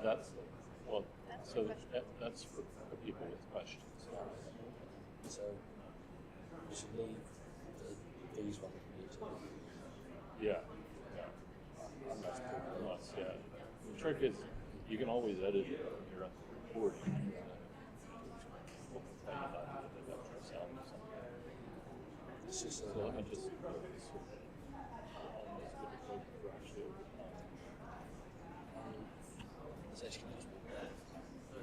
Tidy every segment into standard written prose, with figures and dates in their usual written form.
That's, well, so that's for people with questions. So we should leave these ones for you to. Yeah, yeah. Unless people Unless, yeah. The trick is, you can always edit it when you're at the recording. We'll tell you not to put that extra sound or something. it's just So let me just go this way. Almost get it open for actually over time. it's actually just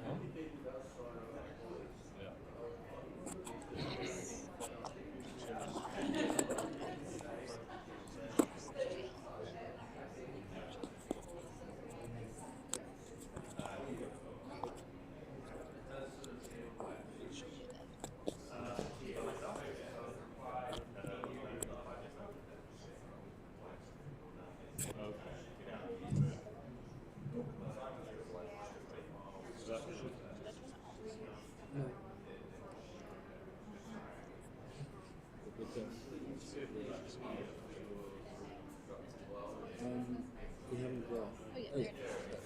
Huh? Yeah. Okay. So that should, no. but then, We haven't got. Oh, yeah, there it is.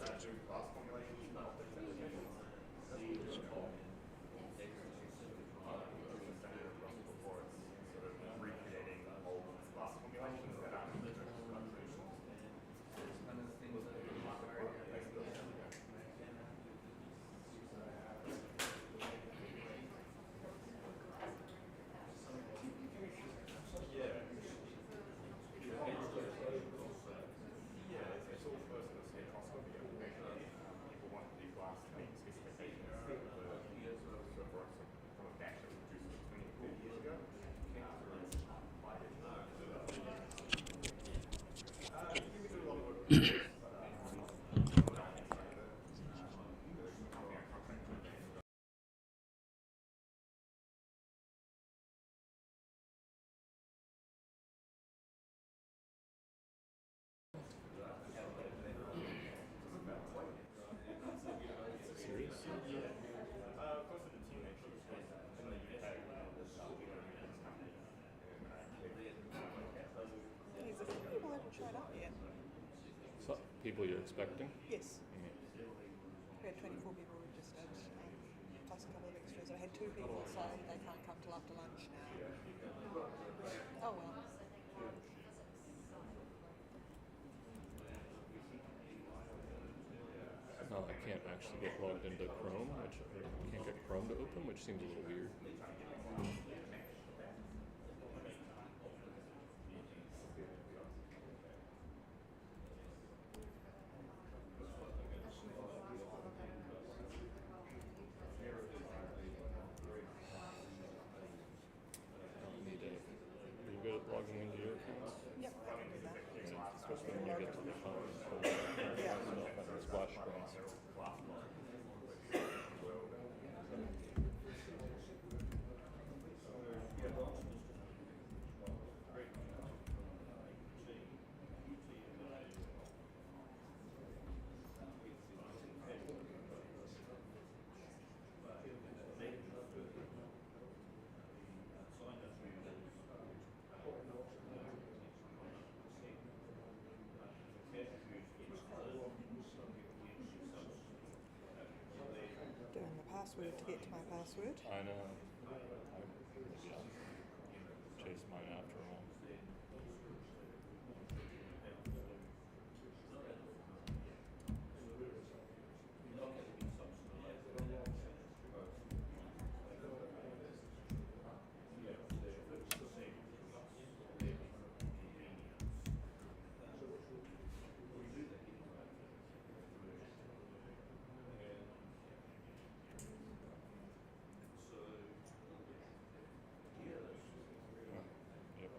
There's a few people haven't showed up yet. so, people you're expecting? Yes, I mean, we had 24 people registered, plus a couple of extras. I had 2 people say they can't come till after lunch now. Oh well. no, I can't actually get logged into Chrome, I can't get Chrome to open, which seems a little weird. Need a, are you good at logging into your accounts? Yep, I can do that. Especially when you get to the phone and stuff and the splash screens. Doing the password to get to my password. I know. Maybe I'll chase mine after all. Yep.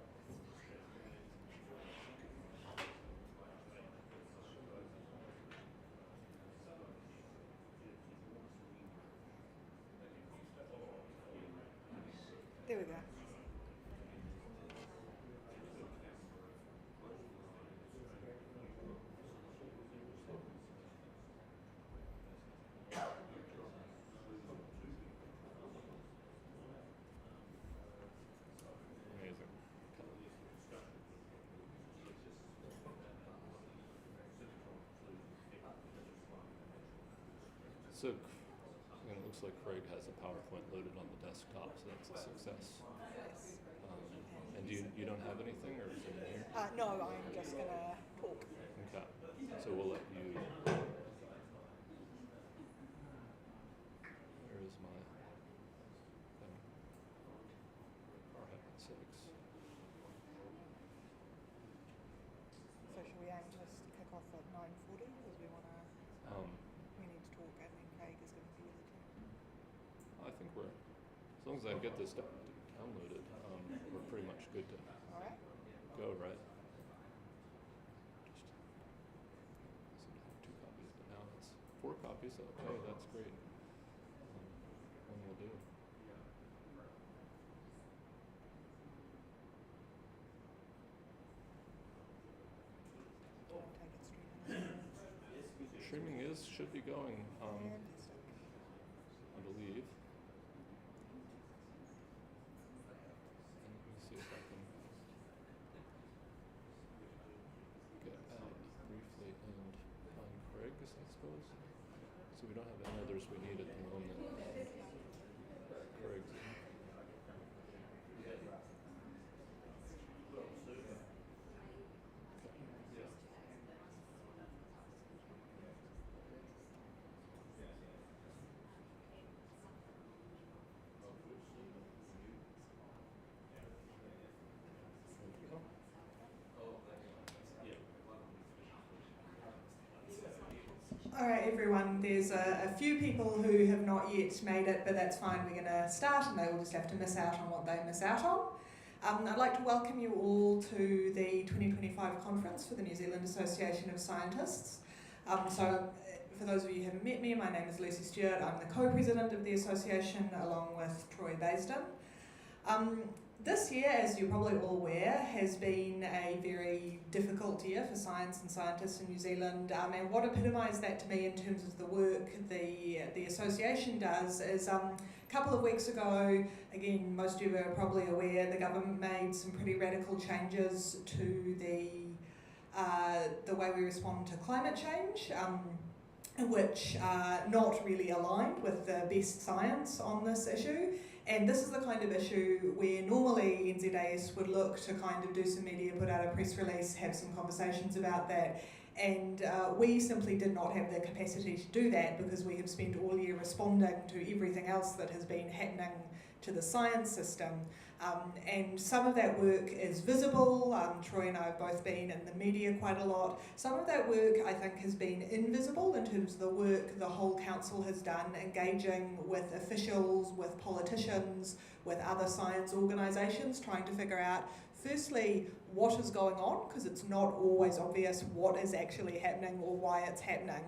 So, it looks like Craig has a PowerPoint loaded on the desktop, so that's a success. Yes. And you don't have anything, or is it in here? No, I'm just going to talk. Okay. So we'll let you. Where is my thing? For heaven's sakes. So should we aim to kick off at 9:40 because we need to talk, and then Craig is going to be with it. I think we're, as long as I get this downloaded, we're pretty much good to All right. go, right? Just seem to have 2 copies, but now it's 4 copies. Okay, that's great. One will do. I'll take it streaming. Streaming should be going, Fantastic. I believe. And let me see if I can get out briefly and find Craig's, I suppose. So we don't have any others we need at the moment. Craig's. All right, everyone, there's a few people who have not yet made it, but that's fine. We're going to start and they will just have to miss out on what they miss out on. I'd like to welcome you all to the 2025 conference for the New Zealand Association of Scientists. For those of you who haven't met me, my name is Lucy Stewart. I'm the co-president of the association along with Troy Baisden. This year, as you're probably all aware, has been a very difficult year for science and scientists in New Zealand, and what epitomised that to me in terms of the work the association does is a couple of weeks ago, again, most of you are probably aware, the government made some pretty radical changes to the way we respond to climate change, which are not really aligned with the best science on this issue. And this is the kind of issue where normally NZAS would look to kind of do some media, put out a press release, have some conversations about that. And we simply did not have the capacity to do that because we have spent all year responding to everything else that has been happening to the science system. And some of that work is visible. Troy and I have both been in the media quite a lot. Some of that work, I think, has been invisible in terms of the work the whole council has done, engaging with officials, with politicians, with other science organisations, trying to figure out, firstly, what is going on, because it's not always obvious what is actually happening or why it's happening,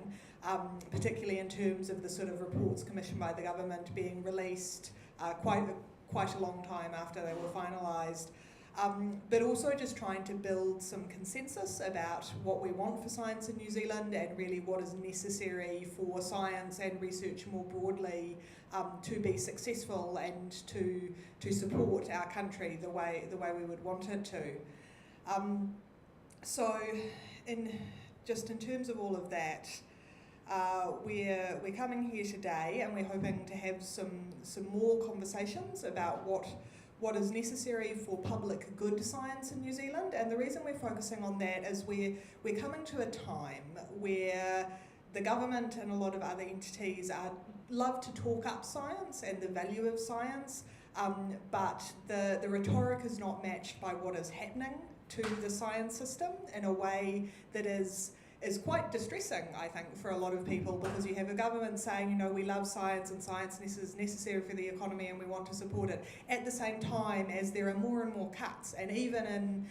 particularly in terms of the sort of reports commissioned by the government being released quite a long time after they were finalised, but also just trying to build some consensus about what we want for science in New Zealand and really what is necessary for science and research more broadly to be successful and to support our country the way we would want it to. So in terms of all of that, we're coming here today and we're hoping to have some more conversations about what is necessary for public good science in New Zealand. And the reason we're focusing on that is we're coming to a time where the government and a lot of other entities love to talk up science and the value of science, but the rhetoric is not matched by what is happening to the science system in a way that is quite distressing, I think, for a lot of people, because you have a government saying, you know, we love science and science is necessary for the economy and we want to support it, at the same time as there are more and more cuts. And even in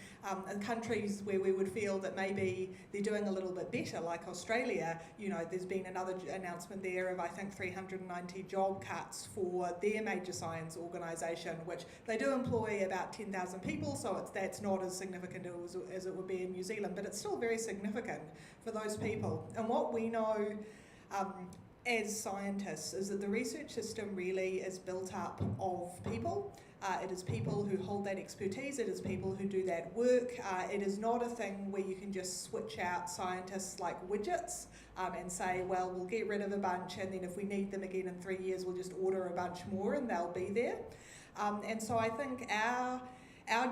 countries where we would feel that maybe they're doing a little bit better, like Australia, you know, there's been another announcement there of, I think, 390 job cuts for their major science organisation, which they do employ about 10,000 people, so that's not as significant as it would be in New Zealand, but it's still very significant for those people. And what we know as scientists is that the research system really is built up of people. It is people who hold that expertise, it is people who do that work. It is not a thing where you can just switch out scientists like widgets and say, well, we'll get rid of a bunch and then if we need them again in 3 years, we'll just order a bunch more and they'll be there. And so I think our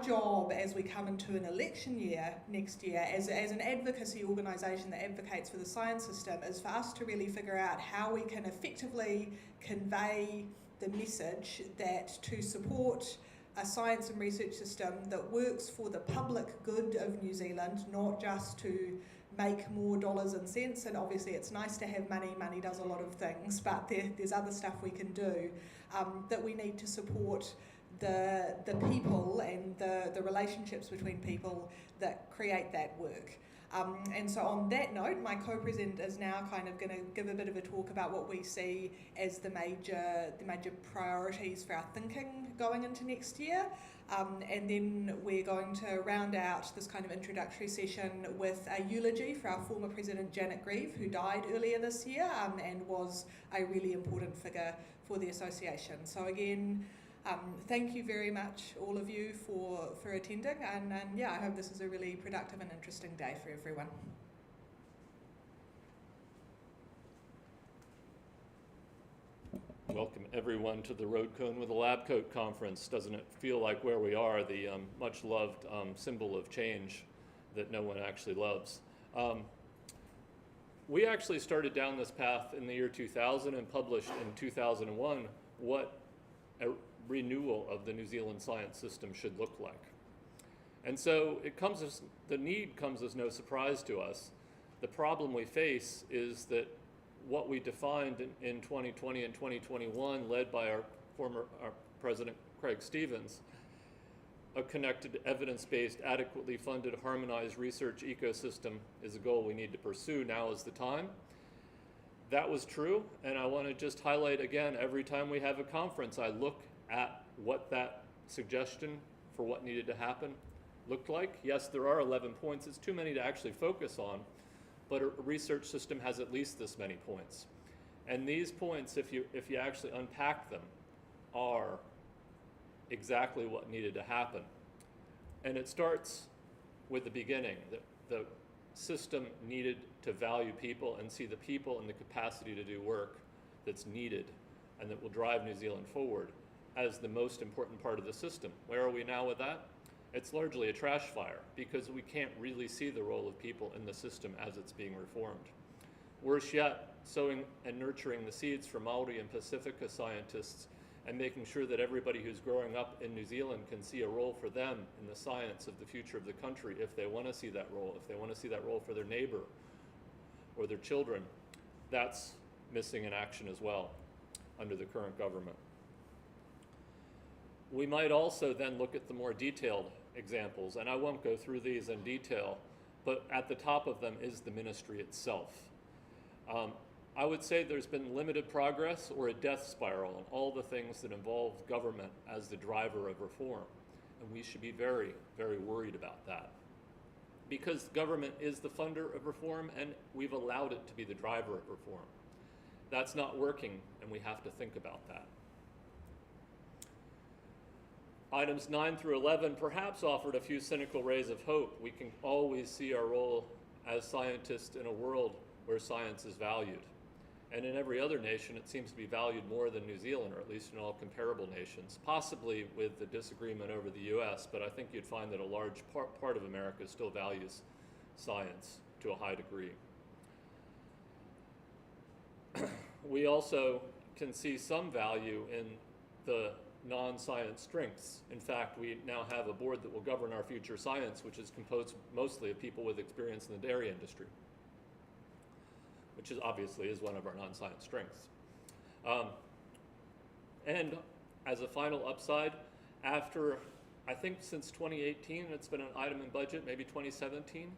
job as we come into an election year next year, as an advocacy organisation that advocates for the science system, is for us to really figure out how we can effectively convey the message that to support a science and research system that works for the public good of New Zealand, not just to make more dollars and cents, and obviously it's nice to have money does a lot of things, but there's other stuff we can do, that we need to support the people and the relationships between people that create that work. And so on that note, my co-president is now kind of going to give a bit of a talk about what we see as the major priorities for our thinking going into next year. And then we're going to round out this kind of introductory session with a eulogy for our former president, Janet Grieve, who died earlier this year and was a really important figure for the association. So again, thank you very much, all of you, for attending, and yeah, I hope this is a really productive and interesting day for everyone. Welcome everyone to the Road Cone with a Lab Coat conference. Doesn't it feel like where we are, the much loved symbol of change that no one actually loves? We actually started down this path in the year 2000 and published in 2001 what a renewal of the New Zealand science system should look like. And so the need comes as no surprise to us. The problem we face is that what we defined in 2020 and 2021, led by our President Craig Stevens, a connected, evidence-based, adequately funded, harmonized research ecosystem is a goal we need to pursue. Now is the time. That was true, and I want to just highlight again, every time we have a conference, I look at what that suggestion for what needed to happen looked like. Yes, there are 11 points. It's too many to actually focus on, but a research system has at least this many points. And these points, if you actually unpack them, are exactly what needed to happen. And it starts with the beginning. The system needed to value people and see the people and the capacity to do work that's needed and that will drive New Zealand forward as the most important part of the system. Where are we now with that? It's largely a trash fire because we can't really see the role of people in the system as it's being reformed. Worse yet, sowing and nurturing the seeds for Māori and Pacifica scientists and making sure that everybody who's growing up in New Zealand can see a role for them in the science of the future of the country if they want to see that role, if they want to see that role for their neighbor or their children. That's missing in action as well under the current government. We might also then look at the more detailed examples, and I won't go through these in detail, but at the top of them is the ministry itself. I would say there's been limited progress or a death spiral in all the things that involve government as the driver of reform, and we should be very, very worried about that. Because government is the funder of reform, and we've allowed it to be the driver of reform. That's not working, and we have to think about that. Items 9 through 11 perhaps offered a few cynical rays of hope. We can always see our role as scientists in a world where science is valued. And in every other nation, it seems to be valued more than New Zealand, or at least in all comparable nations, possibly with the disagreement over the US, but I think you'd find that a large part of America still values science to a high degree. We also can see some value in the non-science strengths. In fact, we now have a board that will govern our future science, which is composed mostly of people with experience in the dairy industry, which obviously is one of our non-science strengths. And as a final upside, after, I think since 2018, it's been an item in budget, maybe 2017,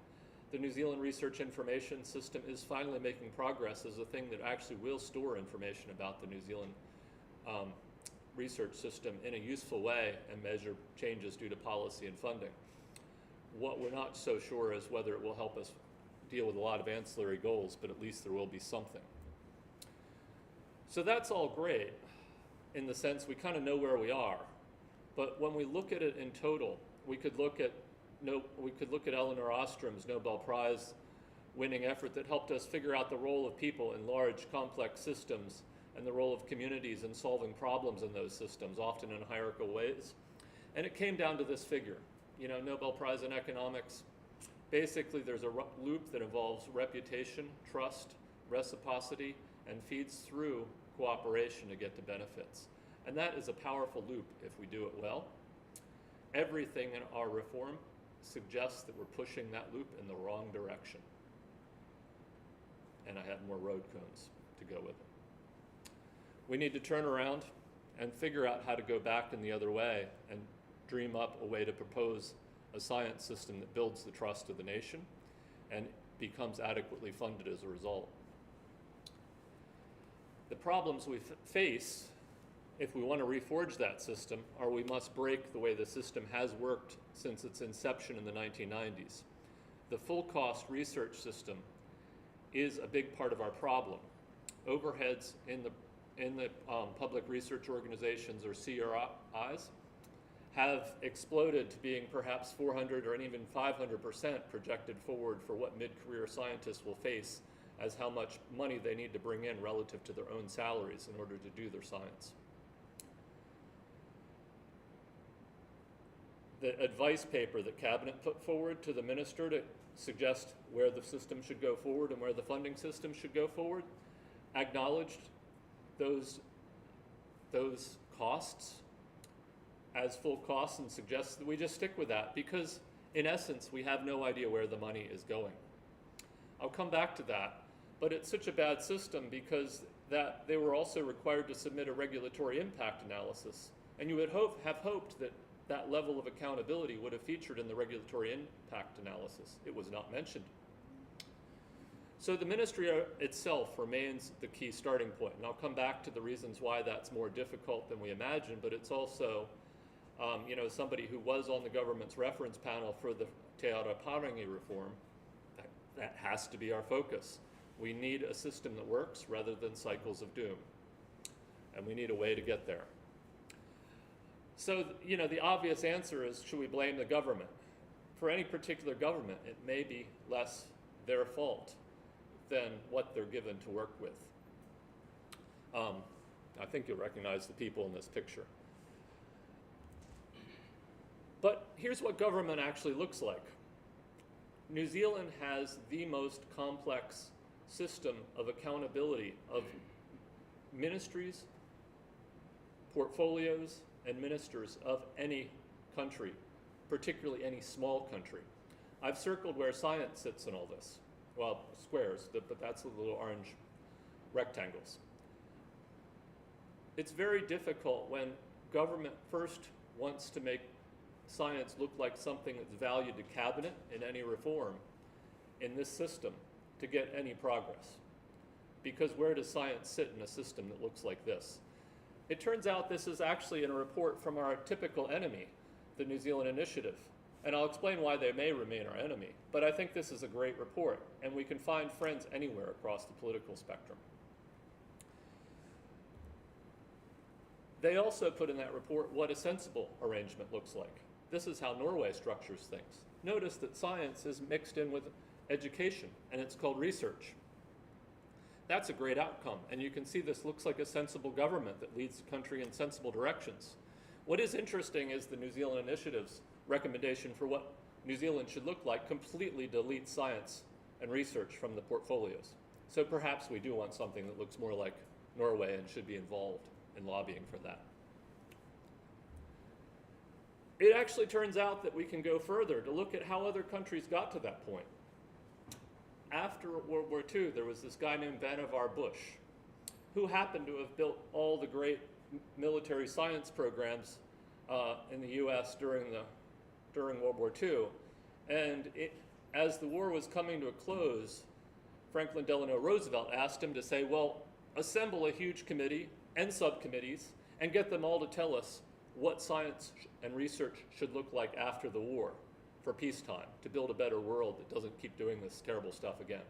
the New Zealand Research Information System is finally making progress as a thing that actually will store information about the New Zealand research system in a useful way and measure changes due to policy and funding. What we're not so sure is whether it will help us deal with a lot of ancillary goals, but at least there will be something. So that's all great in the sense we kind of know where we are, But when we look at it in total, we could look at Elinor Ostrom's Nobel Prize winning effort that helped us figure out the role of people in large, complex systems and the role of communities in solving problems in those systems, often in hierarchical ways. And it came down to this figure. You know, Nobel Prize in economics, basically there's a loop that involves reputation, trust, reciprocity, and feeds through cooperation to get to benefits. And that is a powerful loop if we do it well. Everything in our reform suggests that we're pushing that loop in the wrong direction. And I have more road cones to go with it. We need to turn around and figure out how to go back in the other way and dream up a way to propose a science system that builds the trust of the nation and becomes adequately funded as a result. The problems we face if we want to reforge that system are we must break the way the system has worked since its inception in the 1990s. The full cost research system is a big part of our problem. Overheads in the public research organizations, or CRIs, have exploded to being perhaps 400 or even 500% projected forward for what mid-career scientists will face as how much money they need to bring in relative to their own salaries in order to do their science. The advice paper that Cabinet put forward to the minister to suggest where the system should go forward and where the funding system should go forward acknowledged those costs as full costs and suggests that we just stick with that because, in essence, we have no idea where the money is going. I'll come back to that, but it's such a bad system because that they were also required to submit a regulatory impact analysis, and you would have hoped that that level of accountability would have featured in the regulatory impact analysis. It was not mentioned. So the ministry itself remains the key starting point, and I'll come back to the reasons why that's more difficult than we imagined, but it's also somebody who was on the government's reference panel for the Te Ara Parengi reform, that has to be our focus. We need a system that works rather than cycles of doom, and we need a way to get there. So, the obvious answer is, should we blame the government? For any particular government, it may be less their fault than what they're given to work with. I think you'll recognize the people in this picture. But here's what government actually looks like. New Zealand has the most complex system of accountability of ministries, portfolios, and ministers of any country, particularly any small country. I've circled where science sits in all this. Well, squares, but that's the little orange rectangles. It's very difficult when government first wants to make science look like something that's valued to cabinet in any reform in this system to get any progress. Because where does science sit in a system that looks like this? It turns out this is actually in a report from our typical enemy, the New Zealand Initiative. And I'll explain why they may remain our enemy. But I think this is a great report, and we can find friends anywhere across the political spectrum. They also put in that report what a sensible arrangement looks like. This is how Norway structures things. Notice that science is mixed in with education, and it's called research. That's a great outcome, and you can see this looks like a sensible government that leads the country in sensible directions. What is interesting is the New Zealand Initiative's recommendation for what New Zealand should look like completely deletes science and research from the portfolios. So perhaps we do want something that looks more like Norway and should be involved in lobbying for that. It actually turns out that we can go further to look at how other countries got to that point. After World War II, there was this guy named Vannevar Bush, who happened to have built all the great military science programs in the US during World War II. And as the war was coming to a close, Franklin Delano Roosevelt asked him to say, well, assemble a huge committee and subcommittees and get them all to tell us what science and research should look like after the war for peacetime, to build a better world that doesn't keep doing this terrible stuff again.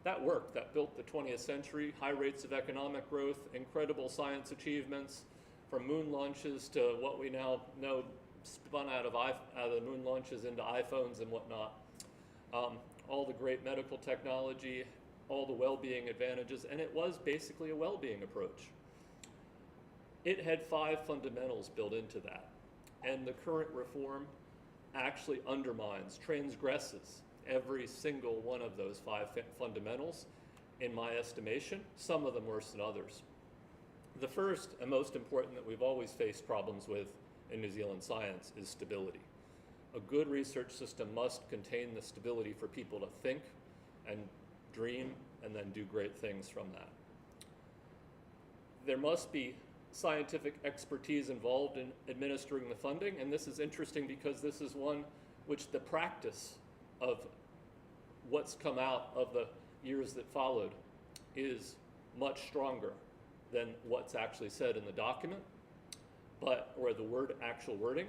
That worked. That built the 20th century, high rates of economic growth, incredible science achievements, from moon launches to what we now know spun out of the moon launches into iPhones and whatnot. All the great medical technology, all the well-being advantages, and it was basically a well-being approach. It had 5 fundamentals built into that, and the current reform actually undermines, transgresses every single one of those 5 fundamentals, in my estimation, some of them worse than others. The first and most important that we've always faced problems with in New Zealand science is stability. A good research system must contain the stability for people to think and dream and then do great things from that. There must be scientific expertise involved in administering the funding, and this is interesting because this is one which the practice of what's come out of the years that followed is much stronger than what's actually said in the document, or the actual wording,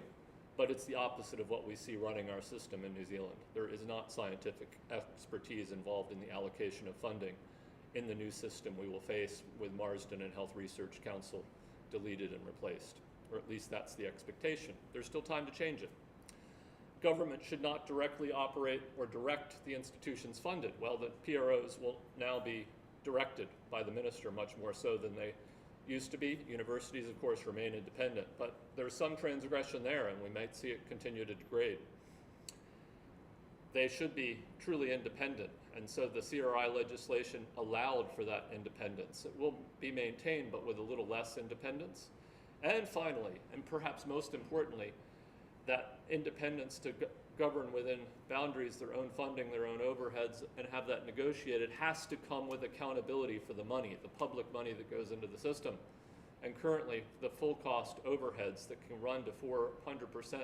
but it's the opposite of what we see running our system in New Zealand. There is not scientific expertise involved in the allocation of funding in the new system we will face with Marsden and Health Research Council deleted and replaced, or at least that's the expectation. There's still time to change it. Government should not directly operate or direct the institutions funded. Well, the PROs will now be directed by the minister much more so than they used to be. Universities, of course, remain independent, but there's some transgression there, and we might see it continue to degrade. They should be truly independent, and so the CRI legislation allowed for that independence. It will be maintained, but with a little less independence. And finally, and perhaps most importantly, that independence to govern within boundaries, their own funding, their own overheads, and have that negotiated has to come with accountability for the money, the public money that goes into the system. And currently, the full cost overheads that can run to 400%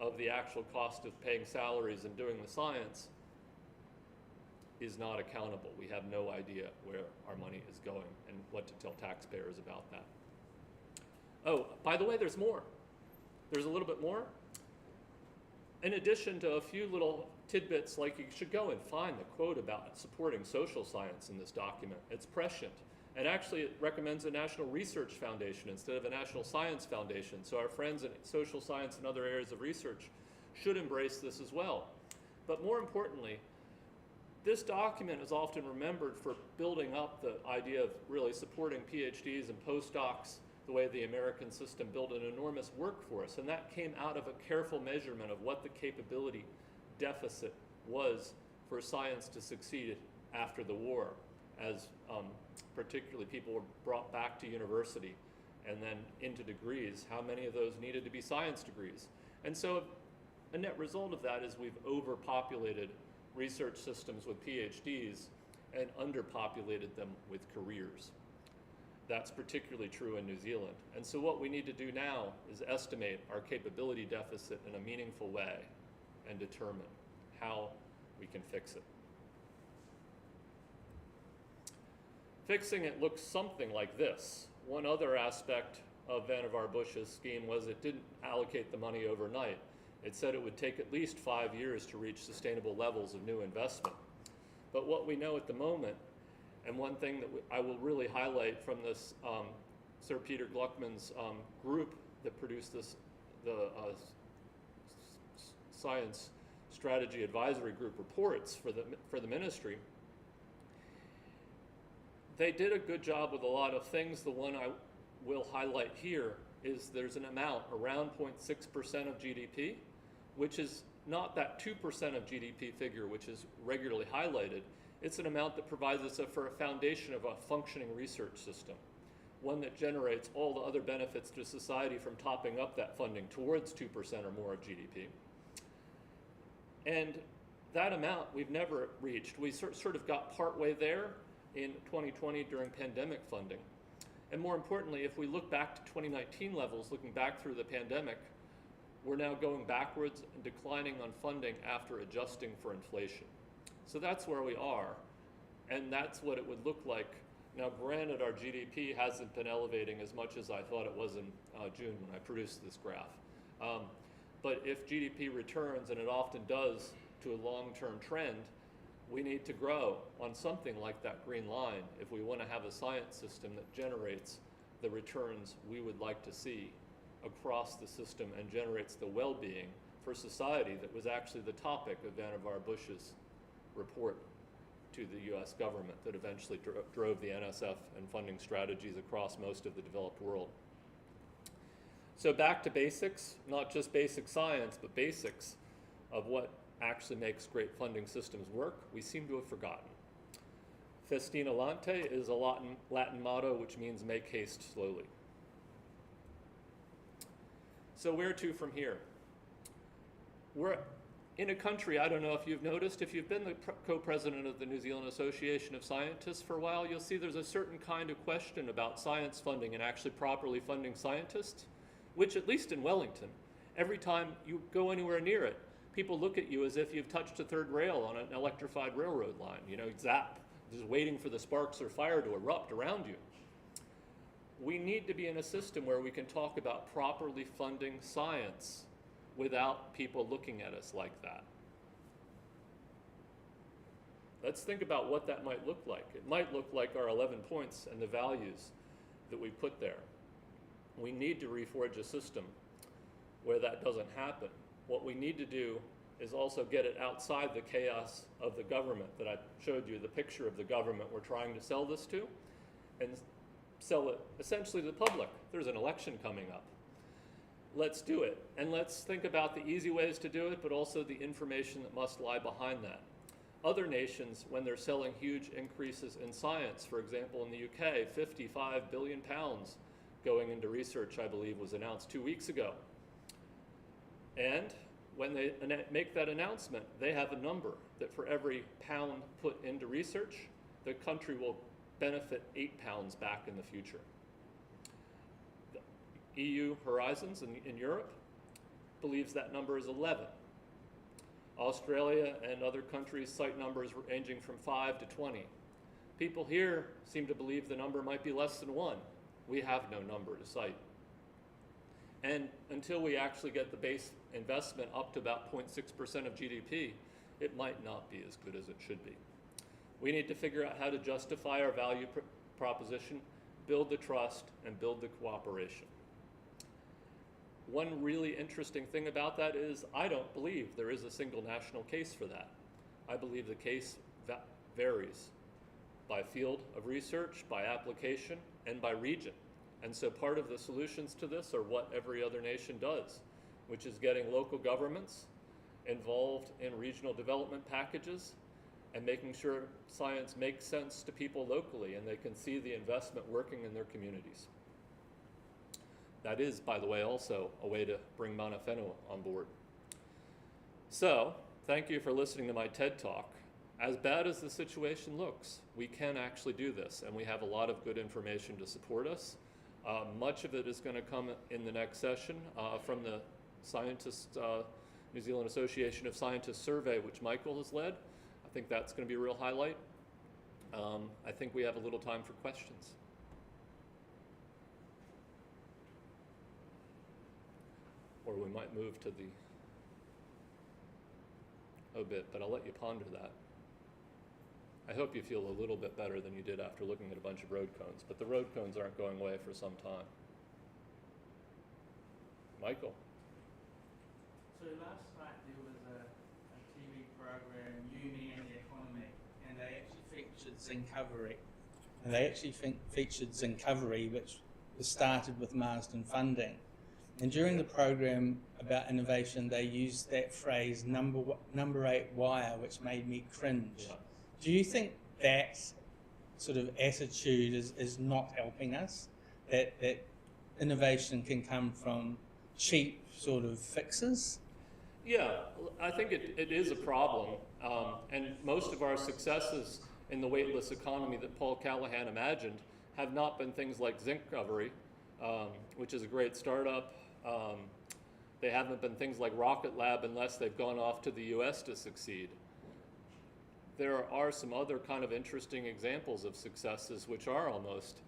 of the actual cost of paying salaries and doing the science is not accountable. We have no idea where our money is going and what to tell taxpayers about that. Oh, by the way, there's more. There's a little bit more. In addition to a few little tidbits, like you should go and find the quote about supporting social science in this document. It's prescient. And actually it recommends a National Research Foundation instead of a National Science Foundation. So our friends in social science and other areas of research should embrace this as well. But more importantly, this document is often remembered for building up the idea of really supporting PhDs and postdocs the way the American system built an enormous workforce, and that came out of a careful measurement of what the capability deficit was for science to succeed after the war, as particularly people were brought back to university and then into degrees, how many of those needed to be science degrees. And so a net result of that is we've overpopulated research systems with PhDs and underpopulated them with careers. That's particularly true in New Zealand. And so what we need to do now is estimate our capability deficit in a meaningful way and determine how we can fix it. Fixing it looks something like this. One other aspect of Vannevar Bush's scheme was it didn't allocate the money overnight. It said it would take at least 5 years to reach sustainable levels of new investment. But what we know at the moment, and one thing that I will really highlight from this Sir Peter Gluckman's group that produced this, the Science Strategy Advisory Group reports for the ministry, they did a good job with a lot of things. The one I will highlight here is there's an amount around 0.6% of GDP, which is not that 2% of GDP figure, which is regularly highlighted. It's an amount that provides us for a foundation of a functioning research system, one that generates all the other benefits to society from topping up that funding towards 2% or more of GDP. And that amount we've never reached. We sort of got partway there in 2020 during pandemic funding. And more importantly, if we look back to 2019 levels, looking back through the pandemic, we're now going backwards and declining on funding after adjusting for inflation. So that's where we are, and that's what it would look like. Now, granted, our GDP hasn't been elevating as much as I thought it was in June when I produced this graph. But if GDP returns, and it often does, to a long-term trend, we need to grow on something like that green line if we want to have a science system that generates the returns we would like to see across the system and generates the well-being for society that was actually the topic of Vannevar Bush's report to the US government that eventually drove the NSF and funding strategies across most of the developed world. So back to basics, not just basic science, but basics of what actually makes great funding systems work, we seem to have forgotten. Festina lente is a Latin motto which means make haste slowly. So where to from here? We're in a country, I don't know if you've noticed, if you've been the co-president of the New Zealand Association of Scientists for a while, you'll see there's a certain kind of question about science funding and actually properly funding scientists, which at least in Wellington, every time you go anywhere near it, people look at you as if you've touched a third rail on an electrified railroad line, you know, zap, just waiting for the sparks or fire to erupt around you. We need to be in a system where we can talk about properly funding science without people looking at us like that. Let's think about what that might look like. It might look like our 11 points and the values that we put there. We need to reforge a system where that doesn't happen. What we need to do is also get it outside the chaos of the government that I showed you, the picture of the government we're trying to sell this to, and sell it essentially to the public. There's an election coming up. Let's do it. And let's think about the easy ways to do it, but also the information that must lie behind that. Other nations, when they're selling huge increases in science, for example, in the UK, 55 billion pounds going into research, I believe, was announced 2 weeks ago. And when they make that announcement, they have a number that for every pound put into research, the country will benefit 8 pounds back in the future. The EU Horizons in Europe believes that number is 11. Australia and other countries cite numbers ranging from 5 to 20. People here seem to believe the number might be less than 1. We have no number to cite. And until we actually get the base investment up to about 0.6% of GDP, it might not be as good as it should be. We need to figure out how to justify our value proposition, build the trust, and build the cooperation. One really interesting thing about that is I don't believe there is a single national case for that. I believe the case varies by field of research, by application, and by region. And so part of the solutions to this are what every other nation does, which is getting local governments involved in regional development packages and making sure science makes sense to people locally and they can see the investment working in their communities. That is, by the way, also a way to bring Mana Whenua on board. So, thank you for listening to my TED Talk. As bad as the situation looks, we can actually do this, and we have a lot of good information to support us. Much of it is going to come in the next session from the New Zealand Association of Scientists survey, which Michael has led. I think that's going to be a real highlight. I think we have a little time for questions. Or we might move to the obit, but I'll let you ponder that. I hope you feel a little bit better than you did after looking at a bunch of road cones, but the road cones aren't going away for some time. Michael? So last night there was a TV program, Uni and the Economy, and they actually featured Zincovery, which was started with Marsden funding. And during the program about innovation, they used that phrase, number 8 wire, which made me cringe. Yeah. Do you think that sort of attitude is not helping us? That innovation can come from cheap sort of fixes? Yeah, I think it is a problem. And most of our successes in the weightless economy that Paul Callahan imagined have not been things like Zincovery, which is a great startup. They haven't been things like Rocket Lab unless they've gone off to the US to succeed. There are some other kind of interesting examples of successes which are almost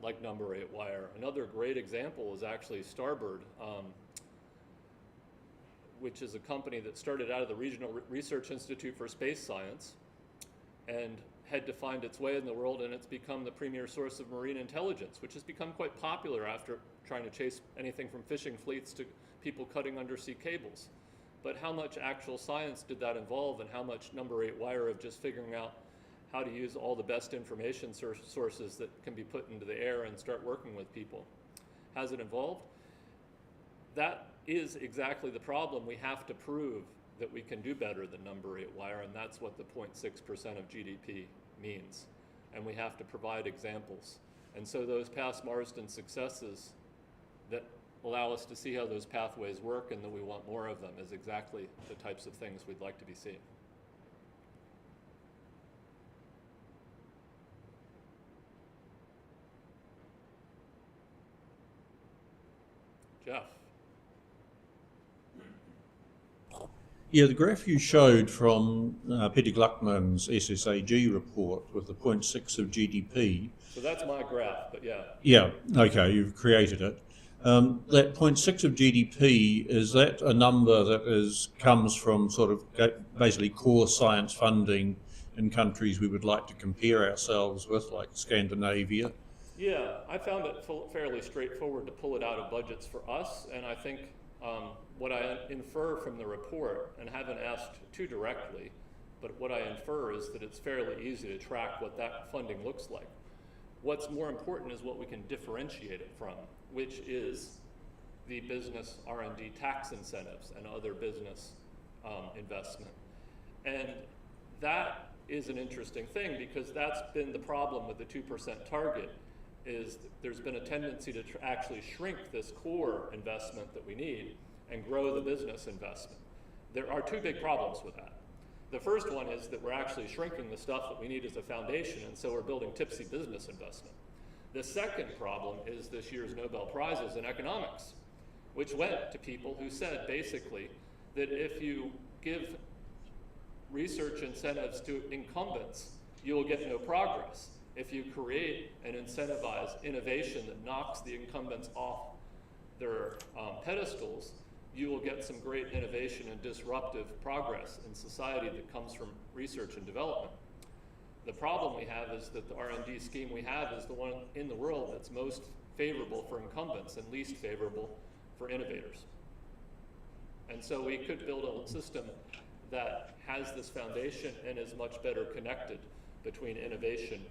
like number 8 wire. Another great example is actually Starbird, which is a company that started out of the Regional Research Institute for Space Science and had to find its way in the world, and it's become the premier source of marine intelligence, which has become quite popular after trying to chase anything from fishing fleets to people cutting undersea cables. But how much actual science did that involve, and how much number 8 wire of just figuring out how to use all the best information sources that can be put into the air and start working with people? Has it involved? That is exactly the problem. We have to prove that we can do better than number 8 wire, and that's what the 0.6% of GDP means. And we have to provide examples. And so those past Marsden successes that allow us to see how those pathways work and that we want more of them is exactly the types of things we'd like to be seeing. Jeff. Yeah, the graph you showed from Peter Gluckman's SSAG report with the 0.6 of GDP. So that's my graph, but yeah. Yeah, okay, you've created it. That 0.6 of GDP, is that a number that comes from sort of basically core science funding in countries we would like to compare ourselves with, like Scandinavia? Yeah, I found it fairly straightforward to pull it out of budgets for us, and I think what I infer from the report, and haven't asked too directly, but what I infer is that it's fairly easy to track what that funding looks like. What's more important is what we can differentiate it from, which is the business R&D tax incentives and other business investment. And that is an interesting thing, because that's been the problem with the 2% target, is there's been a tendency to actually shrink this core investment that we need and grow the business investment. There are two big problems with that. The first one is that we're actually shrinking the stuff that we need as a foundation, and so we're building tipsy business investment. The second problem is this year's Nobel Prizes in economics, which went to people who said basically that if you give research incentives to incumbents, you will get no progress. If you create and incentivize innovation that knocks the incumbents off their pedestals, you will get some great innovation and disruptive progress in society that comes from research and development. The problem we have is that the R&D scheme we have is the one in the world that's most favorable for incumbents and least favorable for innovators. And so we could build a system that has this foundation and is much better connected between innovation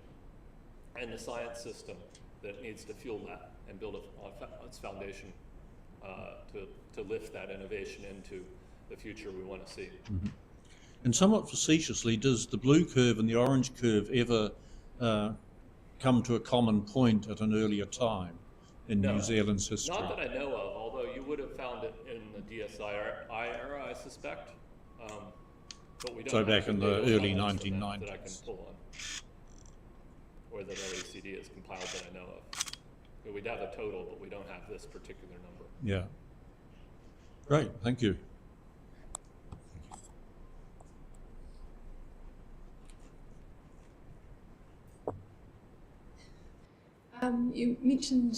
and the science system that needs to fuel that and build its foundation to lift that innovation into the future we want to see. Mm-hmm. And somewhat facetiously, does the blue curve and the orange curve ever come to a common point at an earlier time in New Zealand's history? Not that I know of, although you would have found it in the DSI era, I suspect. But we don't So have back in the data early on that 1990s. that I can pull on, or that OECD has compiled that I know of. We'd have a total, but we don't have this particular number. Yeah. Great, thank you. You mentioned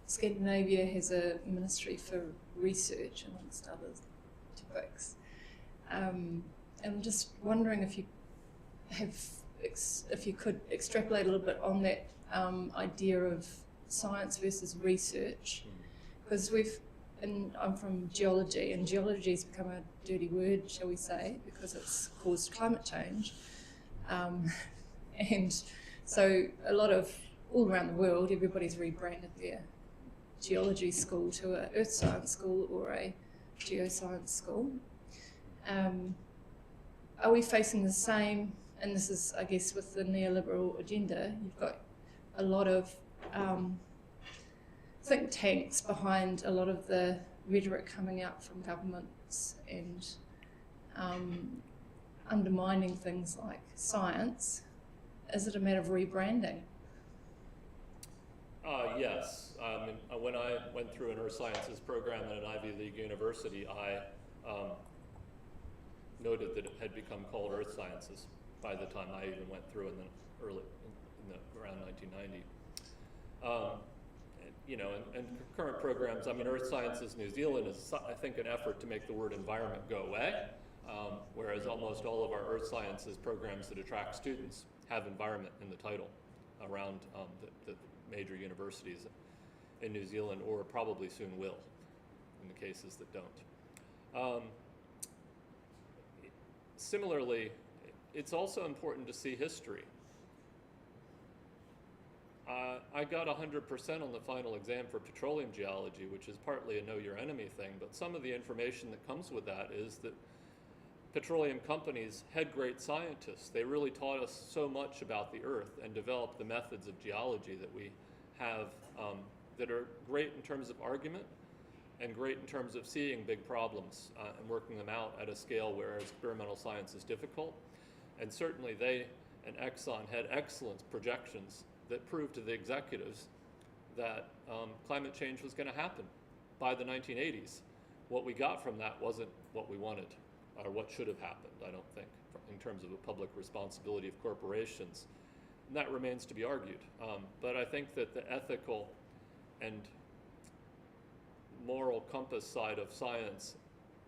Scandinavia has a ministry for research, amongst other topics. And I'm just wondering if you could extrapolate a little bit on that idea of science versus research, because I'm from geology, and geology has become a dirty word, shall we say, because it's caused climate change. And so all around the world, everybody's rebranded their geology school to an earth science school or a geoscience school. Are we facing the same, and this is, I guess, with the neoliberal agenda, you've got a lot of think tanks behind a lot of the rhetoric coming out from governments and undermining things like science. Is it a matter of rebranding? Yes. When I went through an earth sciences program at an Ivy League university, I noted that it had become called earth sciences by the time I even went through in around 1990. And current programs, Earth Sciences New Zealand is, I think, an effort to make the word environment go away, whereas almost all of our earth sciences programs that attract students have environment in the title around the major universities in New Zealand, or probably soon will, in the cases that don't. Similarly, it's also important to see history. I got 100% on the final exam for petroleum geology, which is partly a know your enemy thing, but some of the information that comes with that is that petroleum companies had great scientists. They really taught us so much about the earth and developed the methods of geology that we have that are great in terms of argument and great in terms of seeing big problems and working them out at a scale where experimental science is difficult. And certainly they and Exxon had excellent projections that proved to the executives that climate change was going to happen by the 1980s. What we got from that wasn't what we wanted or what should have happened, I don't think, in terms of a public responsibility of corporations. And that remains to be argued. But I think that the ethical and moral compass side of science,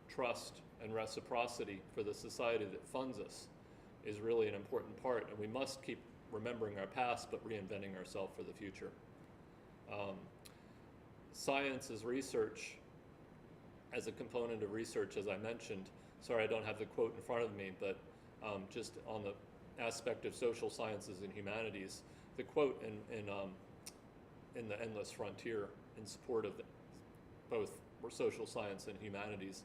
trust and reciprocity for the society that funds us, is really an important part, and we must keep remembering our past but reinventing ourselves for the future. Science is research as a component of research, as I mentioned. Sorry, I don't have the quote in front of me, but just on the aspect of social sciences and humanities, the quote in The Endless Frontier in support of both social science and humanities,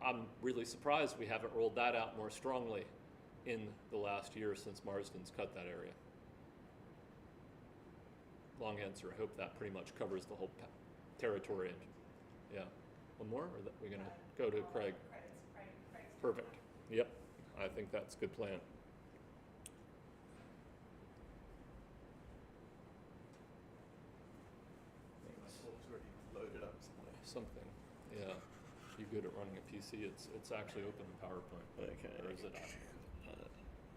I'm really surprised we haven't rolled that out more strongly in the last year since Marsden's cut that area. Long answer. I hope that pretty much covers the whole territory. And yeah, one more, or we're going to go to Craig? Perfect. Yep, I think that's a good plan. Loaded up Something. Yeah. You good at running a PC? It's actually open in PowerPoint. Okay. Or is it?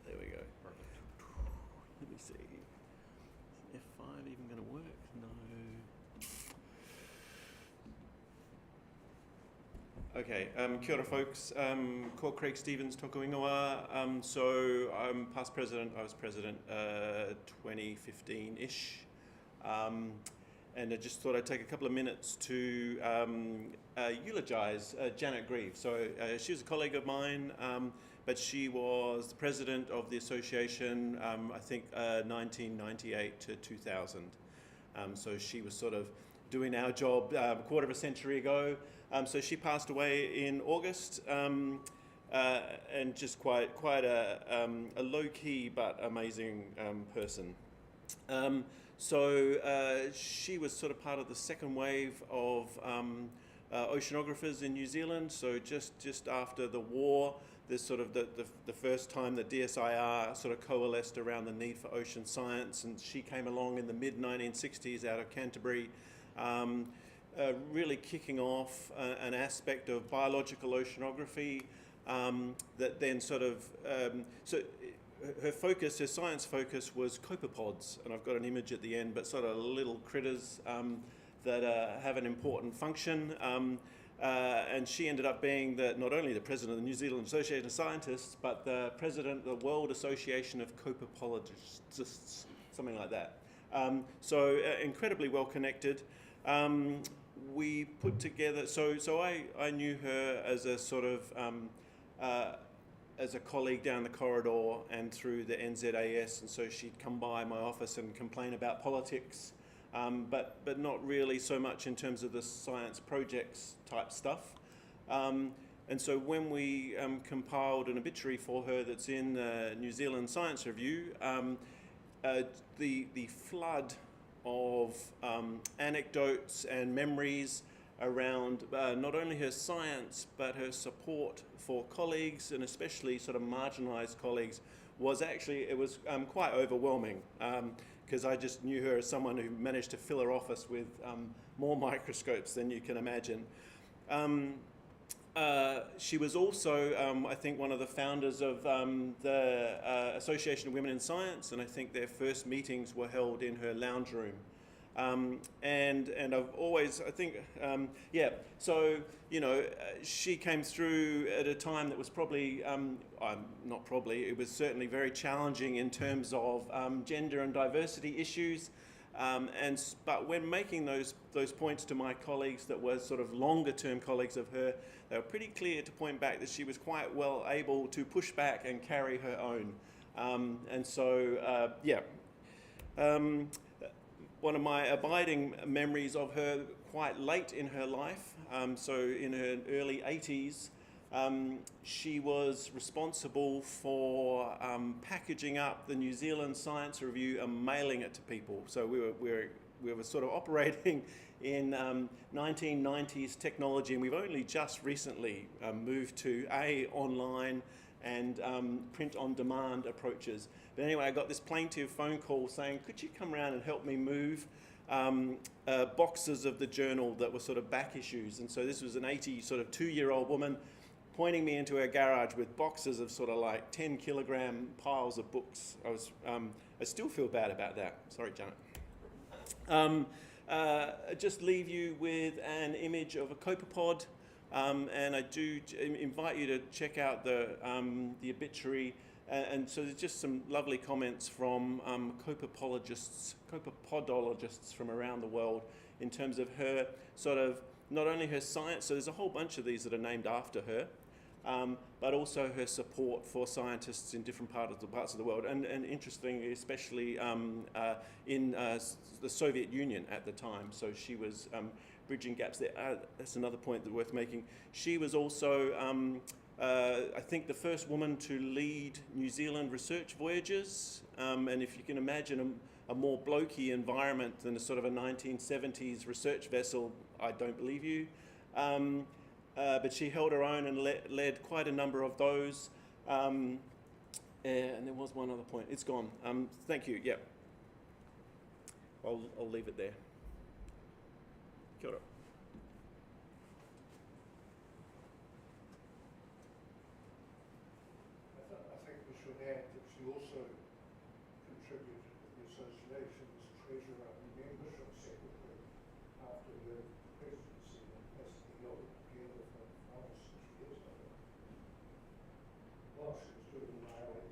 There we go. Perfect. Let me see. Is F5 even going to work? No. Okay, kia ora folks, ko Craig Stevens, toko ingoa. So I'm past president, I was president 2015-ish. And I just thought I'd take a couple of minutes to eulogize Janet Grieve. So she was a colleague of mine, but she was the president of the association, I think 1998 to 2000. So she was sort of doing our job a quarter of a century ago. So she passed away in August, and just quite a low-key but amazing person. So she was sort of part of the second wave of oceanographers in New Zealand. So just after the war, there's sort of the first time that DSIR sort of coalesced around the need for ocean science, and she came along in the mid-1960s out of Canterbury, really kicking off an aspect of biological oceanography that then sort of her science focus was copepods, and I've got an image at the end, but sort of little critters that have an important function. And she ended up being not only the president of the New Zealand Association of Scientists, but the president of the World Association of Copepologists, something like that. So incredibly well connected. We put together, so I knew her as a sort of, as a colleague down the corridor and through the NZAS, and so she'd come by my office and complain about politics, but not really so much in terms of the science projects type stuff. And so when we compiled an obituary for her that's in the New Zealand Science Review, the flood of anecdotes and memories around not only her science but her support for colleagues, and especially sort of marginalised colleagues, was actually, it was quite overwhelming, because I just knew her as someone who managed to fill her office with more microscopes than you can imagine. She was also, I think, one of the founders of the Association of Women in Science, and I think their first meetings were held in her lounge room. And I've always, I think, so, she came through at a time that was probably, not probably, it was certainly very challenging in terms of gender and diversity issues. But when making those points to my colleagues that were sort of longer term colleagues of her, they were pretty clear to point back that she was quite well able to push back and carry her own. One of my abiding memories of her quite late in her life, so in her early 80s, she was responsible for packaging up the New Zealand Science Review and mailing it to people. So we were sort of operating in 1990s technology, and we've only just recently moved to online and print-on-demand approaches. But anyway, I got this plaintive phone call saying, could you come around and help me move boxes of the journal that were sort of back issues? And so this was an 82-year-old woman pointing me into her garage with boxes of sort of like 10-kilogram piles of books. I still feel bad about that. Sorry, Janet. Just leave you with an image of a copepod. And I do invite you to check out the obituary. And so there's just some lovely comments from copepodologists from around the world in terms of her sort of, not only her science, so there's a whole bunch of these that are named after her, but also her support for scientists in different parts of the world. And interestingly, especially in the Soviet Union at the time. So she was bridging gaps there. That's another point that's worth making. She was also, I think, the first woman to lead New Zealand research voyages. And if you can imagine a more blokey environment than a sort of a 1970s research vessel, I don't believe you. But she held her own and led quite a number of those. And there was one other point. It's gone. Thank you. Yeah. I'll leave it there. Kia ora. I think we should add that she also contributed to the association's treasurer and membership secretary after her presidency and has the old together for 5 or 6 years, I think. Well, she was doing well.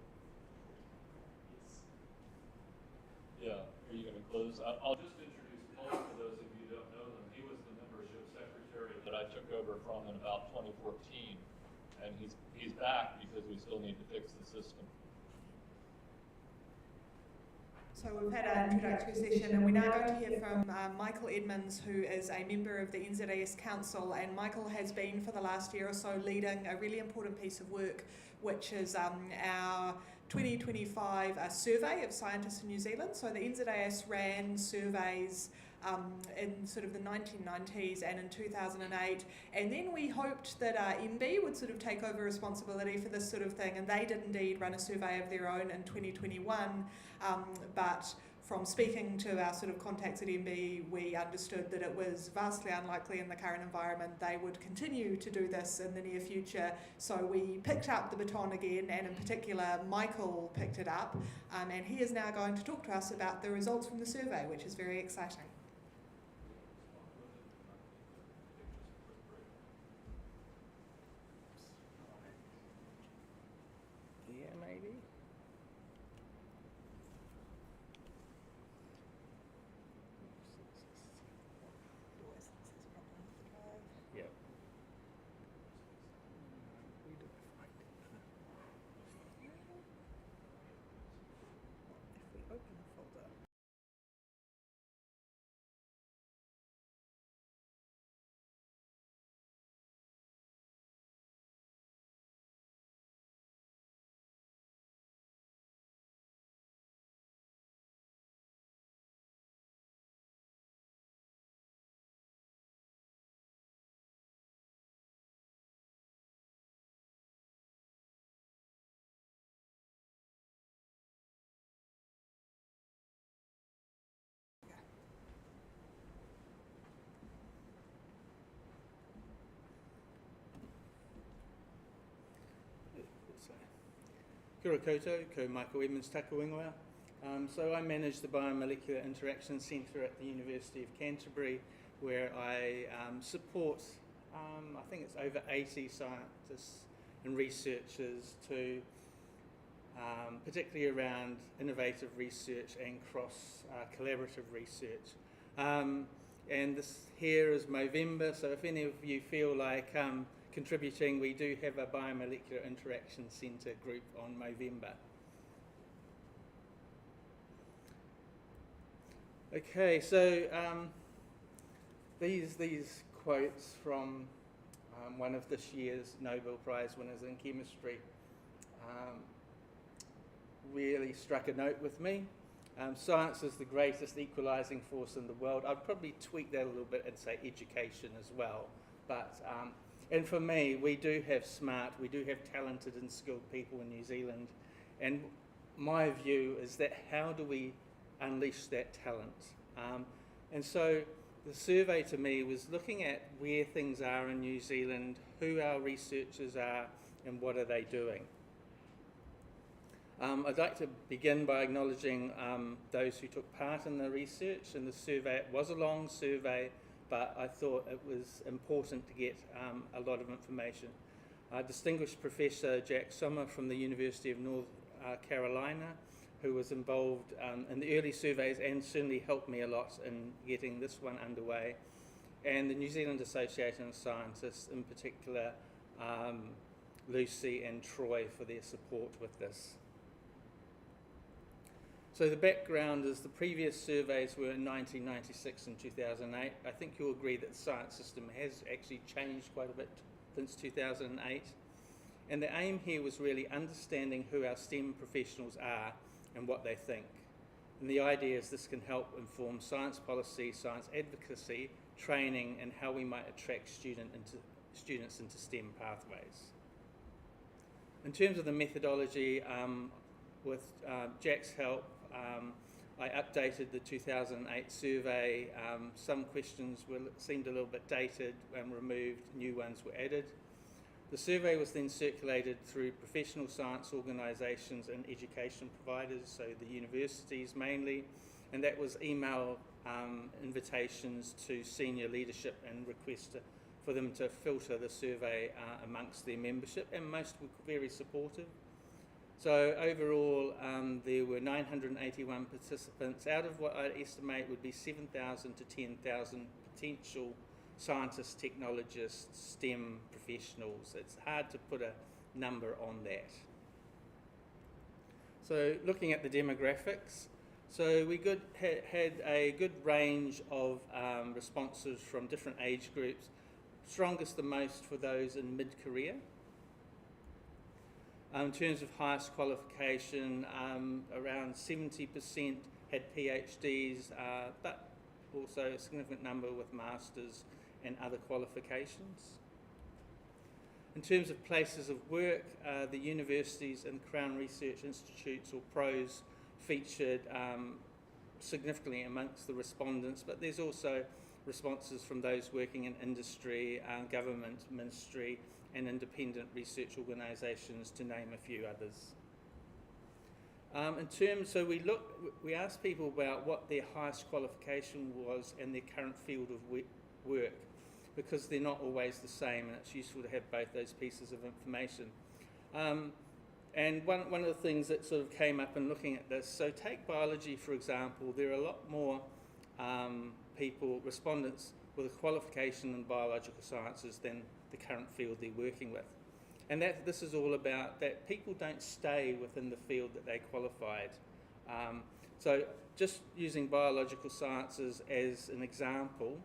Yeah, are you going to close? I'll just introduce Paul for those of you who don't know him. He was the membership secretary that I took over from in about 2014, and he's back because we still need to fix the system. So we've had an introductory session, and we're now going to hear from Michael Edmonds, who is a member of the NZAS Council, and Michael has been for the last year or so leading a really important piece of work, which is our 2025 survey of scientists in New Zealand. So the NZAS ran surveys in sort of the 1990s and in 2008, and then we hoped that MB would sort of take over responsibility for this sort of thing, and they did indeed run a survey of their own in 2021, but from speaking to our sort of contacts at MB, we understood that it was vastly unlikely in the current environment they would continue to do this in the near future. So we picked up the baton again, and in particular Michael picked it up, and he is now going to talk to us about the results from the survey, which is very exciting. Yeah, maybe. Yep. If we open the folder. Kia ora koutou, ko Michael Edmonds taku ingoa. So I manage the Biomolecular Interaction Centre at the University of Canterbury, where I support, I think it's over 80 scientists and researchers to, particularly around innovative research and cross collaborative research. And this here is Movember, so if any of you feel like contributing, we do have a Biomolecular Interaction Centre group on Movember. Okay, so these quotes from one of this year's Nobel Prize winners in chemistry really struck a note with me. Science is the greatest equalising force in the world. I'd probably tweak that a little bit and say education as well. But and for me, we do have talented and skilled people in New Zealand. And my view is that how do we unleash that talent? And so the survey to me was looking at where things are in New Zealand, who our researchers are, and what are they doing. I'd like to begin by acknowledging those who took part in the research and the survey. It was a long survey, but I thought it was important to get a lot of information. Distinguished Professor Jack Sommer from the University of North Carolina, who was involved in the early surveys and certainly helped me a lot in getting this one underway, and the New Zealand Association of Scientists, in particular Lucy and Troy, for their support with this. So the background is the previous surveys were in 1996 and 2008. I think you'll agree that the science system has actually changed quite a bit since 2008. And the aim here was really understanding who our STEM professionals are and what they think. And the idea is this can help inform science policy, science advocacy, training, and how we might attract students into STEM pathways. In terms of the methodology, with Jack's help, I updated the 2008 survey. Some questions seemed a little bit dated and removed, new ones were added. The survey was then circulated through professional science organisations and education providers, so the universities mainly, and that was email invitations to senior leadership and requests for them to filter the survey amongst their membership, and most were very supportive. So overall, there were 981 participants out of what I'd estimate would be 7,000 to 10,000 potential scientists, technologists, STEM professionals. It's hard to put a number on that. So looking at the demographics, so we had a good range of responses from different age groups, strongest the most for those in mid-career. In terms of highest qualification, around 70% had PhDs, but also a significant number with masters and other qualifications. In terms of places of work, the universities and Crown Research Institutes, or PROs, featured significantly amongst the respondents, but there's also responses from those working in industry, government, ministry, and independent research organisations, to name a few others. So we asked people about what their highest qualification was and their current field of work, because they're not always the same, and it's useful to have both those pieces of information. And one of the things that sort of came up in looking at this, so take biology for example, there are a lot more respondents with a qualification in biological sciences than the current field they're working with. And this is all about that people don't stay within the field that they qualified. So just using biological sciences as an example,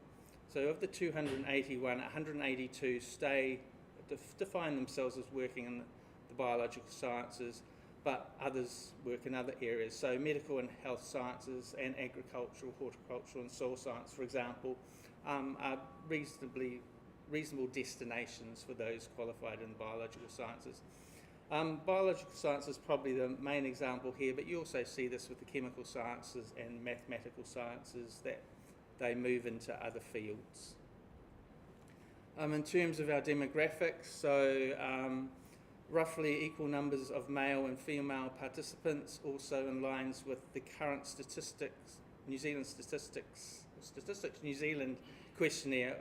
so of the 281, 182 define themselves as working in the biological sciences, but others work in other areas. So medical and health sciences and agricultural, horticultural and soil science, for example, are reasonable destinations for those qualified in biological sciences. Biological science is probably the main example here, but you also see this with the chemical sciences and mathematical sciences, that they move into other fields. In terms of our demographics, so roughly equal numbers of male and female participants, also in lines with the current Statistics New Zealand questionnaire,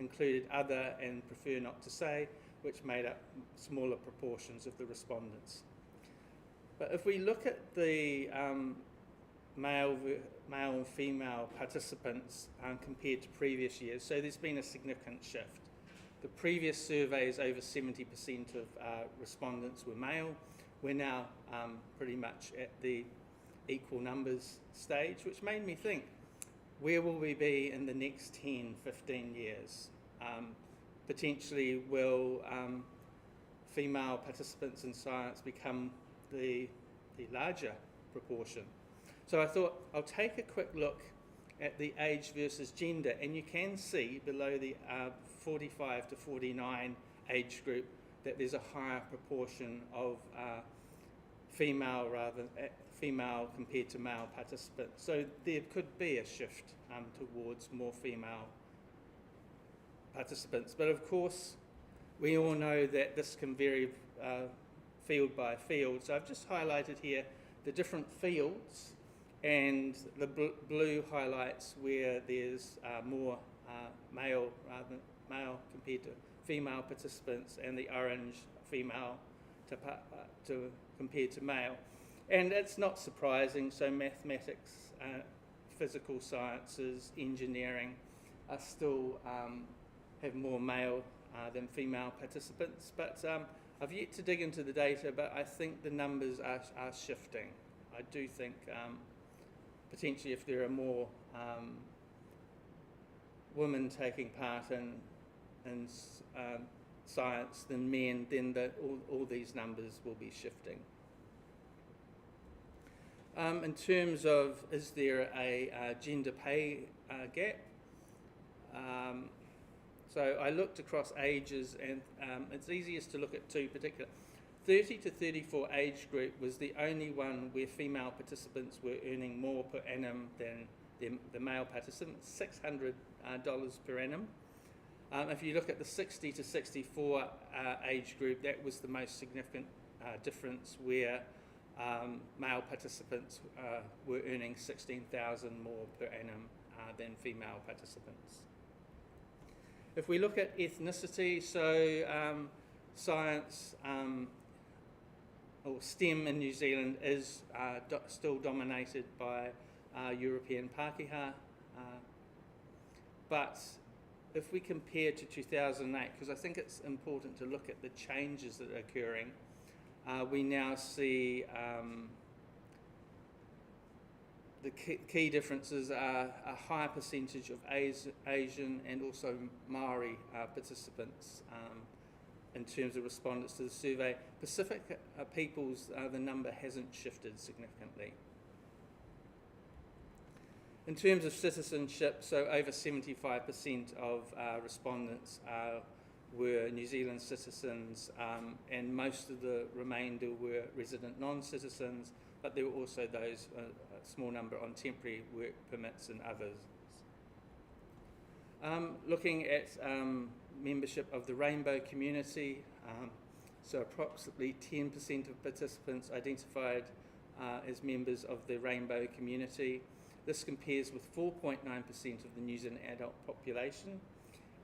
included other and prefer not to say, which made up smaller proportions of the respondents. But if we look at the male and female participants compared to previous years, so there's been a significant shift. The previous surveys, over 70% of respondents were male. We're now pretty much at the equal numbers stage, which made me think, where will we be in the next 10, 15 years? Potentially will female participants in science become the larger proportion? So I thought I'll take a quick look at the age versus gender, and you can see below the 45 to 49 age group that there's a higher proportion of female compared to male participants. So there could be a shift towards more female participants. But of course, we all know that this can vary field by field. So I've just highlighted here the different fields, and the blue highlights where there's more male compared to female participants, and the orange female compared to male. And it's not surprising, so mathematics, physical sciences, engineering are still have more male than female participants. But I've yet to dig into the data, but I think the numbers are shifting. I do think potentially if there are more women taking part in science than men, then all these numbers will be shifting. In terms of, is there a gender pay gap? So I looked across ages, and it's easiest to look at two particular. 30 to 34 age group was the only one where female participants were earning more per annum than the male participants, $600 per annum. If you look at the 60 to 64 age group, that was the most significant difference, where male participants were earning $16,000 more per annum than female participants. If we look at ethnicity, so science or STEM in New Zealand is still dominated by European Pākehā, but if we compare to 2008, because I think it's important to look at the changes that are occurring, we now see the key differences are a higher percentage of Asian and also Maori participants in terms of respondents to the survey. Pacific peoples, the number hasn't shifted significantly. In terms of citizenship, so over 75% of respondents were New Zealand citizens, and most of the remainder were resident non-citizens, but there were also those, a small number on temporary work permits and others. Looking at membership of the rainbow community, so approximately 10% of participants identified as members of the rainbow community. This compares with 4.9% of the New Zealand adult population,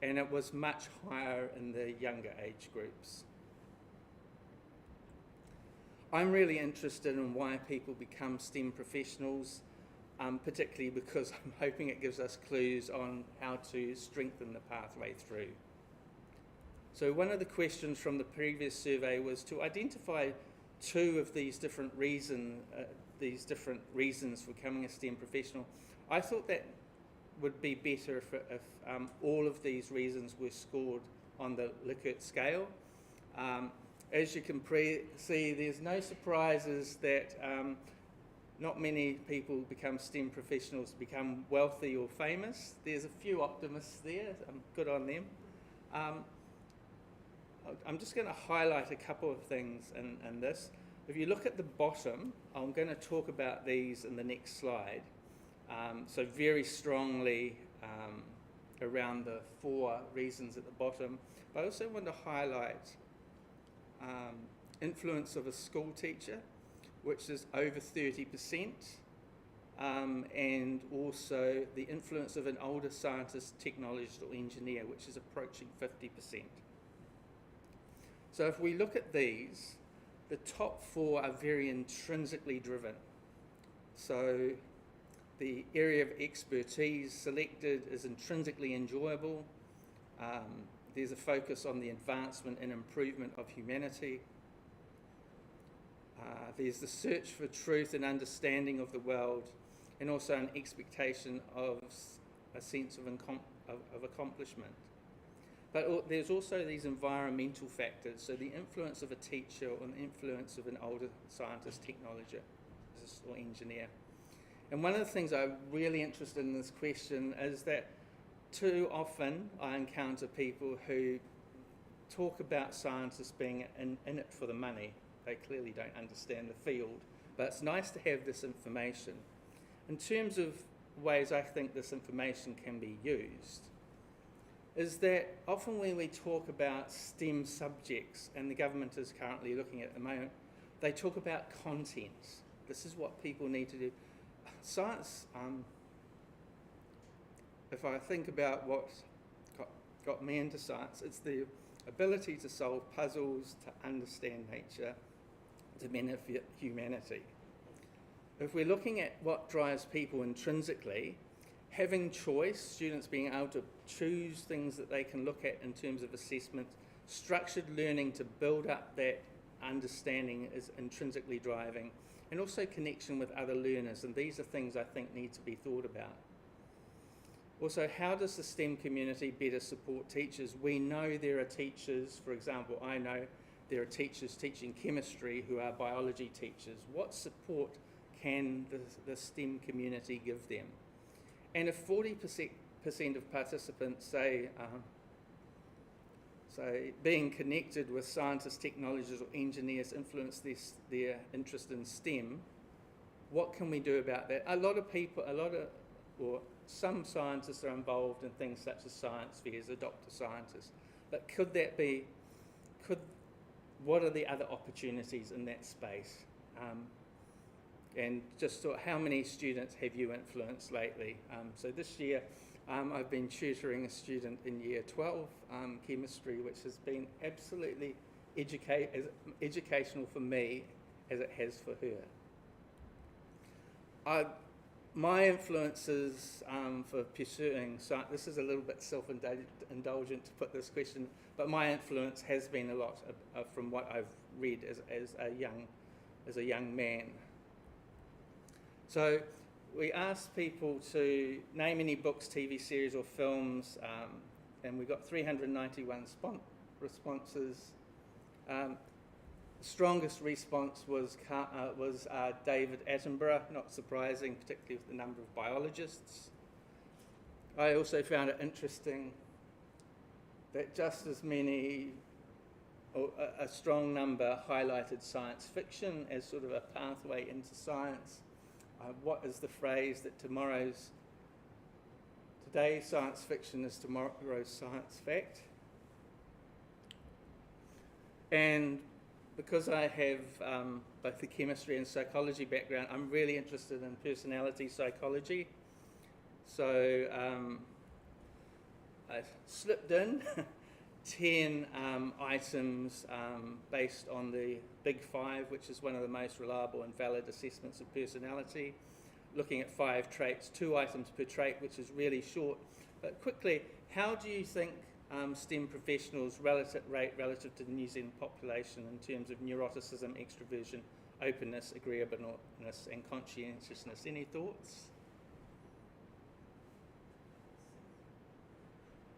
and it was much higher in the younger age groups. I'm really interested in why people become STEM professionals, particularly because I'm hoping it gives us clues on how to strengthen the pathway through. So one of the questions from the previous survey was to identify two of these different reasons for becoming a STEM professional. I thought that would be better if all of these reasons were scored on the Likert scale. As you can see, there's no surprises that not many people become STEM professionals, become wealthy or famous. There's a few optimists there, good on them. I'm just going to highlight a couple of things in this. If you look at the bottom, I'm going to talk about these in the next slide. So very strongly around the 4 reasons at the bottom. But I also want to highlight influence of a school teacher, which is over 30%, and also the influence of an older scientist, technologist or engineer, which is approaching 50%. So if we look at these, the top 4 are very intrinsically driven. So the area of expertise selected is intrinsically enjoyable. There's a focus on the advancement and improvement of humanity. There's the search for truth and understanding of the world, and also an expectation of a sense of accomplishment. But there's also these environmental factors, so the influence of a teacher or the influence of an older scientist, technologist or engineer. And one of the things I'm really interested in this question is that too often I encounter people who talk about scientists being in it for the money. They clearly don't understand the field, but it's nice to have this information. In terms of ways I think this information can be used, is that often when we talk about STEM subjects, and the government is currently looking at the moment, they talk about content. This is what people need to do. Science, if I think about what got me into science, it's the ability to solve puzzles, to understand nature, to benefit humanity. If we're looking at what drives people intrinsically, having choice, students being able to choose things that they can look at in terms of assessment, structured learning to build up that understanding is intrinsically driving, and also connection with other learners, and these are things I think need to be thought about. Also, how does the STEM community better support teachers? We know there are teachers, for example, I know there are teachers teaching chemistry who are biology teachers. What support can the STEM community give them? And if 40% of participants say being connected with scientists, technologists or engineers influence their interest in STEM, what can we do about that? Some scientists are involved in things such as science fairs, adopt a scientist, but what are the other opportunities in that space? And just how many students have you influenced lately? So this year I've been tutoring a student in year 12 chemistry, which has been absolutely educational for me as it has for her. My influences for pursuing science, this is a little bit self-indulgent to put this question, but my influence has been a lot from what I've read as a young man. So we asked people to name any books, TV series or films, and we got 391 responses. Strongest response was David Attenborough, not surprising, particularly with the number of biologists. I also found it interesting that just as many, or a strong number, highlighted science fiction as sort of a pathway into science. What is the phrase that today's science fiction is tomorrow's science fact? And because I have both the chemistry and psychology background, I'm really interested in personality psychology. So I slipped in 10 items based on the Big Five, which is one of the most reliable and valid assessments of personality, looking at 5 traits, 2 items per trait, which is really short. But quickly, how do you think STEM professionals rate relative to the New Zealand population in terms of neuroticism, extroversion, openness, agreeableness and conscientiousness? Any thoughts?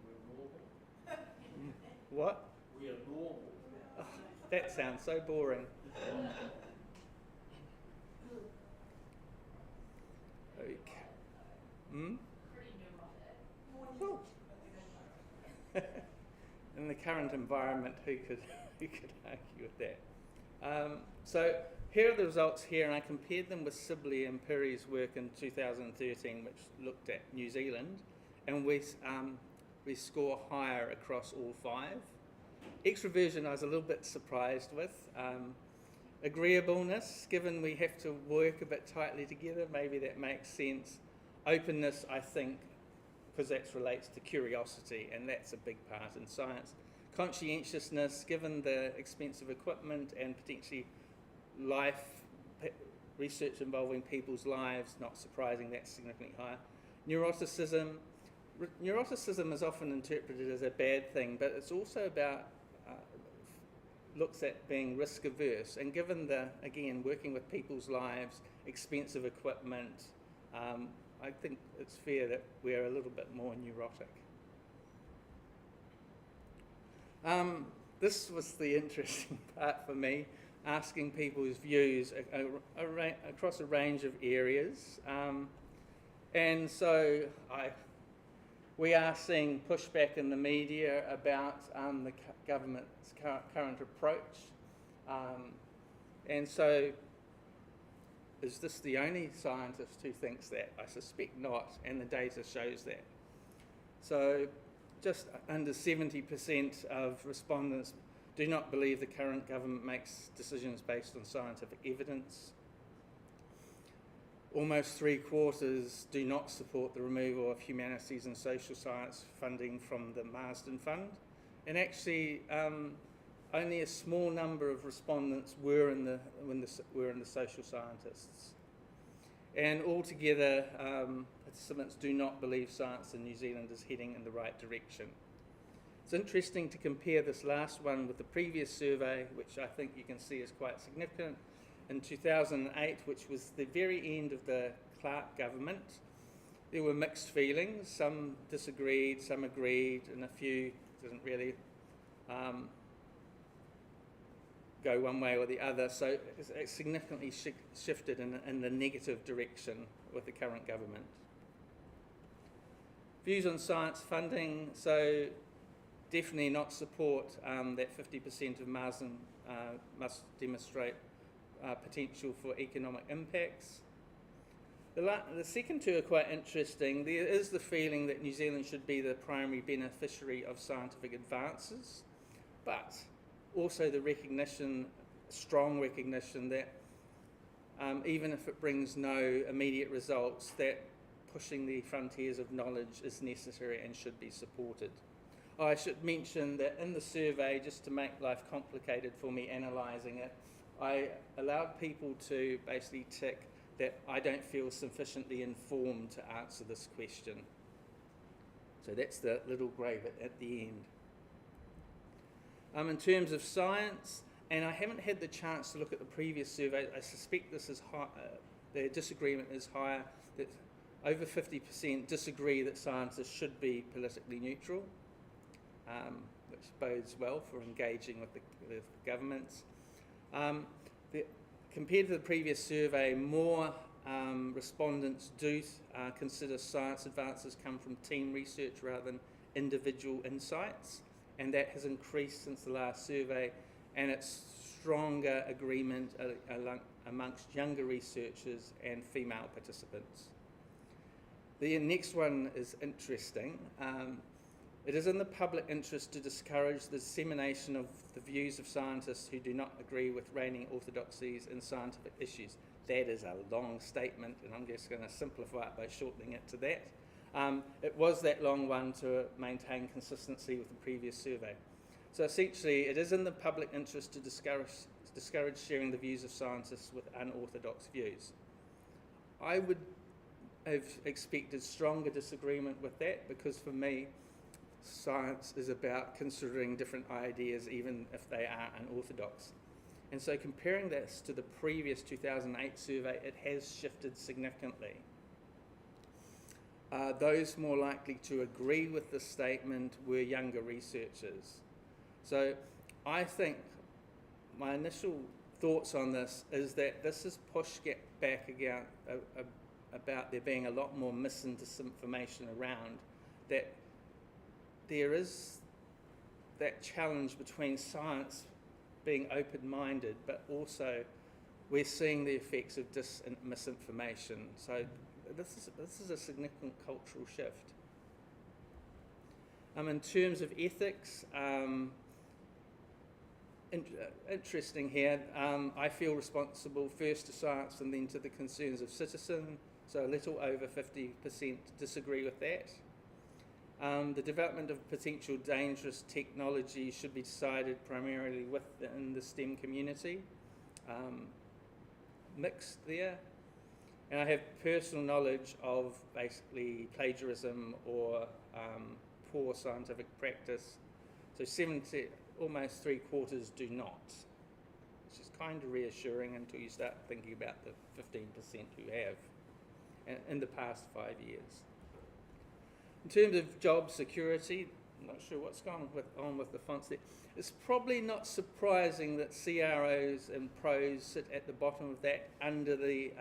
We're normal. What? We are normal. Oh, that sounds so boring. Okay. Oh. In the current environment, who could argue with that? So here are the results here, and I compared them with Sibley and Perry's work in 2013, which looked at New Zealand, and we score higher across all 5. Extroversion I was a little bit surprised with. Agreeableness, given we have to work a bit tightly together, maybe that makes sense. Openness, I think, because that relates to curiosity, and that's a big part in science. Conscientiousness, given the expensive equipment and potentially research involving people's lives, not surprising, that's significantly higher. Neuroticism. Neuroticism is often interpreted as a bad thing, but it's also about looks at being risk averse, and given again working with people's lives, expensive equipment, I think it's fair that we're a little bit more neurotic. This was the interesting part for me, asking people's views across a range of areas, and so we are seeing pushback in the media about the government's current approach. And so, is this the only scientist who thinks that? I suspect not, and the data shows that. So, just under 70% of respondents do not believe the current government makes decisions based on scientific evidence. Almost 3/4 do not support the removal of humanities and social science funding from the Marsden Fund. And actually, only a small number of respondents were in the social scientists. And altogether, participants do not believe science in New Zealand is heading in the right direction. It's interesting to compare this last one with the previous survey, which I think you can see is quite significant. In 2008, which was the very end of the Clark government, there were mixed feelings. Some disagreed, some agreed, and a few didn't really go one way or the other. So it significantly shifted in the negative direction with the current government. Views on science funding, so definitely not support that 50% of Marsden must demonstrate potential for economic impacts. The second two are quite interesting. There is the feeling that New Zealand should be the primary beneficiary of scientific advances, but also the recognition, strong recognition that even if it brings no immediate results, that pushing the frontiers of knowledge is necessary and should be supported. I should mention that in the survey, just to make life complicated for me analysing it, I allowed people to basically tick that I don't feel sufficiently informed to answer this question. So that's the little grey bit at the end. In terms of science, and I haven't had the chance to look at the previous survey, I suspect this is high, the disagreement is higher, that over 50% disagree that scientists should be politically neutral, which bodes well for engaging with the governments. Compared to the previous survey, more respondents do consider science advances come from team research rather than individual insights, and that has increased since the last survey, and it's stronger agreement amongst younger researchers and female participants. The next one is interesting. It is in the public interest to discourage the dissemination of the views of scientists who do not agree with reigning orthodoxies in scientific issues. That is a long statement, and I'm just going to simplify it by shortening it to that. It was that long one to maintain consistency with the previous survey. So essentially, it is in the public interest to discourage sharing the views of scientists with unorthodox views. I would have expected stronger disagreement with that, because for me, science is about considering different ideas even if they are unorthodox. And so comparing this to the previous 2008 survey, it has shifted significantly. Those more likely to agree with this statement were younger researchers. So I think my initial thoughts on this is that this has pushed back again about there being a lot more misinformation around, that there is that challenge between science being open-minded, but also we're seeing the effects of misinformation. So this is a significant cultural shift. In terms of ethics, interesting here. I feel responsible first to science and then to the concerns of citizens, so a little over 50% disagree with that. The development of potential dangerous technology should be decided primarily within the STEM community. Mixed there. And I have personal knowledge of basically plagiarism or poor scientific practice. So 70, almost 3/4 do not, which is kind of reassuring until you start thinking about the 15% who have in the past 5 years. In terms of job security, I'm not sure what's on with the fonts there. It's probably not surprising that CROs and pros sit at the bottom of that, under the,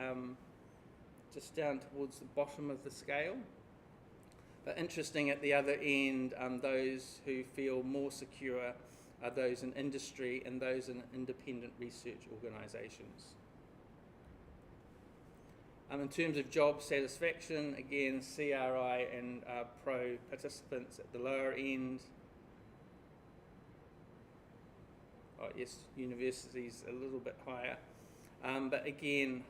just down towards the bottom of the scale. But interesting, at the other end, those who feel more secure are those in industry and those in independent research organisations. In terms of job satisfaction, again, CRI and pro participants at the lower end. Oh yes, universities a little bit higher. But again,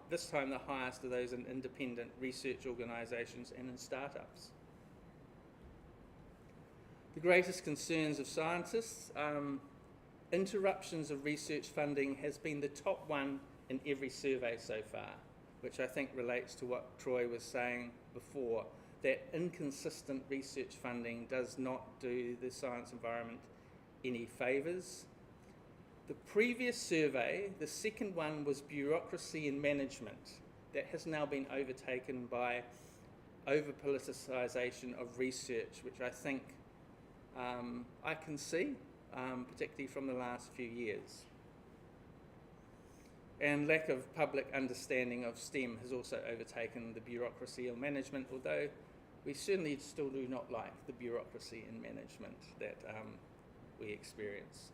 this time the highest are those in independent research organisations and in startups. The greatest concerns of scientists, interruptions of research funding has been the top one in every survey so far, which I think relates to what Troy was saying before, that inconsistent research funding does not do the science environment any favours. The previous survey, the second one, was bureaucracy and management. That has now been overtaken by over-politicisation of research, which I think I can see, particularly from the last few years. And lack of public understanding of STEM has also overtaken the bureaucracy and management, although we certainly still do not like the bureaucracy and management that we experience.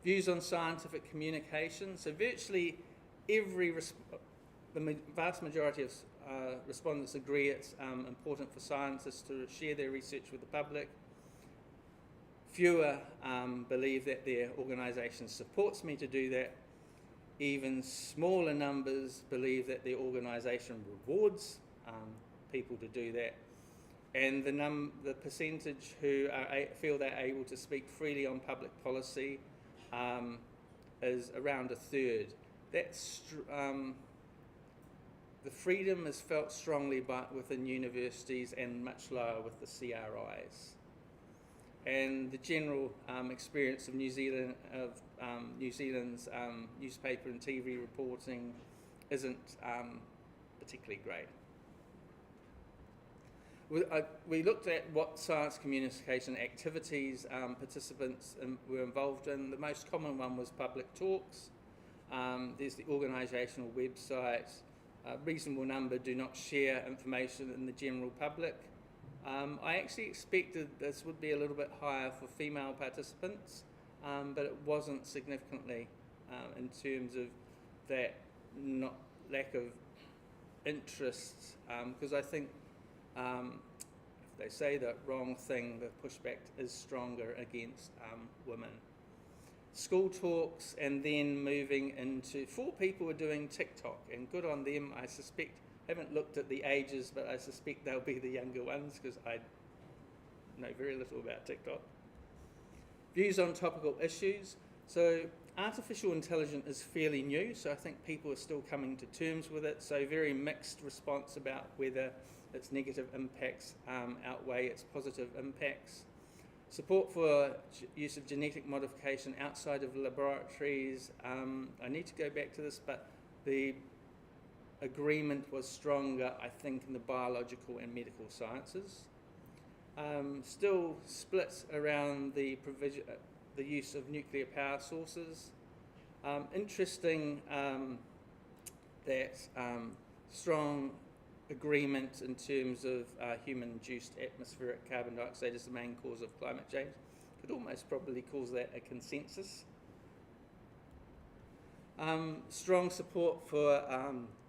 Views on scientific communication. So virtually the vast majority of respondents agree it's important for scientists to share their research with the public. Fewer believe that their organisation supports me to do that. Even smaller numbers believe that their organisation rewards people to do that. And the percentage who feel they're able to speak freely on public policy is around a third. That's the freedom is felt strongly within universities and much lower with the CRIs. And the general experience of New Zealand's newspaper and TV reporting isn't particularly great. We looked at what science communication activities participants were involved in. The most common one was public talks. There's the organisational website. A reasonable number do not share information in the general public. I actually expected this would be a little bit higher for female participants, but it wasn't significantly in terms of that lack of interest, because I think if they say the wrong thing, the pushback is stronger against women. School talks, and then moving into 4 people are doing TikTok, and good on them. I suspect, haven't looked at the ages, but I suspect they'll be the younger ones because I know very little about TikTok. Views on topical issues. So artificial intelligence is fairly new, so I think people are still coming to terms with it. So very mixed response about whether its negative impacts outweigh its positive impacts. Support for use of genetic modification outside of laboratories. I need to go back to this, but the agreement was stronger, I think, in the biological and medical sciences. Still splits around the use of nuclear power sources. Interesting that strong agreement in terms of human-induced atmospheric carbon dioxide is the main cause of climate change. Could almost probably call that a consensus. Strong support for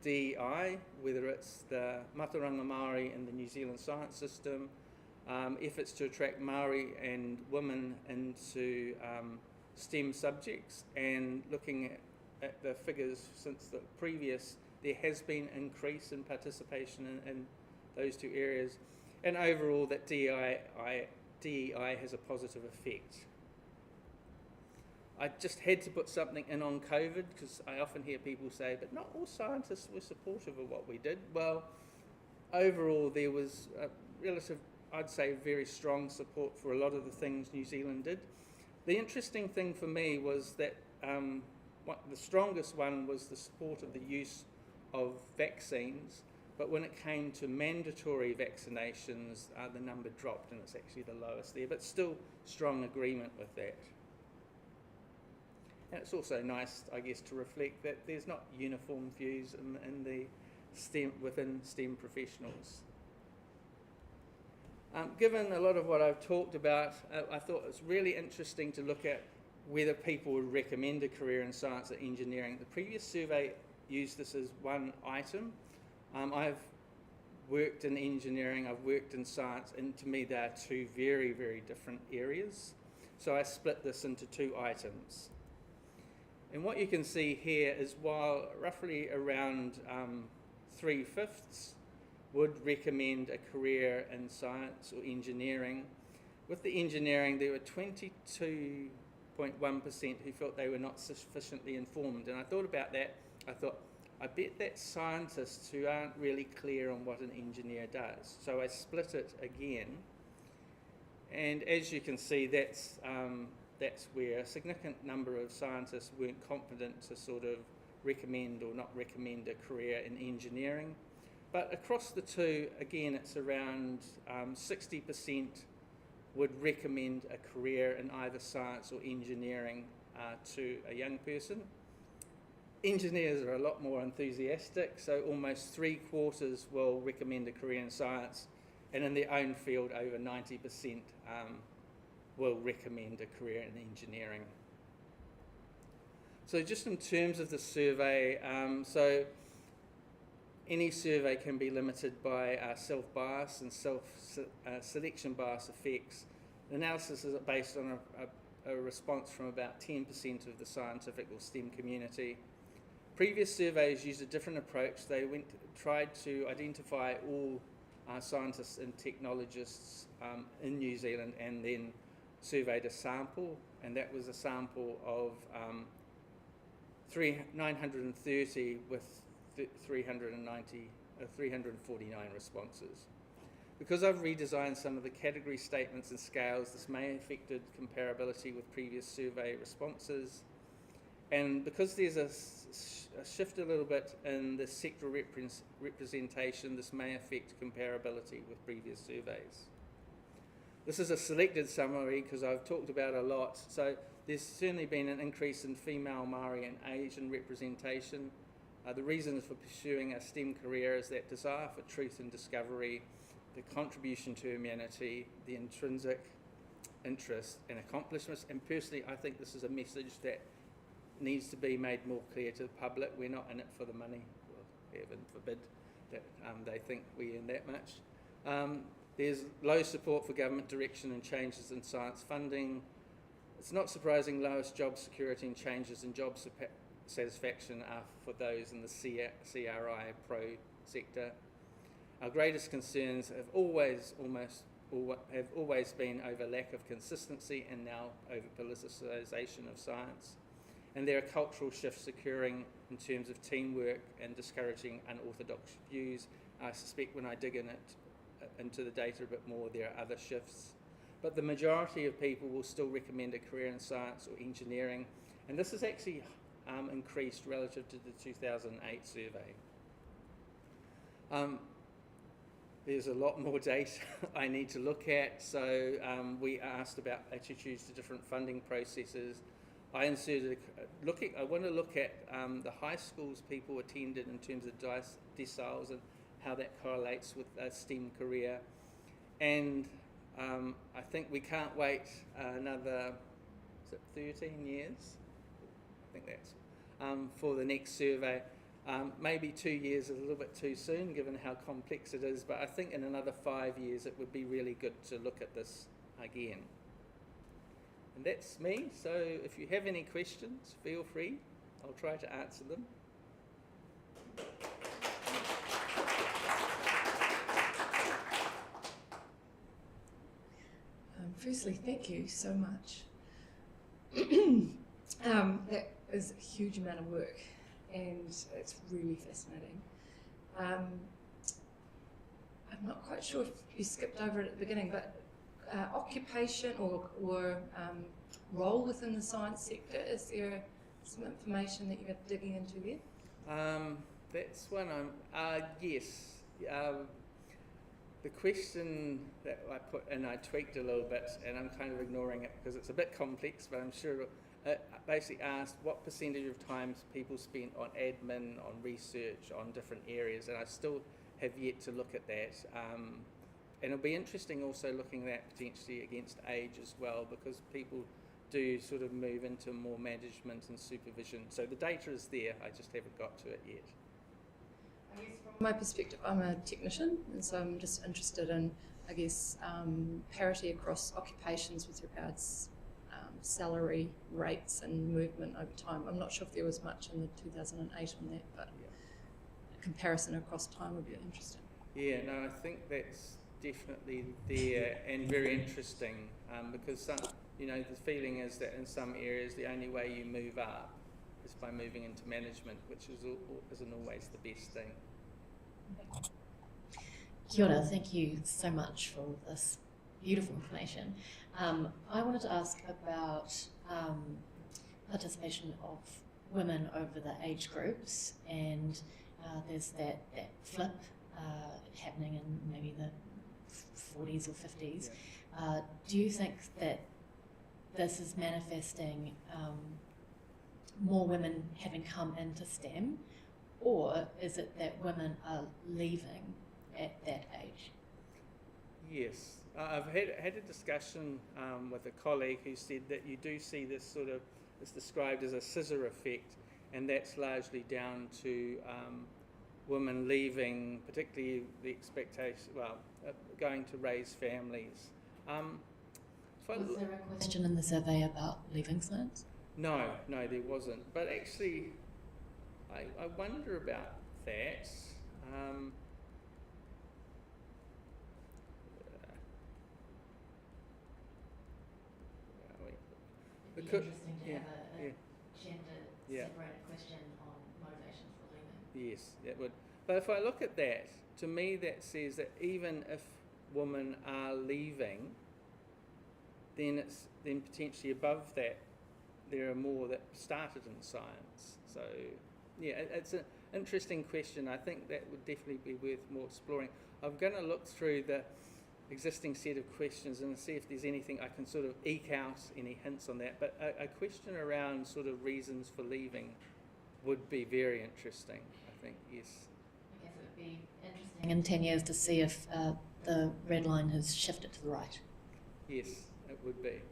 DEI, whether it's the Mataranga Māori in the New Zealand science system, efforts to attract Māori and women into STEM subjects, and looking at the figures since the previous, there has been increase in participation in those two areas, and overall that DEI has a positive effect. I just had to put something in on COVID because I often hear people say, but not all scientists were supportive of what we did. Well, overall there was a relative, I'd say, very strong support for a lot of the things New Zealand did. The interesting thing for me was that the strongest one was the support of the use of vaccines, but when it came to mandatory vaccinations, the number dropped and it's actually the lowest there, but still strong agreement with that. And it's also nice, I guess, to reflect that there's not uniform views in the within STEM professionals. Given a lot of what I've talked about, I thought it's really interesting to look at whether people would recommend a career in science or engineering. The previous survey used this as one item. I've worked in engineering, I've worked in science, and to me they are two very, very different areas. So I split this into two items. And what you can see here is while roughly around 3/5 would recommend a career in science or engineering, with the engineering there were 22.1% who felt they were not sufficiently informed. And I thought about that, I thought, I bet that's scientists who aren't really clear on what an engineer does. So I split it again. And as you can see, that's where a significant number of scientists weren't confident to sort of recommend or not recommend a career in engineering. But across the two, again, it's around 60% would recommend a career in either science or engineering to a young person. Engineers are a lot more enthusiastic, so almost 3/4 will recommend a career in science, and in their own field, over 90% will recommend a career in engineering. So just in terms of the survey, so any survey can be limited by self-bias and self-selection bias effects. The analysis is based on a response from about 10% of the scientific or STEM community. Previous surveys used a different approach. They tried to identify all scientists and technologists in New Zealand and then surveyed a sample, and that was a sample of 930 with 349 responses. Because I've redesigned some of the category statements and scales, this may have affected comparability with previous survey responses. And because there's a shift a little bit in the sectoral representation, this may affect comparability with previous surveys. This is a selected summary because I've talked about a lot. So there's certainly been an increase in female, Māori and Asian representation. The reasons for pursuing a STEM career is that desire for truth and discovery, the contribution to humanity, the intrinsic interest and accomplishments. And personally, I think this is a message that needs to be made more clear to the public. We're not in it for the money. Well, heaven forbid that they think we earn that much. There's low support for government direction and changes in science funding. It's not surprising lowest job security and changes in job satisfaction are for those in the CRI pro sector. Our greatest concerns have always been over lack of consistency and now over politicisation of science. And there are cultural shifts occurring in terms of teamwork and discouraging unorthodox views. I suspect when I dig into the data a bit more, there are other shifts. But the majority of people will still recommend a career in science or engineering. And this has actually increased relative to the 2008 survey. There's a lot more data I need to look at. So we asked about attitudes to different funding processes. I inserted, I want to look at the high schools people attended in terms of deciles and how that correlates with a STEM career. And I think we can't wait another, is it 13 years? I think that's for the next survey. Maybe 2 years is a little bit too soon given how complex it is, but I think in another 5 years it would be really good to look at this again. And that's me, so if you have any questions, feel free. I'll try to answer them. Firstly, thank you so much. That is a huge amount of work, and it's really fascinating. I'm not quite sure if you skipped over it at the beginning, but occupation or role within the science sector, is there some information that you're digging into there? That's one yes. The question that I put in, I tweaked a little bit, and I'm kind of ignoring it because it's a bit complex, but I'm sure it basically asked what percentage of time people spent on admin, on research, on different areas, and I still have yet to look at that. And it'll be interesting also looking at potentially against age as well, because people do sort of move into more management and supervision. So the data is there, I just haven't got to it yet. I guess from my perspective, I'm a technician, and so I'm just interested in, I guess, parity across occupations with regards salary rates and movement over time. I'm not sure if there was much in the 2008 on that, but a comparison across time would be interesting. Yeah, no, I think that's definitely there and very interesting, because some, the feeling is that in some areas the only way you move up is by moving into management, which isn't always the best thing. Kia ora, thank you so much for all this beautiful information. I wanted to ask about participation of women over the age groups, and there's that flip happening in maybe the 40s or 50s. Yeah. Do you think that this is manifesting more women having come into STEM, or is it that women are leaving at that age? Yes, I've had a discussion with a colleague who said that you do see this sort of, it's described as a scissor effect, and that's largely down to women leaving, particularly the expectation, going to raise families. Was there a question in the survey about leaving science? No, there wasn't. But actually, I wonder about that. It'd be interesting to have a Yeah. gender-separated question on motivation for leaving. Yes, that would. But if I look at that, to me that says that even if women are leaving, then potentially above that there are more that started in science. So yeah, it's an interesting question. I think that would definitely be worth more exploring. I'm going to look through the existing set of questions and see if there's anything I can sort of eke out, any hints on that. But a question around sort of reasons for leaving would be very interesting, I think, yes. I guess it would be interesting in 10 years to see if the red line has shifted to the right. Yes, it would be.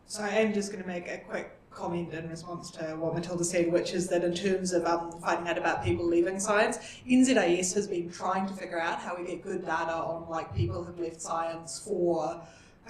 So I am just going to make a quick comment in response to what Matilda said, which is that in terms of finding out about people leaving science, NZAS has been trying to figure out how we get good data on people who've left science for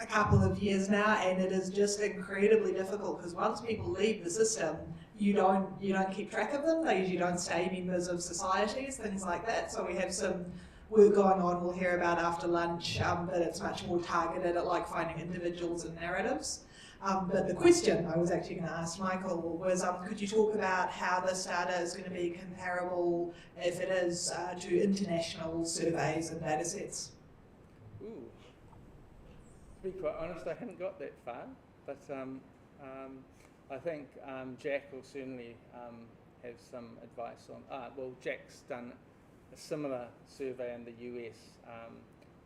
a couple of years now, and it is just incredibly difficult because once people leave the system, you don't keep track of them. They usually don't stay members of societies, things like that. So we have some work going on we'll hear about after lunch, but it's much more targeted at finding individuals and narratives. But the question I was actually going to ask Michael was, could you talk about how this data is going to be comparable, if it is, to international surveys and data sets? Ooh. To be quite honest, I haven't got that far, but I think Jack will certainly have some advice on. Well, Jack's done a similar survey in the US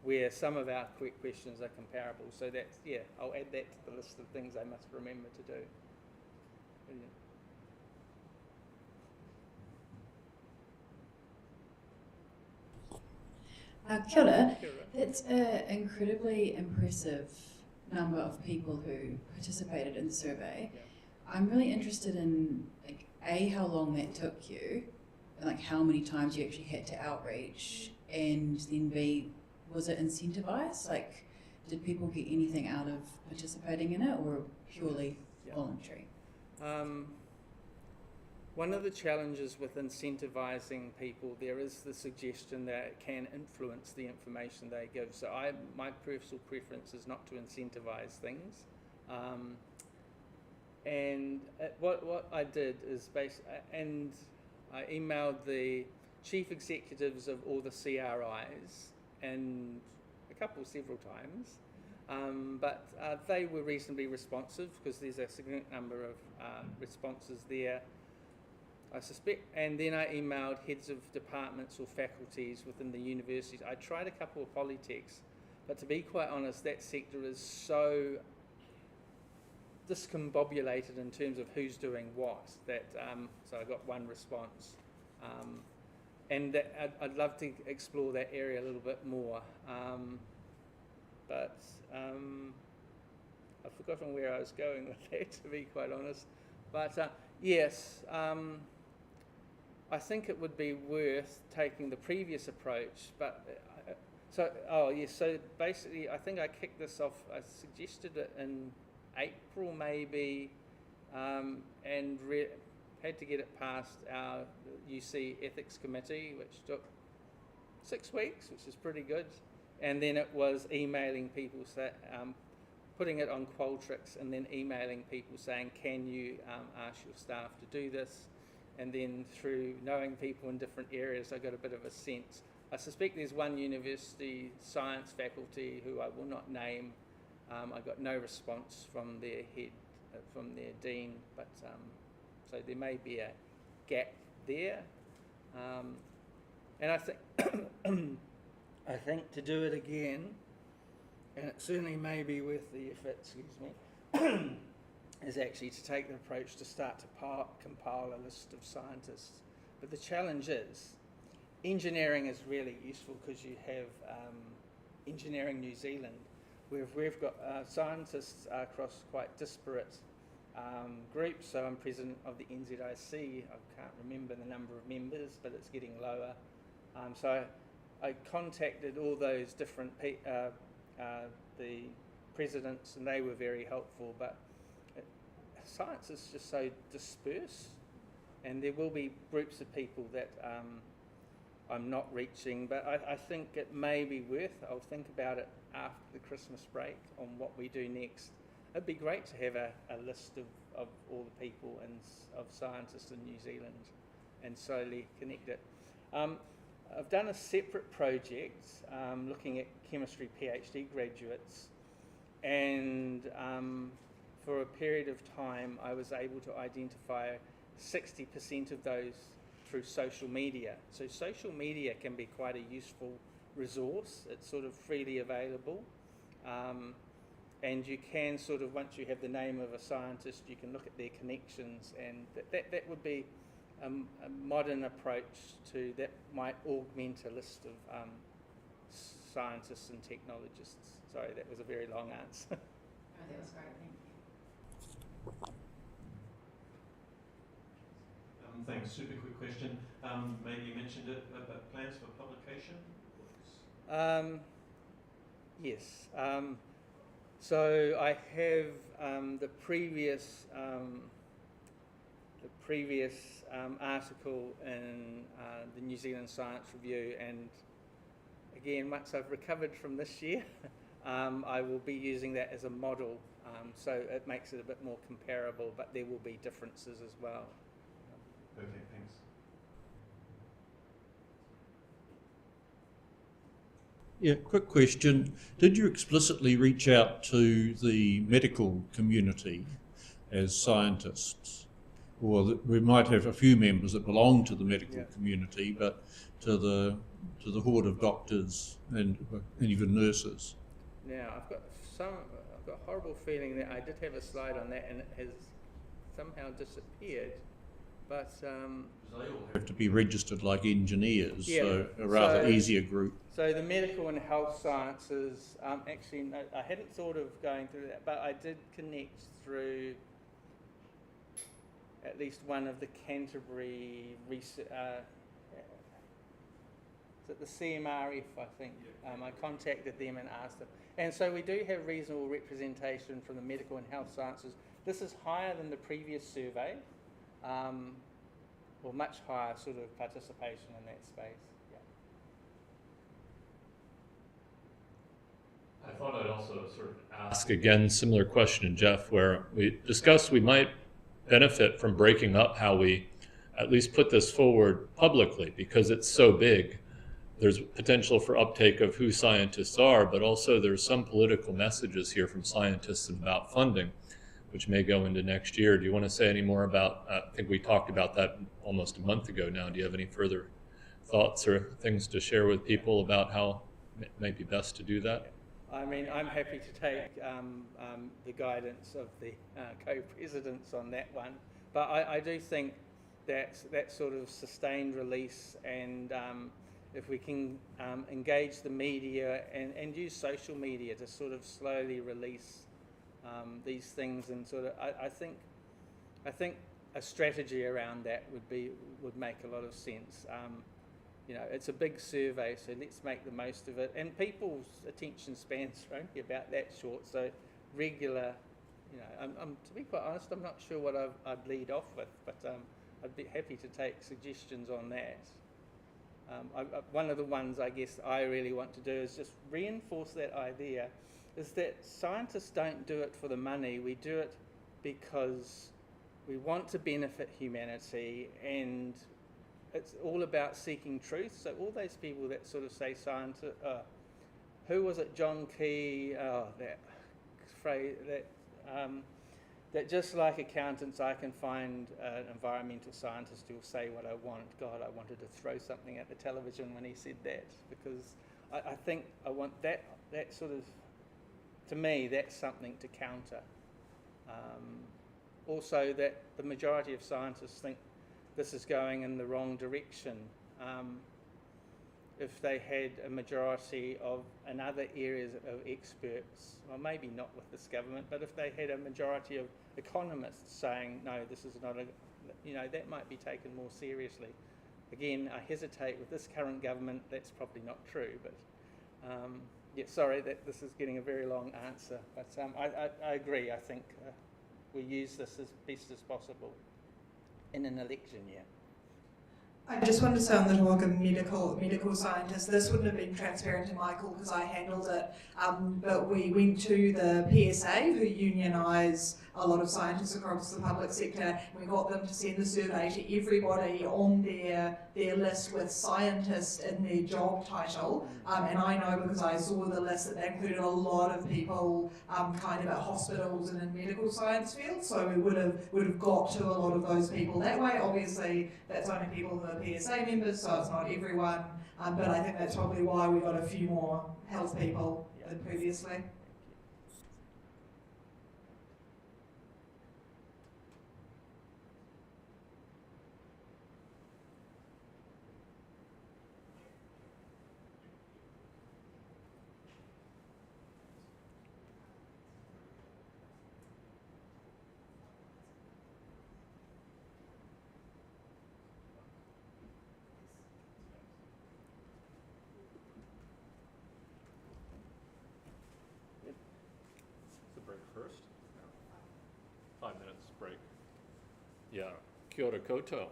where some of our questions are comparable. So that's, yeah, I'll add that to the list of things I must remember to do. Brilliant. Kia ora. It's an incredibly impressive number of people who participated in the survey. Yeah. I'm really interested in, how long that took you, and how many times you actually had to outreach, And then B, was it incentivised? Like, did people get anything out of participating in it, or purely voluntary? One of the challenges with incentivising people, there is the suggestion that it can influence the information they give. So my personal preference is not to incentivise things. What I did is and I emailed the chief executives of all the CRIs, and several times, but they were reasonably responsive because there's a significant number of responses there, I suspect. And then I emailed heads of departments or faculties within the universities. I tried a couple of polytechs, but to be quite honest, that sector is so discombobulated in terms of who's doing what that so I got one response. And I'd love to explore that area a little bit more, but I've forgotten where I was going with that, to be quite honest. But yes, I think it would be worth taking the previous approach. But so basically, I think I kicked this off. I suggested it in April maybe, and had to get it past our UC Ethics Committee, which took 6 weeks, which is pretty good. And then it was emailing people, putting it on Qualtrics, and then emailing people saying, can you ask your staff to do this? And then through knowing people in different areas, I got a bit of a sense. I suspect there's one university science faculty who I will not name. I got no response from their head, from their dean, but so there may be a gap there. And I think I think to do it again, and it certainly may be worth the effort, is actually to take the approach to start to compile a list of scientists. But the challenge is, engineering is really useful because you have Engineering New Zealand, where we've got scientists across quite disparate groups. So I'm president of the NZIC. I can't remember the number of members, but it's getting lower. So I contacted all those different the presidents, and they were very helpful. But science is just so dispersed, and there will be groups of people that I'm not reaching. But I think it may be worth. I'll think about it after the Christmas break on what we do next. It'd be great to have a list of all the people and of scientists in New Zealand and slowly connect it. I've done a separate project looking at chemistry PhD graduates, and for a period of time I was able to identify 60% of those through social media. So social media can be quite a useful resource. It's sort of freely available. And you can sort of, once you have the name of a scientist, you can look at their connections, and that would be a modern approach to that might augment a list of scientists and technologists. Sorry, that was a very long answer. Oh, that was great, thank you. Thanks. Super quick question. Maybe you mentioned it, but plans for publication? Yes. So I have the previous article in the New Zealand Science Review, and again, once I've recovered from this year, I will be using that as a model. So it makes it a bit more comparable, but there will be differences as well. Perfect, thanks. Yeah, quick question. Did you explicitly reach out to the medical community as scientists? Or we might have a few members that belong to the medical community, but to the horde of doctors and even nurses? Now, I've got a horrible feeling that I did have a slide on that and it has somehow disappeared. But they all have to be registered like engineers, so a rather so easier group. So the medical and health sciences, actually, no, I hadn't thought of going through that, but I did connect through at least one of the Canterbury is it the CMRF, I think. I contacted them and asked them. And so we do have reasonable representation from the medical and health sciences. This is higher than the previous survey, or much higher sort of participation in that space. Yeah. I thought I'd also sort of ask again, similar question to Jeff, where we discussed we might benefit from breaking up how we at least put this forward publicly, because it's so big. There's potential for uptake of who scientists are, but also there's some political messages here from scientists about funding, which may go into next year. Do you want to say any more about, I think we talked about that almost a month ago now. Do you have any further thoughts or things to share with people about how it might be best to do that? I mean, I'm happy to take the guidance of the co-presidents on that one, but I do think that sort of sustained release, and if we can engage the media and use social media to sort of slowly release these things, and sort of, I think a strategy around that would make a lot of sense. You know, it's a big survey, so let's make the most of it. And people's attention spans are only about that short, so regular, you know, I'm to be quite honest, I'm not sure what I'd lead off with, but I'd be happy to take suggestions on that. One of the ones I guess I really want to do is just reinforce that idea, is that scientists don't do it for the money, we do it because we want to benefit humanity, and it's all about seeking truth. So all those people that sort of say scientists, who was it, John Key, that phrase, that just like accountants, I can find an environmental scientist who will say what I want. God, I wanted to throw something at the television when he said that, because I think I want that sort of, to me, that's something to counter. Also, that the majority of scientists think this is going in the wrong direction. If they had a majority of, in other areas of experts, well, maybe not with this government, but if they had a majority of economists saying, no, this is not a, you know, that might be taken more seriously. Again, I hesitate with this current government, that's probably not true, but yeah, sorry that this is getting a very long answer, but I agree. I think we use this as best as possible in an election year. I just wanted to say on the talk of medical scientists, this wouldn't have been transparent to Michael because I handled it, but we went to the PSA, who unionise a lot of scientists across the public sector, and we got them to send the survey to everybody on their list with scientist in their job title, and I know because I saw the list that they included a lot of people kind of at hospitals and in medical science fields, so we would have got to a lot of those people that way. Obviously, that's only people who are PSA members, so it's not everyone, but I think that's probably why we got a few more health people than previously. First? 5 minutes break. Yeah, kia ora koutou.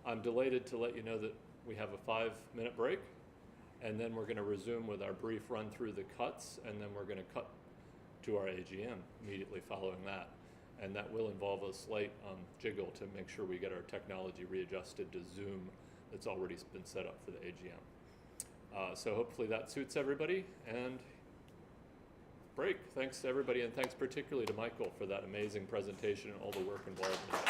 I'm delighted to let you know that we have a 5-minute break, and then we're going to resume with our brief run through the cuts, and then we're going to cut to our AGM immediately following that. And that will involve a slight jiggle to make sure we get our technology readjusted to Zoom that's already been set up for the AGM. So hopefully that suits everybody, and break. Thanks to everybody, and thanks particularly to Michael for that amazing presentation and all the work involved in it.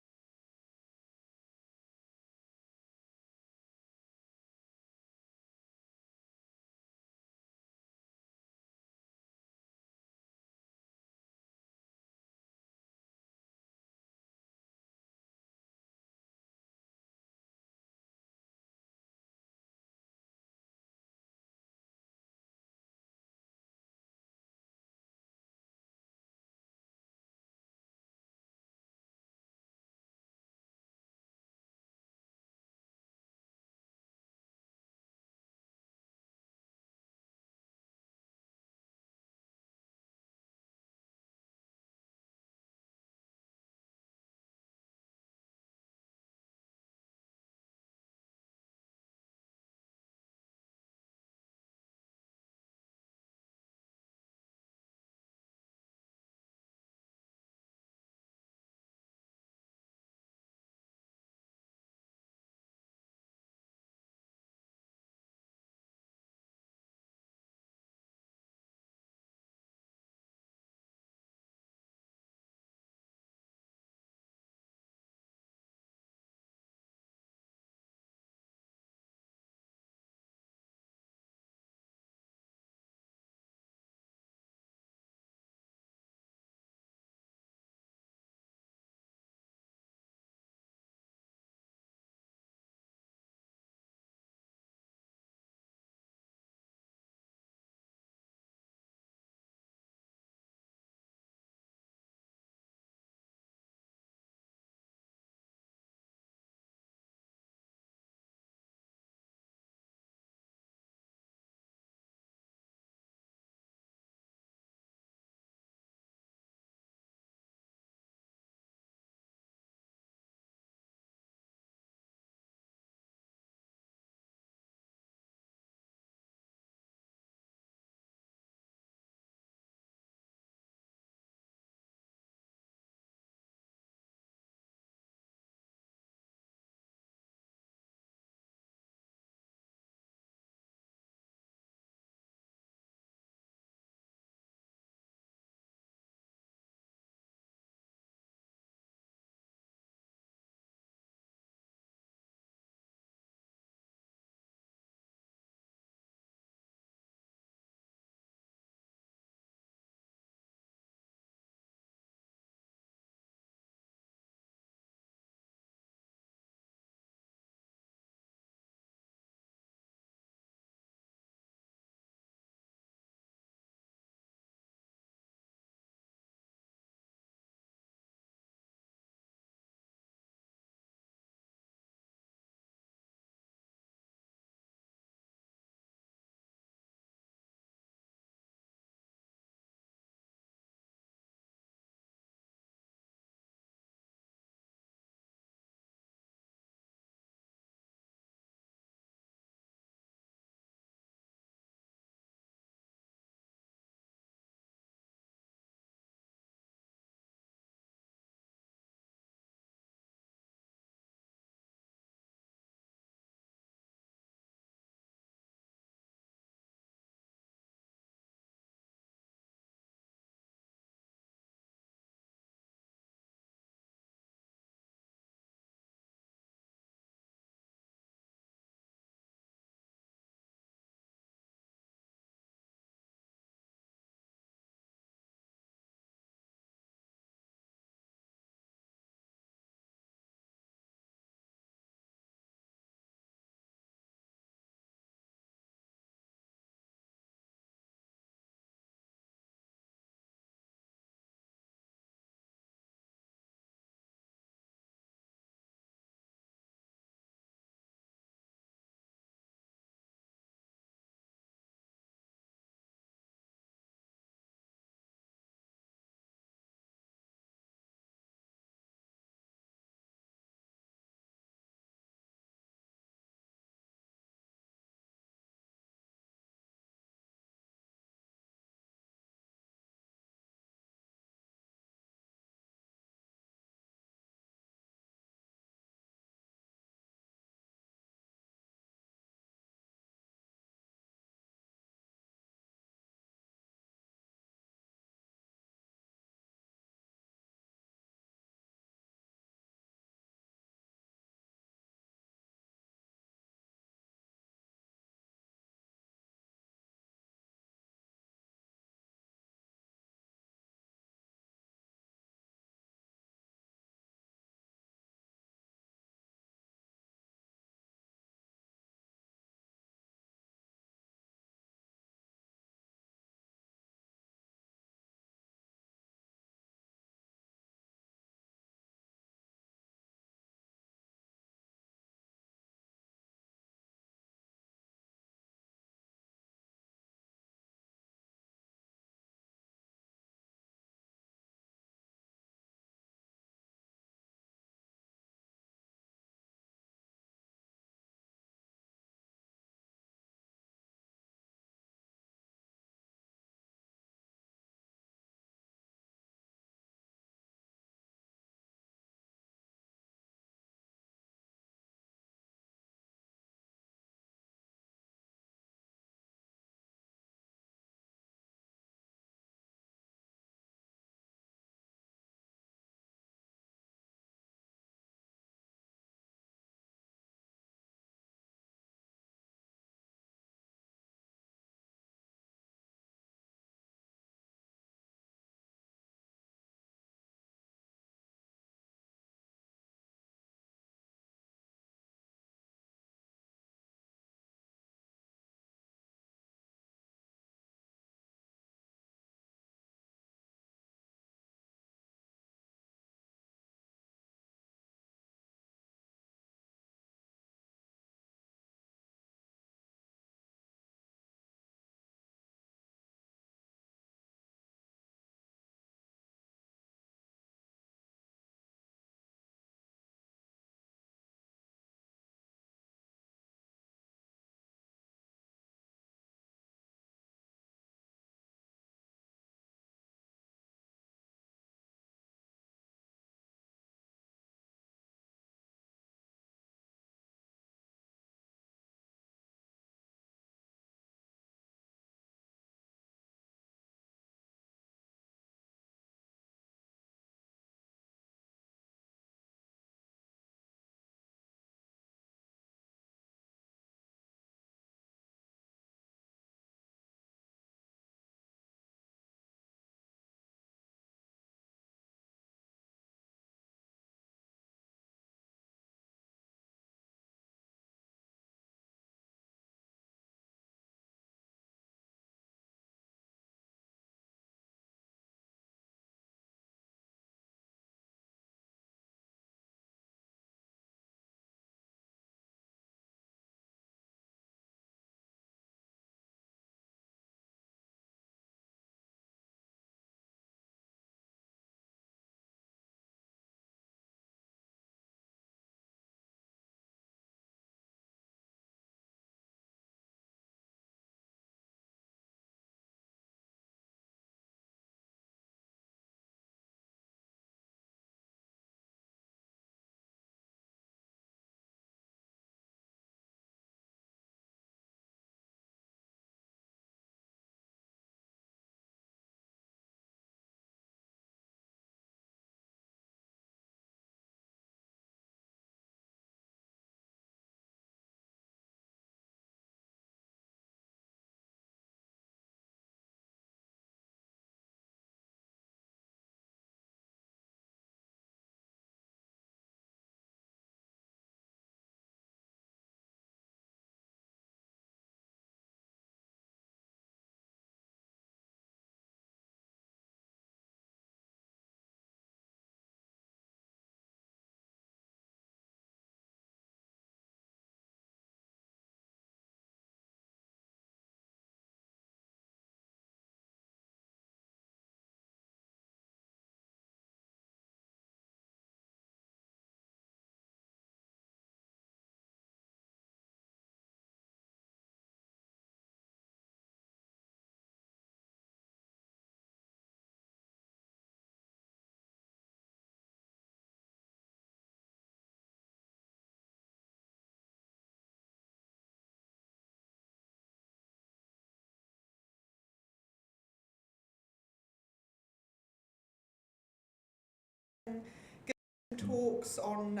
give talks on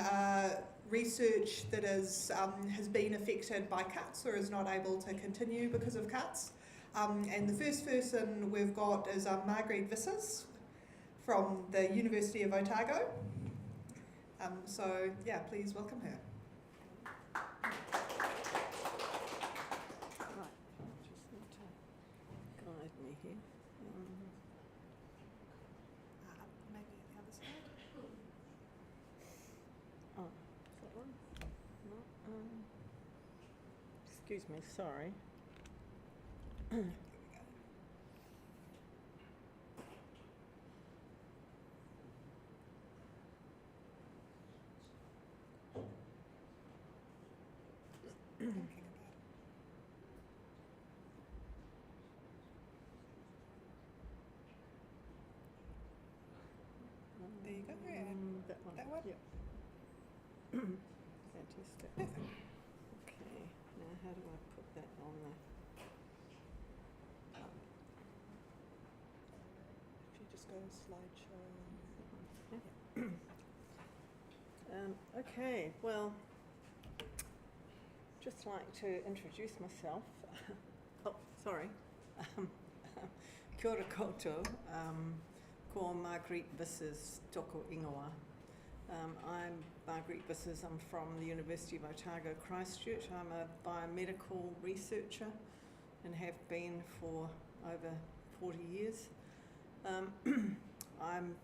research that is, has been affected by cuts or is not able to continue because of cuts. And the first person we've got is Margriet Vissers from the University of Otago. So yeah, please welcome her. Right, just need to guide me here. Maybe the other side. Oh, is that one? No, excuse me, sorry. There you go. Yeah. That one. That one? Yep. Fantastic. Okay, now how do I put that on the... If you just go slideshow. Okay, well, just like to introduce myself. Oh, sorry. Kia ora koutou. Ko Margriet Vissers toko ingoa. I'm Margriet Vissers. I'm from the University of Otago, Christchurch. I'm a biomedical researcher and have been for over 40 years. I'm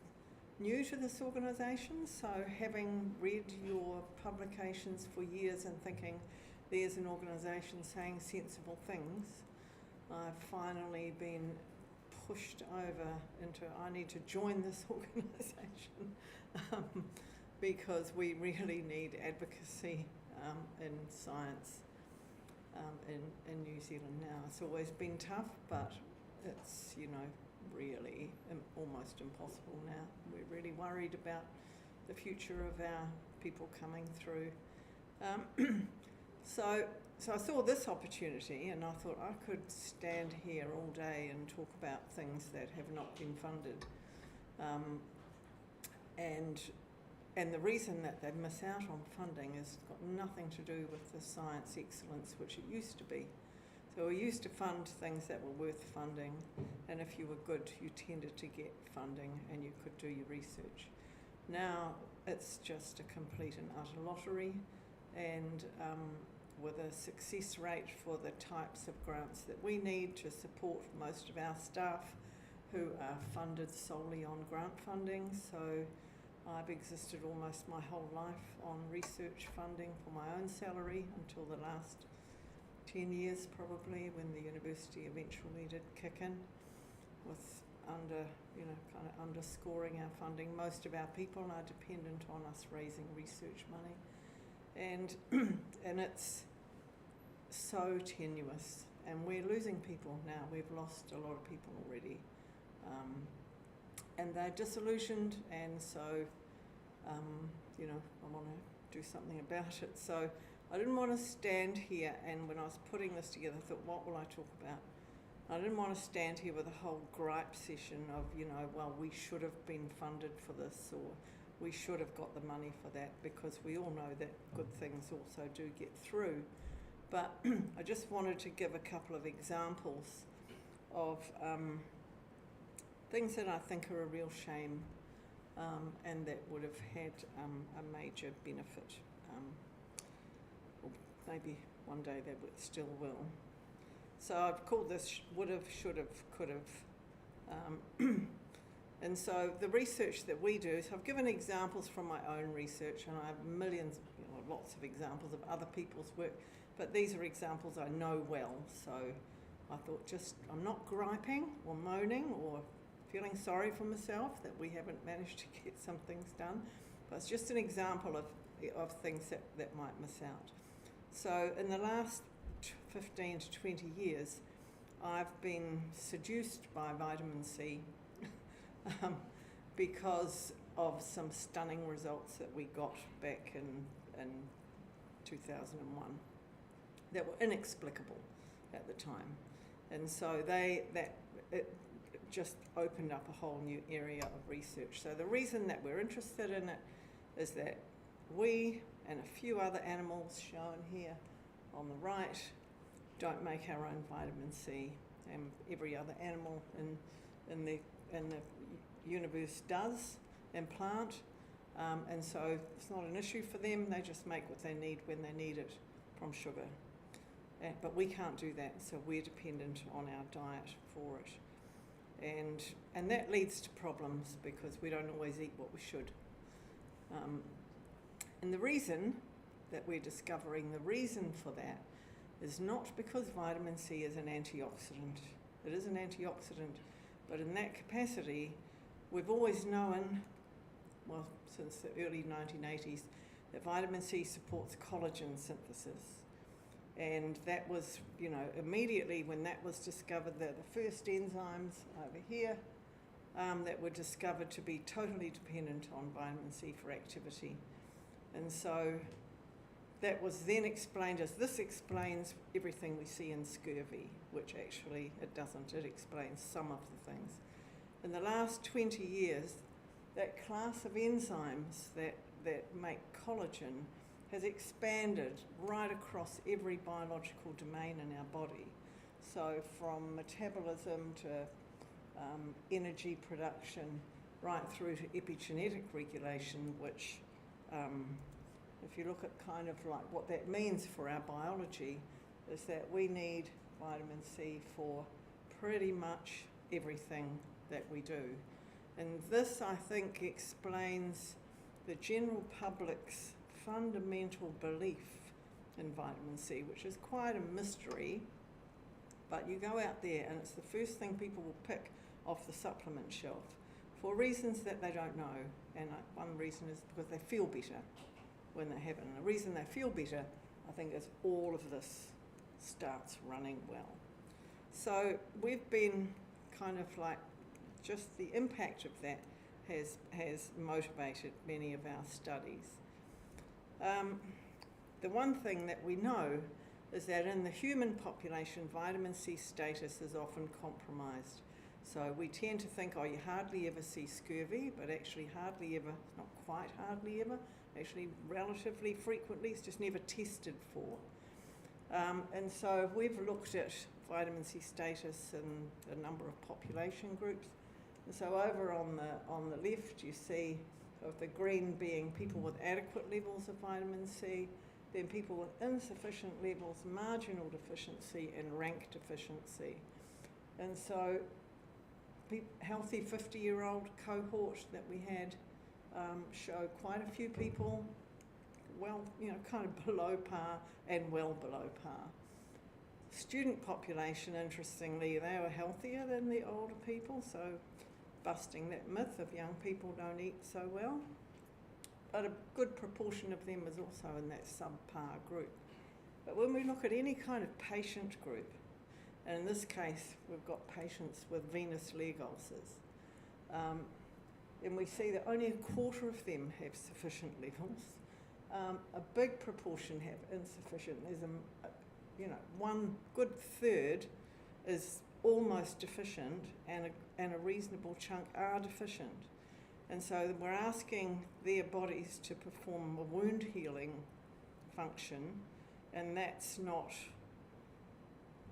new to this organisation, so having read your publications for years and thinking there's an organisation saying sensible things, I've finally been pushed over into I need to join this organisation because we really need advocacy in science in New Zealand now. It's always been tough, but it's, you know, really almost impossible now. We're really worried about the future of our people coming through. So I saw this opportunity and I thought I could stand here all day and talk about things that have not been funded. And the reason that they miss out on funding has got nothing to do with the science excellence which it used to be. So we used to fund things that were worth funding, and if you were good, you tended to get funding and you could do your research. Now it's just a complete and utter lottery, and with a success rate for the types of grants that we need to support most of our staff who are funded solely on grant funding. So I've existed almost my whole life on research funding for my own salary until the last 10 years probably, when the university eventually did kick in with kind of underscoring our funding. Most of our people are dependent on us raising research money, and it's so tenuous, and we're losing people now. We've lost a lot of people already, and they're disillusioned, and so I want to do something about it. So I didn't want to stand here, and when I was putting this together, I thought, what will I talk about? I didn't want to stand here with a whole gripe session of, well, we should have been funded for this, or we should have got the money for that, because we all know that good things also do get through. But I just wanted to give a couple of examples of things that I think are a real shame and that would have had a major benefit. Or maybe one day they still will. So I've called this would have, should have, could have. And so the research that we do, so I've given examples from my own research, and I have millions, lots of examples of other people's work, but these are examples I know well. So I thought, I'm not griping or moaning or feeling sorry for myself that we haven't managed to get some things done, but it's just an example of things that might miss out. So in the last 15 to 20 years, I've been seduced by vitamin C because of some stunning results that we got back in 2001 that were inexplicable at the time. And so just opened up a whole new area of research. So the reason that we're interested in it is that we and a few other animals shown here on the right don't make our own vitamin C, and every other animal in the universe does, and plant, and so it's not an issue for them. They just make what they need when they need it from sugar. But we can't do that, so we're dependent on our diet for it. And that leads to problems because we don't always eat what we should. And the reason that we're discovering the reason for that is not because vitamin C is an antioxidant. It is an antioxidant, but in that capacity, we've always known, well, since the early 1980s, that vitamin C supports collagen synthesis. And that was, you know, immediately when that was discovered, that the first enzymes over here that were discovered to be totally dependent on vitamin C for activity. And so that was then explained as this explains everything we see in scurvy, which actually it doesn't. It explains some of the things. In the last 20 years, that class of enzymes that make collagen has expanded right across every biological domain in our body. So from metabolism to energy production, right through to epigenetic regulation, which if you look at kind of like what that means for our biology, is that we need vitamin C for pretty much everything that we do. And this, I think, explains the general public's fundamental belief in vitamin C, which is quite a mystery, but you go out there and it's the first thing people will pick off the supplement shelf for reasons that they don't know. And one reason is because they feel better when they have it. And the reason they feel better, I think, is all of this starts running well. So we've been kind of like, just the impact of that has motivated many of our studies. The one thing that we know is that in the human population, vitamin C status is often compromised. So we tend to think, oh, you hardly ever see scurvy, but actually hardly ever, not quite hardly ever, actually relatively frequently, it's just never tested for. And so we've looked at vitamin C status in a number of population groups. And so over on the left, you see of the green being people with adequate levels of vitamin C, then people with insufficient levels, marginal deficiency, and rank deficiency. And so healthy 50-year-old cohort that we had show quite a few people, well, you know, kind of below par and well below par. Student population, interestingly, they were healthier than the older people, so busting that myth of young people don't eat so well. But a good proportion of them is also in that subpar group. But when we look at any kind of patient group, and in this case we've got patients with venous leg ulcers, and we see that only a quarter of them have sufficient levels. A big proportion have insufficient. There's one good third is almost deficient, and a reasonable chunk are deficient. And so we're asking their bodies to perform a wound healing function, and that's not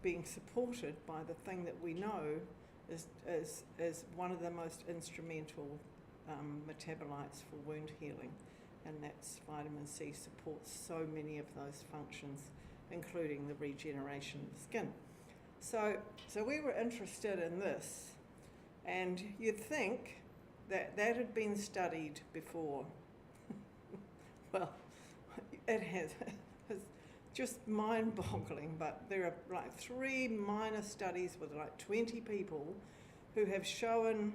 being supported by the thing that we know is one of the most instrumental metabolites for wound healing, and that's vitamin C supports so many of those functions, including the regeneration of the skin. So we were interested in this, and you'd think that had been studied before. Well, it has. It's just mind-boggling, but there are like 3 minor studies with like 20 people who have shown,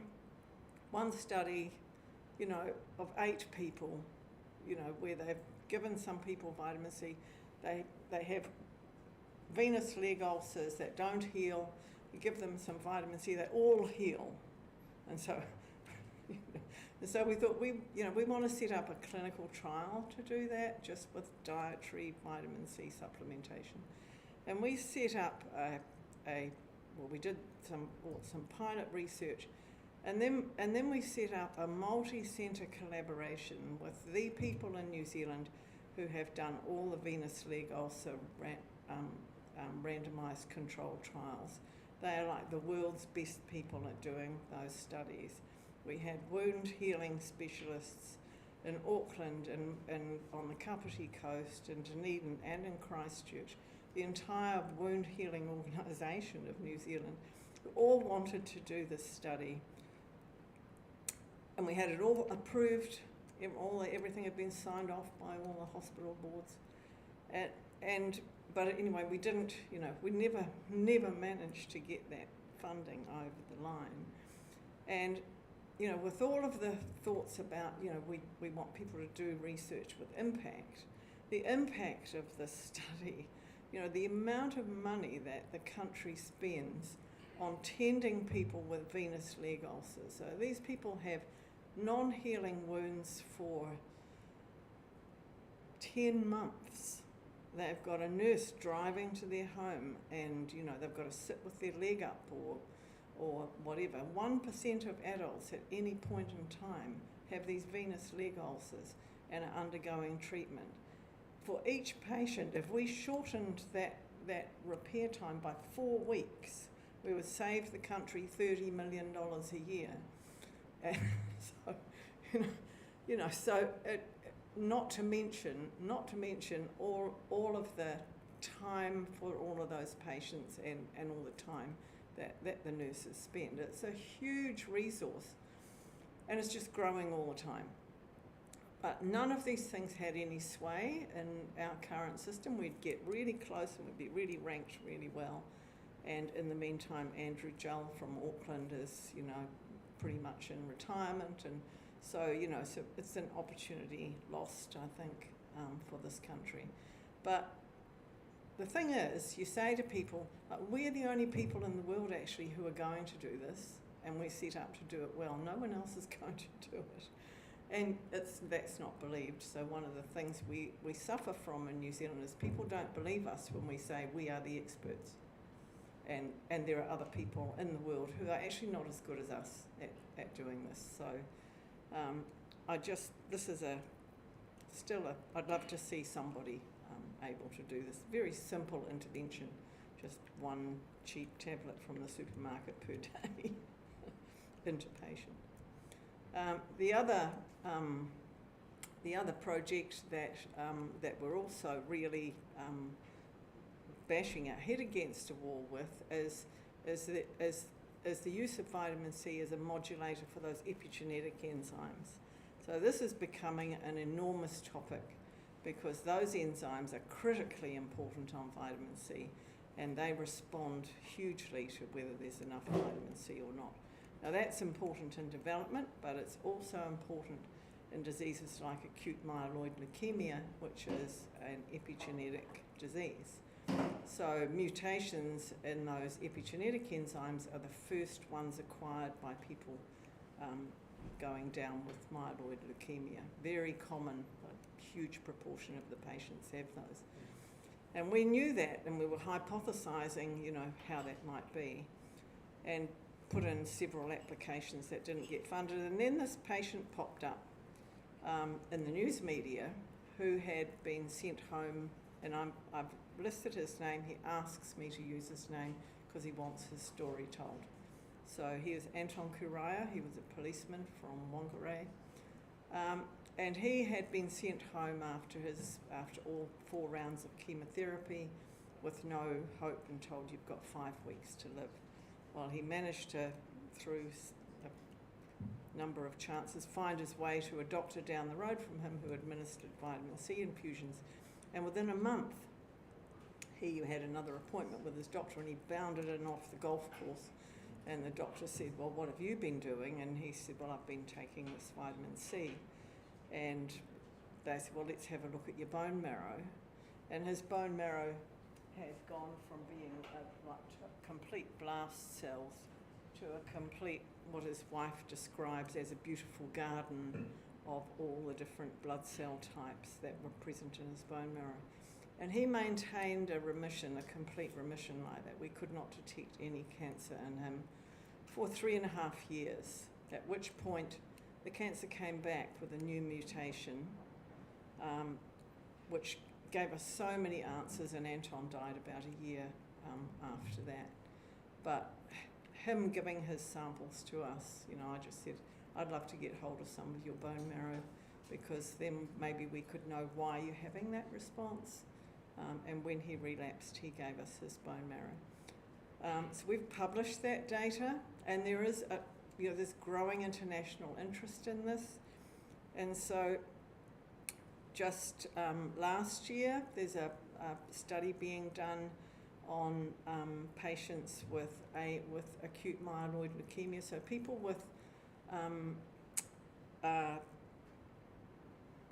one study, you know, of 8 people, you know, where they've given some people vitamin C, they have venous leg ulcers that don't heal, you give them some vitamin C, they all heal. And so we thought we want to set up a clinical trial to do that, just with dietary vitamin C supplementation. And we set up a we did some pilot research, and then we set up a multi-centre collaboration with the people in New Zealand who have done all the venous leg ulcer randomised controlled trials. They are like the world's best people at doing those studies. We had wound healing specialists in Auckland and on the Kapiti Coast, in Dunedin and in Christchurch. The entire wound healing organisation of New Zealand all wanted to do this study. And we had it all approved, everything had been signed off by all the hospital boards. But anyway, we didn't, we never managed to get that funding over the line. And, with all of the thoughts about, we want people to do research with impact, the impact of this study, the amount of money that the country spends on tending people with venous leg ulcers. So these people have non-healing wounds for 10 months. They've got a nurse driving to their home and, they've got to sit with their leg up or whatever. 1% of adults at any point in time have these venous leg ulcers and are undergoing treatment. For each patient, if we shortened that repair time by 4 weeks, we would save the country $30 million a year. And so, not to mention all of the time for all of those patients and all the time that the nurses spend. It's a huge resource, and it's just growing all the time. But none of these things had any sway in our current system. We'd get really close and we'd be really ranked really well. And in the meantime, Andrew Jull from Auckland is, pretty much in retirement. And so, so it's an opportunity lost, I think, for this country. But the thing is, you say to people, we're the only people in the world actually who are going to do this, and we're set up to do it well. No one else is going to do it. And that's not believed. So one of the things we suffer from in New Zealand is people don't believe us when we say we are the experts. And there are other people in the world who are actually not as good as us at doing this. So I'd love to see somebody able to do this. Very simple intervention, just one cheap tablet from the supermarket per day into patient. The other project that we're also really bashing our head against a wall with is the use of vitamin C as a modulator for those epigenetic enzymes. So this is becoming an enormous topic because those enzymes are critically important on vitamin C, and they respond hugely to whether there's enough vitamin C or not. Now that's important in development, but it's also important in diseases like acute myeloid leukemia, which is an epigenetic disease. So mutations in those epigenetic enzymes are the first ones acquired by people going down with myeloid leukemia. Very common, a huge proportion of the patients have those. And we knew that, and we were hypothesising, how that might be, and put in several applications that didn't get funded. And then this patient popped up in the news media who had been sent home, and I've listed his name. He asks me to use his name because he wants his story told. So he was Anton Kuraya. He was a policeman from Whangarei. And he had been sent home after all 4 rounds of chemotherapy with no hope and told you've got 5 weeks to live. Well, he managed to, through a number of chances, find his way to a doctor down the road from him who administered vitamin C infusions. And within a month, he had another appointment with his doctor, and he bounded in off the golf course. And the doctor said, well, what have you been doing? And he said, well, I've been taking this vitamin C. And they said, well, let's have a look at your bone marrow. And his bone marrow has gone from being complete blast cells to a complete, what his wife describes as a beautiful garden of all the different blood cell types that were present in his bone marrow. And he maintained a remission, a complete remission like that. We could not detect any cancer in him for 3.5 years, at which point the cancer came back with a new mutation, which gave us so many answers, and Anton died about a year after that. But him giving his samples to us, you know, I just said, I'd love to get hold of some of your bone marrow, because then maybe we could know why you're having that response. And when he relapsed, he gave us his bone marrow. So we've published that data, and there is there's growing international interest in this. And so just last year, there's a study being done on patients with acute myeloid leukemia, so people with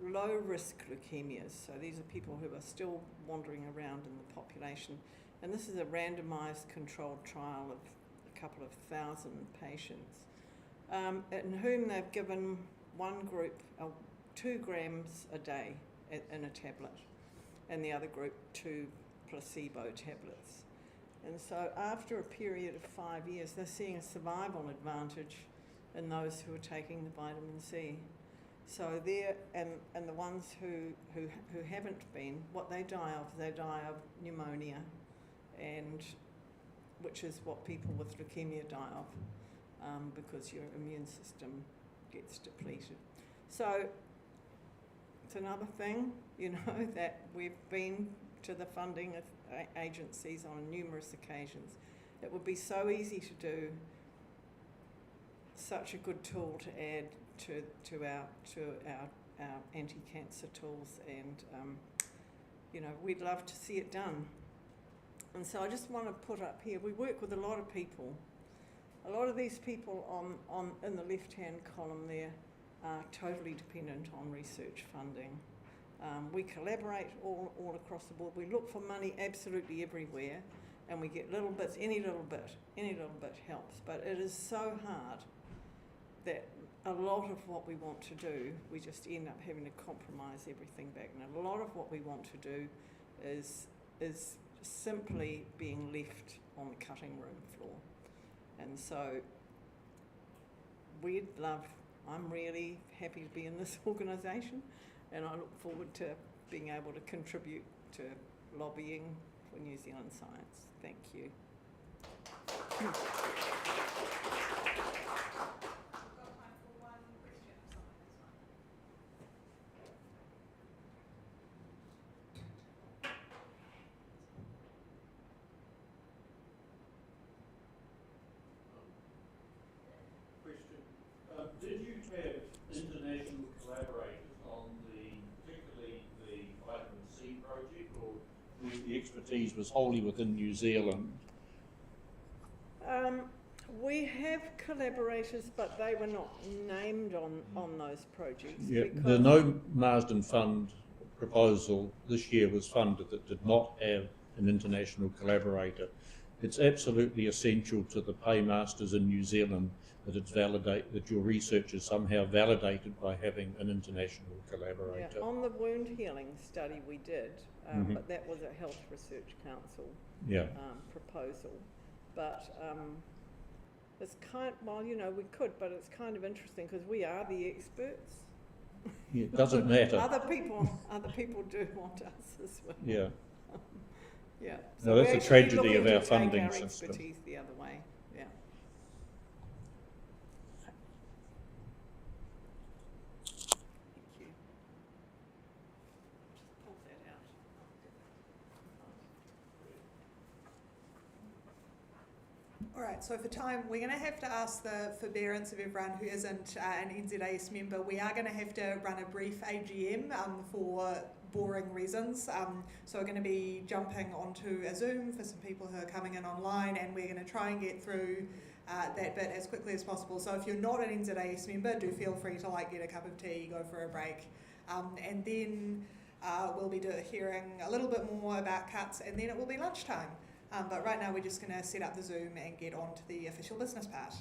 low-risk leukemias. So these are people who are still wandering around in the population. And this is a randomized controlled trial of a couple of thousand patients, in whom they've given one group 2 grams a day in a tablet, and the other group 2 placebo tablets. And so after a period of 5 years, they're seeing a survival advantage in those who are taking the vitamin C. So they're, and the ones who haven't been, what they die of pneumonia, and which is what people with leukemia die of, because your immune system gets depleted. So it's another thing, you know, that we've been to the funding agencies on numerous occasions. It would be so easy to do, such a good tool to add to our anti-cancer tools, and you know, we'd love to see it done. And so I just want to put up here, we work with a lot of people. A lot of these people on in the left-hand column there are totally dependent on research funding. We collaborate all across the board. We look for money absolutely everywhere, and we get little bits. Any little bit helps. But it is so hard that a lot of what we want to do, we just end up having to compromise everything back. And a lot of what we want to do is simply being left on the cutting room floor. And so I'm really happy to be in this organisation, and I look forward to being able to contribute to lobbying for New Zealand science. Thank you. Did you have international collaborators on particularly the vitamin C project, or the expertise was wholly within New Zealand? We have collaborators, but they were not named on those projects. Yeah, the No Marsden Fund proposal this year was funded that did not have an international collaborator. It's absolutely essential to the paymasters in New Zealand that your research is somehow validated by having an international collaborator. Yeah, on the wound healing study we did, but that was a Health Research Council proposal. But it's we could, but it's kind of interesting because we are the experts. Yeah, it doesn't matter. Other people do want us as well. Yeah. Yeah. No, that's a tragedy of our funding our system. Expertise the other way. Yeah. Thank you. Just pull that out. All right, so for time, we're going to have to ask the forbearance of everyone who isn't an NZAS member. We are going to have to run a brief AGM for boring reasons. So we're going to be jumping onto a Zoom for some people who are coming in online, and we're going to try and get through that bit as quickly as possible. So if you're not an NZAS member, do feel free to get a cup of tea, go for a break, and then we'll be hearing a little bit more about cuts, and then it will be lunchtime. But right now we're just going to set up the Zoom and get on to the official business part.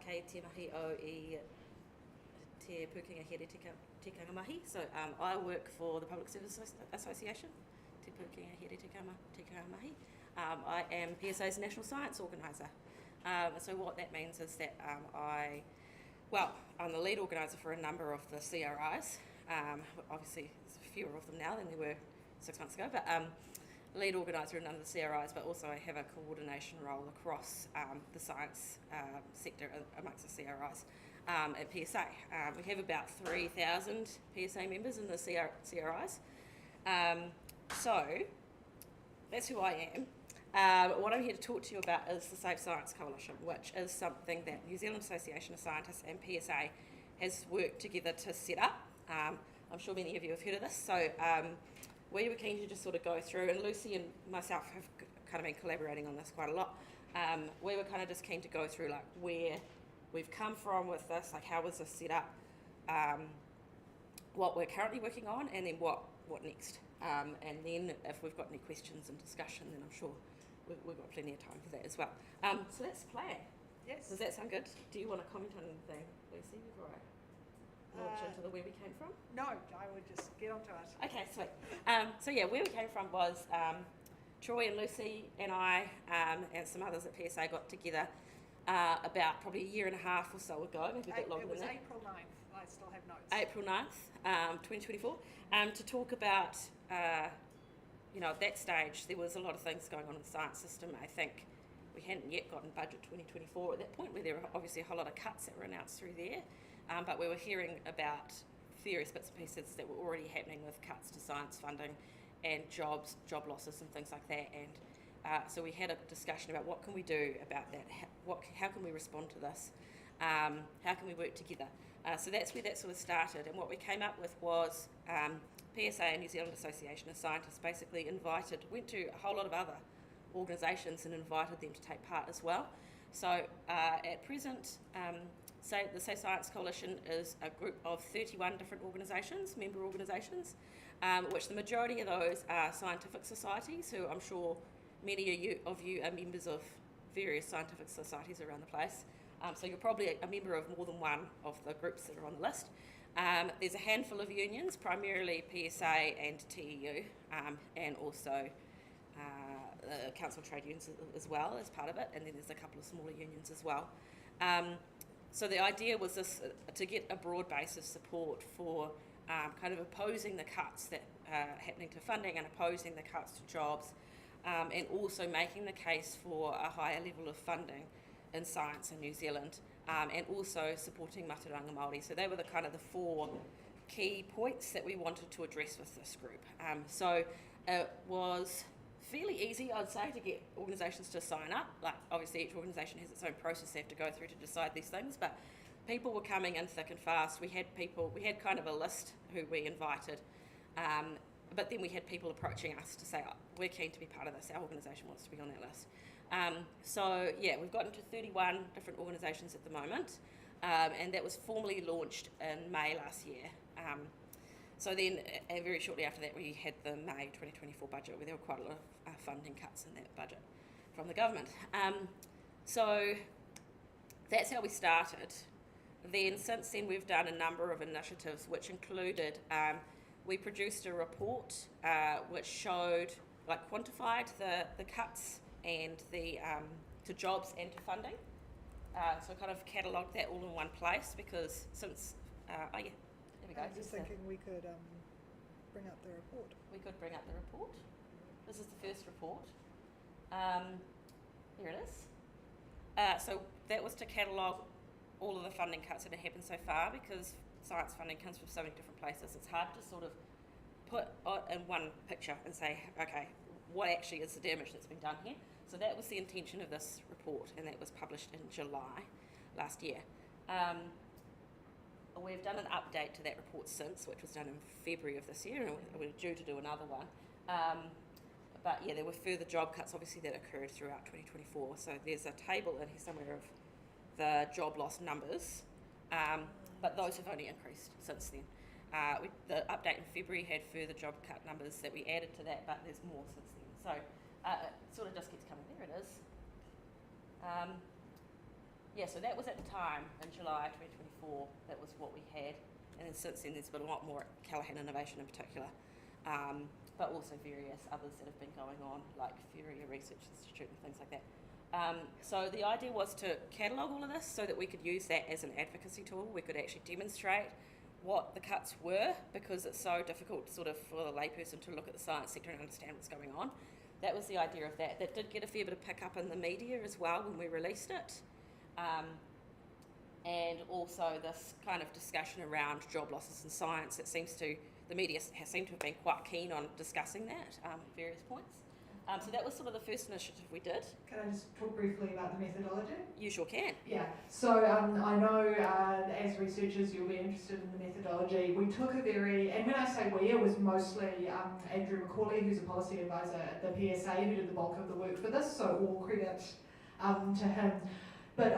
kei te mahi o I te Pukenga Here Tikanga Mahi. So I work for the Public Service Association, te Pukenga Here Tikanga Mahi. I am PSA's National Science Organiser. So what that means is that I'm the lead organiser for a number of the CRIs. Obviously, there's fewer of them now than there were 6 months ago, but lead organiser in none of the CRIs, but also I have a coordination role across the science sector amongst the CRIs at PSA. We have about 3,000 PSA members in the CRIs. So that's who I am. What I'm here to talk to you about is the Safe Science Coalition, which is something that New Zealand Association of Scientists and PSA has worked together to set up. I'm sure many of you have heard of this. So we were keen to just sort of go through, and Lucy and myself have kind of been collaborating on this quite a lot. We were kind of just keen to go through like where we've come from with this, like how was this set up, what we're currently working on, and then what next. And then if we've got any questions and discussion, then I'm sure we've got plenty of time for that as well. So that's the plan. Yes. Does that sound good? Do you want to comment on anything, Lucy, before I launch into the where we came from? No, I would just get onto it. Okay, sweet. So yeah, where we came from was Troy and Lucy and I and some others at PSA got together about probably a year and a half or so ago, maybe a bit longer than that. It was April 9th. I still have notes. April 9th, 2024, to talk about, at that stage there was a lot of things going on in the science system. I think we hadn't yet gotten budget 2024 at that point, where there were obviously a whole lot of cuts that were announced through there, but we were hearing about various bits and pieces that were already happening with cuts to science funding and job losses and things like that. And so we had a discussion about what can we do about that, how can we respond to this, how can we work together. So that's where that sort of started, and what we came up with was PSA and New Zealand Association of Scientists basically went to a whole lot of other organisations and invited them to take part as well. So at present, the Safe Science Coalition is a group of 31 different organisations, member organisations, which the majority of those are scientific societies, who I'm sure many of you are members of various scientific societies around the place. So you're probably a member of more than one of the groups that are on the list. There's a handful of unions, primarily PSA and TEU, and also the Council of Trade Unions as well as part of it, and then there's a couple of smaller unions as well. So the idea was this, to get a broad base of support for kind of opposing the cuts that are happening to funding and opposing the cuts to jobs, and also making the case for a higher level of funding in science in New Zealand, and also supporting Mataranga Māori. So they were the kind of the 4 key points that we wanted to address with this group. So it was fairly easy, I'd say, to get organisations to sign up. Like, obviously each organisation has its own process they have to go through to decide these things, but people were coming in thick and fast. We had kind of a list who we invited, but then we had people approaching us to say, oh, we're keen to be part of this, our organisation wants to be on that list. So yeah, we've gotten to 31 different organisations at the moment, and that was formally launched in May last year. So then, very shortly after that, we had the May 2024 budget, where there were quite a lot of funding cuts in that budget from the government. So that's how we started. Then since then, we've done a number of initiatives, which included, we produced a report which showed, quantified the cuts and to jobs and to funding. So kind of catalogued that all in one place, because since, there we go. I'm just thinking we could bring up the report. We could bring up the report. This is the first report. Here it is. So that was to catalogue all of the funding cuts that have happened so far, because science funding comes from so many different places. It's hard to sort of put in one picture and say, okay, what actually is the damage that's been done here? So that was the intention of this report, and that was published in July last year. We've done an update to that report since, which was done in February of this year, and we're due to do another one. But yeah, there were further job cuts, obviously, that occurred throughout 2024. So there's a table in here somewhere of the job loss numbers, but those have only increased since then. The update in February had further job cut numbers that we added to that, but there's more since then. So it sort of just keeps coming. There it is. Yeah, so that was at the time, in July 2024, that was what we had. And then since then, there's been a lot more at Callaghan Innovation in particular, but also various others that have been going on, like Feria Research Institute and things like that. So the idea was to catalogue all of this so that we could use that as an advocacy tool. We could actually demonstrate what the cuts were, because it's so difficult sort of for the layperson to look at the science sector and understand what's going on. That was the idea of that. That did get a fair bit of pick up in the media as well when we released it. And also this kind of discussion around job losses in science. The media has seemed to have been quite keen on discussing that at various points. So that was sort of the first initiative we did. Can I just talk briefly about the methodology? You sure can. Yeah, so I know as researchers you'll be interested in the methodology. We took a and when I say we, it was mostly Andrew McCauley, who's a policy advisor at the PSA, who did the bulk of the work for this, so all credit to him. But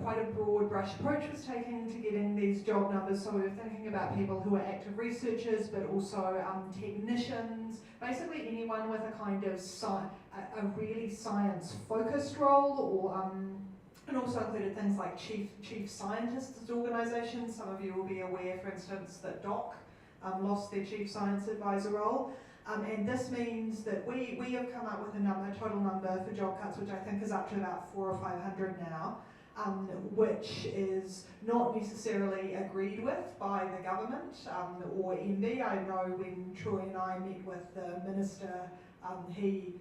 quite a broad brush approach was taken to getting these job numbers. So we were thinking about people who are active researchers, but also technicians, basically anyone with a kind of a really science-focused role, or and also included things like chief scientists' organisations. Some of you will be aware, for instance, that DOC lost their chief science advisor role. And this means that we have come up with a total number for job cuts, which I think is up to about 400 or 500 now, which is not necessarily agreed with by the government or MB. I know when Troy and I met with the minister, he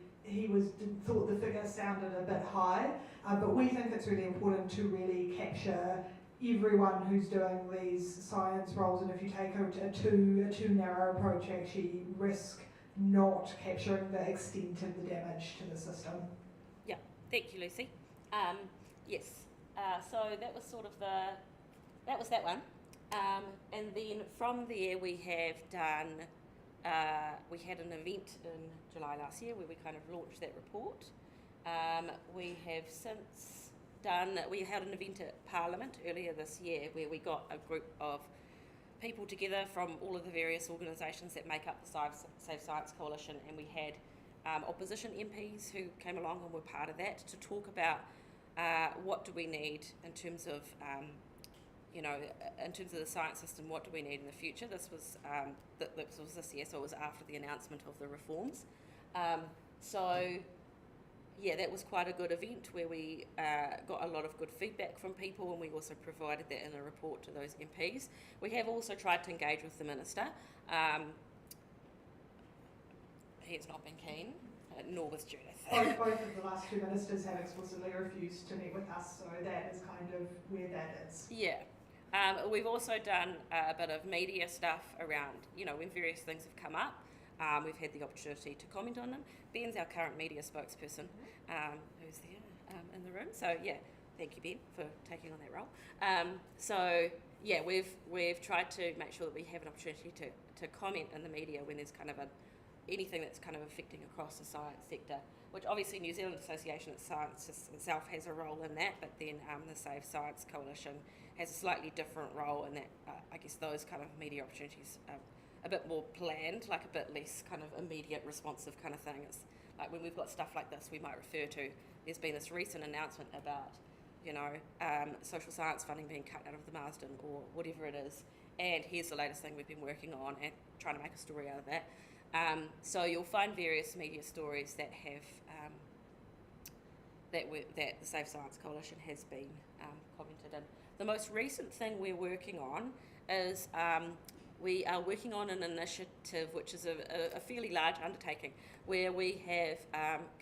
thought the figure sounded a bit high, but we think it's really important to really capture everyone who's doing these science roles, and if you take a too narrow approach, you actually risk not capturing the extent of the damage to the system. Yeah, thank you, Lucy. Yes, so that was sort of that was that one. And then from there we have done, we had an event in July last year where we kind of launched that report. We have since we held an event at Parliament earlier this year where we got a group of people together from all of the various organisations that make up the Safe Science Coalition, and we had opposition MPs who came along and were part of that to talk about what do we need in terms of, in terms of the science system, what do we need in the future. This was this year, so it was after the announcement of the reforms. Yeah, that was quite a good event where we got a lot of good feedback from people, and we also provided that in a report to those MPs. We have also tried to engage with the Minister. He's not been keen, nor was Judith. Both of the last two ministers have explicitly refused to meet with us, so that is kind of where that is. Yeah. We've also done a bit of media stuff around, when various things have come up. We've had the opportunity to comment on them. Ben's our current media spokesperson, who's there in the room. So yeah, thank you, Ben, for taking on that role. We've tried to make sure that we have an opportunity to comment in the media when there's kind of anything that's kind of affecting across the science sector, which obviously New Zealand Association of Science itself has a role in that, but then the Safe Science Coalition has a slightly different role in that I guess those kind of media opportunities are a bit more planned, like a bit less kind of immediate responsive kind of thing. It's like when we've got stuff like this, we might refer to, there's been this recent announcement about, social science funding being cut out of the Marsden or whatever it is, and here's the latest thing we've been working on and trying to make a story out of that. So you'll find various media stories that have that the Safe Science Coalition has been commented in. The most recent thing we're working on is we are working on an initiative which is a fairly large undertaking, where we have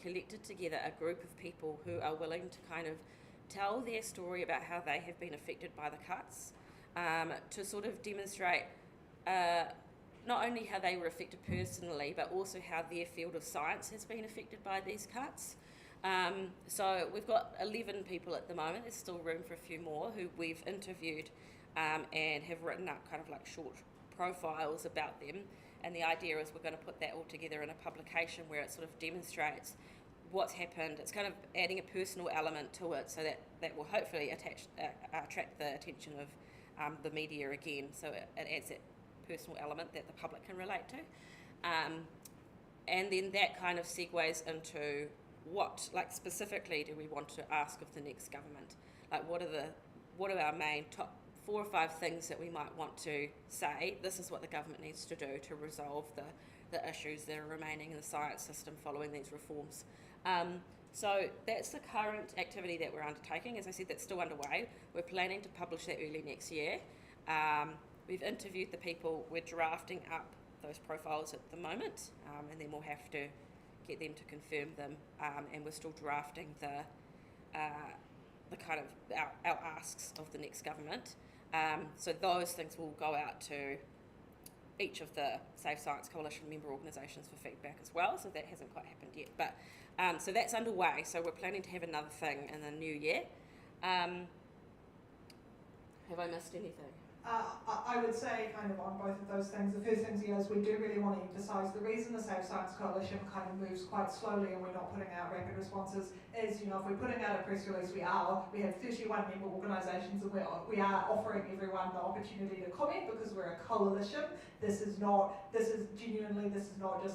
collected together a group of people who are willing to kind of tell their story about how they have been affected by the cuts, to sort of demonstrate not only how they were affected personally, but also how their field of science has been affected by these cuts. So we've got 11 people at the moment. There's still room for a few more who we've interviewed and have written up kind of like short profiles about them. And the idea is we're going to put that all together in a publication where it sort of demonstrates what's happened. It's kind of adding a personal element to it, so that will hopefully attract the attention of the media again. So it adds that personal element that the public can relate to. And then that kind of segues into what, like, specifically do we want to ask of the next government? like what are our main top 4 or 5 things that we might want to say, this is what the government needs to do to resolve the issues that are remaining in the science system following these reforms. So that's the current activity that we're undertaking. As I said, that's still underway. We're planning to publish that early next year. We've interviewed the people, we're drafting up those profiles at the moment, and then we'll have to get them to confirm them, and we're still drafting the kind of our asks of the next government. So those things will go out to each of the Safe Science Coalition member organisations for feedback as well, so that hasn't quite happened yet. But so that's underway, so we're planning to have another thing in the new year. Have I missed anything? I would say kind of on both of those things, the first thing is we do really want to emphasise the reason the Safe Science Coalition kind of moves quite slowly and we're not putting out rapid responses is, you know, if we're putting out a press release, we have 31 member organisations and we are offering everyone the opportunity to comment because we're a coalition. This is not just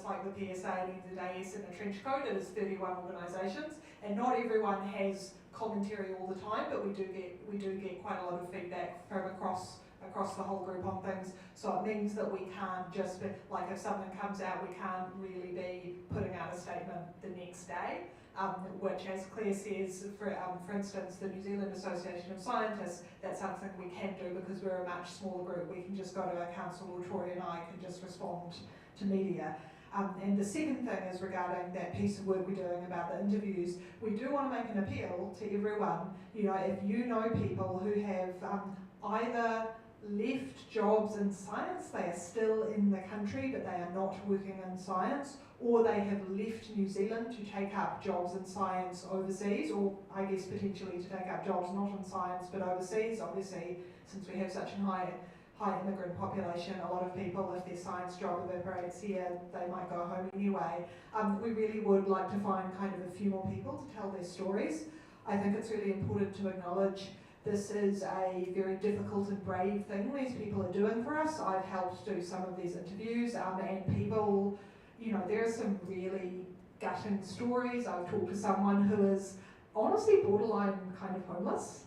like the PSA and NZAS in a trench coat. It is 31 organisations and not everyone has commentary all the time, but we do get quite a lot of feedback from across the whole group on things. So it means that we can't just be, like if something comes out, we can't really be putting out a statement the next day, which as Claire says, for instance, the New Zealand Association of Scientists, that's something we can do because we're a much smaller group. We can just go to our council, or Tori and I can just respond to media. And the second thing is regarding that piece of work we're doing about the interviews. We do want to make an appeal to everyone. You know, if you know people who have either left jobs in science, they are still in the country but they are not working in science, or they have left New Zealand to take up jobs in science overseas, or I guess potentially to take up jobs not in science but overseas. Obviously, since we have such a high immigrant population, a lot of people, if their science job evaporates here, they might go home anyway. We really would like to find kind of a few more people to tell their stories. I think it's really important to acknowledge this is a very difficult and brave thing these people are doing for us. I've helped do some of these interviews, and people, you know, there are some really gutting stories. I've talked to someone who is honestly borderline kind of homeless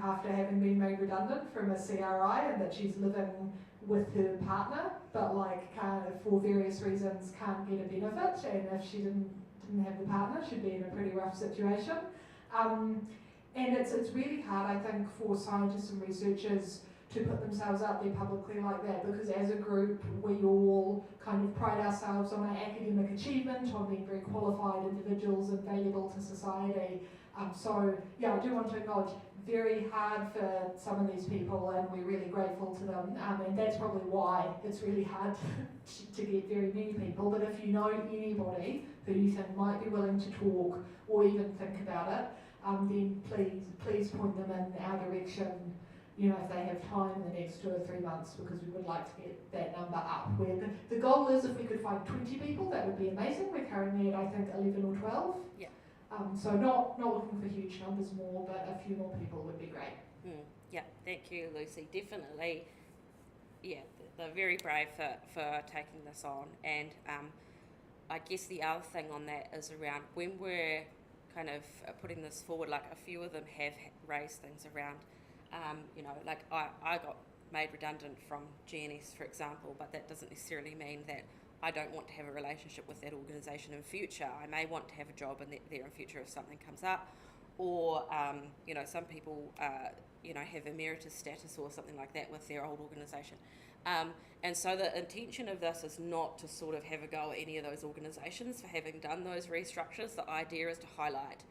after having been made redundant from a CRI, and that she's living with her partner, but like for various reasons can't get a benefit, and if she didn't have the partner, she'd be in a pretty rough situation. And it's really hard, I think, for scientists and researchers to put themselves out there publicly like that, because as a group, we all kind of pride ourselves on our academic achievement, on being very qualified individuals and valuable to society. So, yeah, I do want to acknowledge, very hard for some of these people, and we're really grateful to them. And that's probably why it's really hard to get very many people. But if you know anybody who you think might be willing to talk or even think about it, then please point them in our direction, you know, if they have time in the next 2 or 3 months, because we would like to get that number up. Where the goal is, if we could find 20 people, that would be amazing. We're currently at, I think, 11 or 12. Yeah. So not looking for huge numbers more, but a few more people would be great. Yeah, thank you, Lucy. Definitely, yeah, they're very brave for taking this on. And I guess the other thing on that is around when we're kind of putting this forward, like a few of them have raised things around, you know, like I got made redundant from GNS, for example, but that doesn't necessarily mean that I don't want to have a relationship with that organisation in future. I may want to have a job there in future if something comes up, or you know, some people you know, have emeritus status or something like that with their old organisation. And so the intention of this is not to sort of have a go at any of those organisations for having done those restructures. The idea is to highlight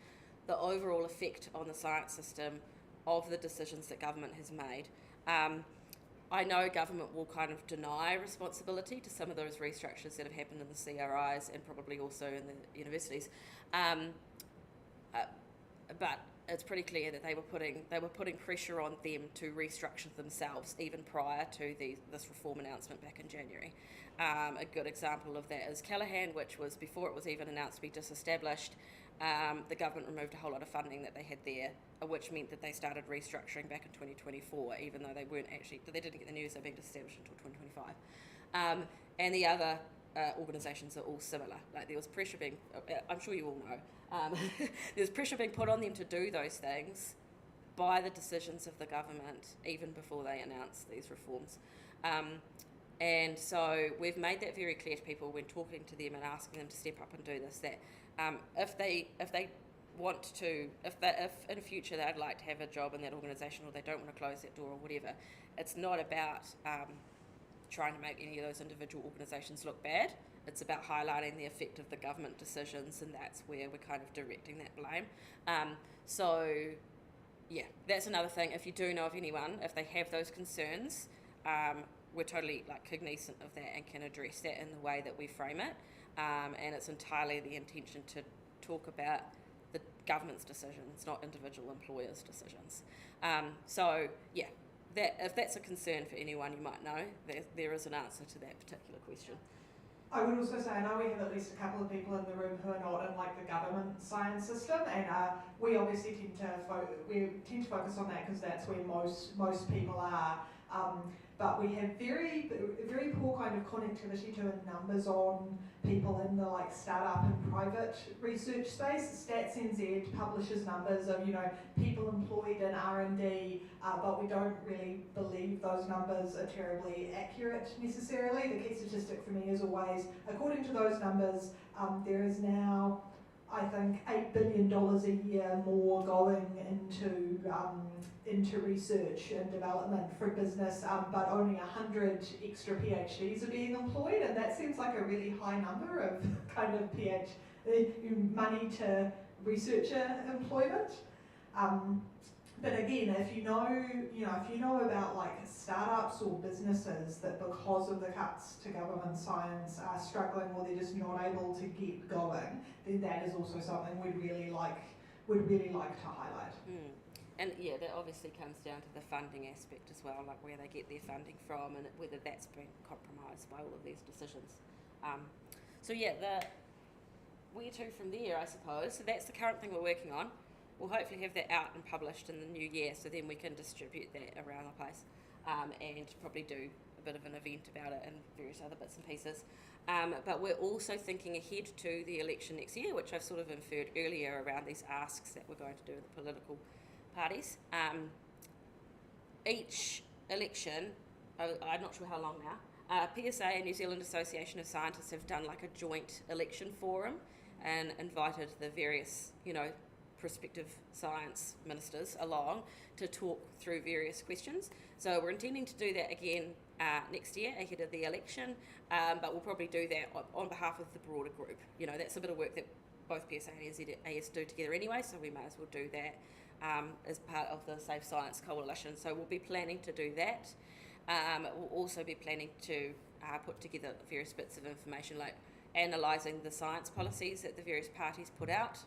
the overall effect on the science system of the decisions that government has made. I know government will kind of deny responsibility to some of those restructures that have happened in the CRIs and probably also in the universities, but it's pretty clear that they were putting pressure on them to restructure themselves even prior to this reform announcement back in January. A good example of that is Callaghan, which was before it was even announced to be disestablished. The government removed a whole lot of funding that they had there, which meant that they started restructuring back in 2024, even though they didn't get the news they're being disestablished until 2025. And the other organisations are all similar. Like there was pressure being, I'm sure you all know, there's pressure being put on them to do those things, by the decisions of the government, even before they announce these reforms. And so we've made that very clear to people when talking to them and asking them to step up and do this, that if they want to, if in future they'd like to have a job in that organisation, or they don't want to close that door or whatever, it's not about trying to make any of those individual organisations look bad. It's about highlighting the effect of the government decisions, and that's where we're kind of directing that blame. So yeah, that's another thing. If you do know of anyone, if they have those concerns, we're totally cognizant of that and can address that in the way that we frame it. And it's entirely the intention to talk about the government's decisions, not individual employers' decisions. So yeah, if that's a concern for anyone, you might know there is an answer to that particular question. I would also say, I know we have at least a couple of people in the room who are not in the government science system, and we obviously tend to focus on that because that's where most people are. But we have very poor kind of connectivity to numbers on people in the startup and private research space. Stats NZ publishes numbers of people employed in R&D, but we don't really believe those numbers are terribly accurate necessarily. The key statistic for me is always, according to those numbers, there is now, I think, $8 billion a year more going into research and development for business, but only 100 extra PhDs are being employed, and that seems like a really high number of kind of money to researcher employment. But again, if you know about startups or businesses that because of the cuts to government science are struggling or they're just not able to get going, then that is also something we'd really like to highlight. And yeah, that obviously comes down to the funding aspect as well, where they get their funding from and whether that's been compromised by all of these decisions. So yeah, where to from there, I suppose. So that's the current thing we're working on. We'll hopefully have that out and published in the new year, so then we can distribute that around the place and probably do a bit of an event about it and various other bits and pieces. But we're also thinking ahead to the election next year, which I've sort of inferred earlier around these asks that we're going to do with the political parties. Each election, I'm not sure how long now, PSA and New Zealand Association of Scientists have done a joint election forum and invited the various, prospective science ministers along to talk through various questions. So we're intending to do that again next year ahead of the election, but we'll probably do that on behalf of the broader group. That's a bit of work that both PSA and NZAS do together anyway, so we may as well do that as part of the Safe Science Coalition. So we'll be planning to do that. We'll also be planning to put together various bits of information analysing the science policies that the various parties put out.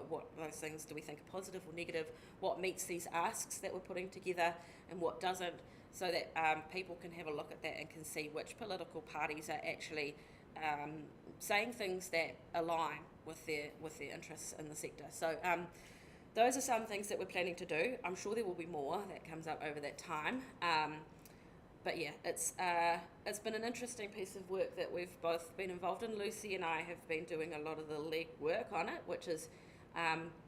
What those things do we think are positive or negative, what meets these asks that we're putting together and what doesn't, so that people can have a look at that and can see which political parties are actually saying things that align with their interests in the sector. So those are some things that we're planning to do. I'm sure there will be more that comes up over that time. But yeah, it's been an interesting piece of work that we've both been involved in. Lucy and I have been doing a lot of the leg work on it, which is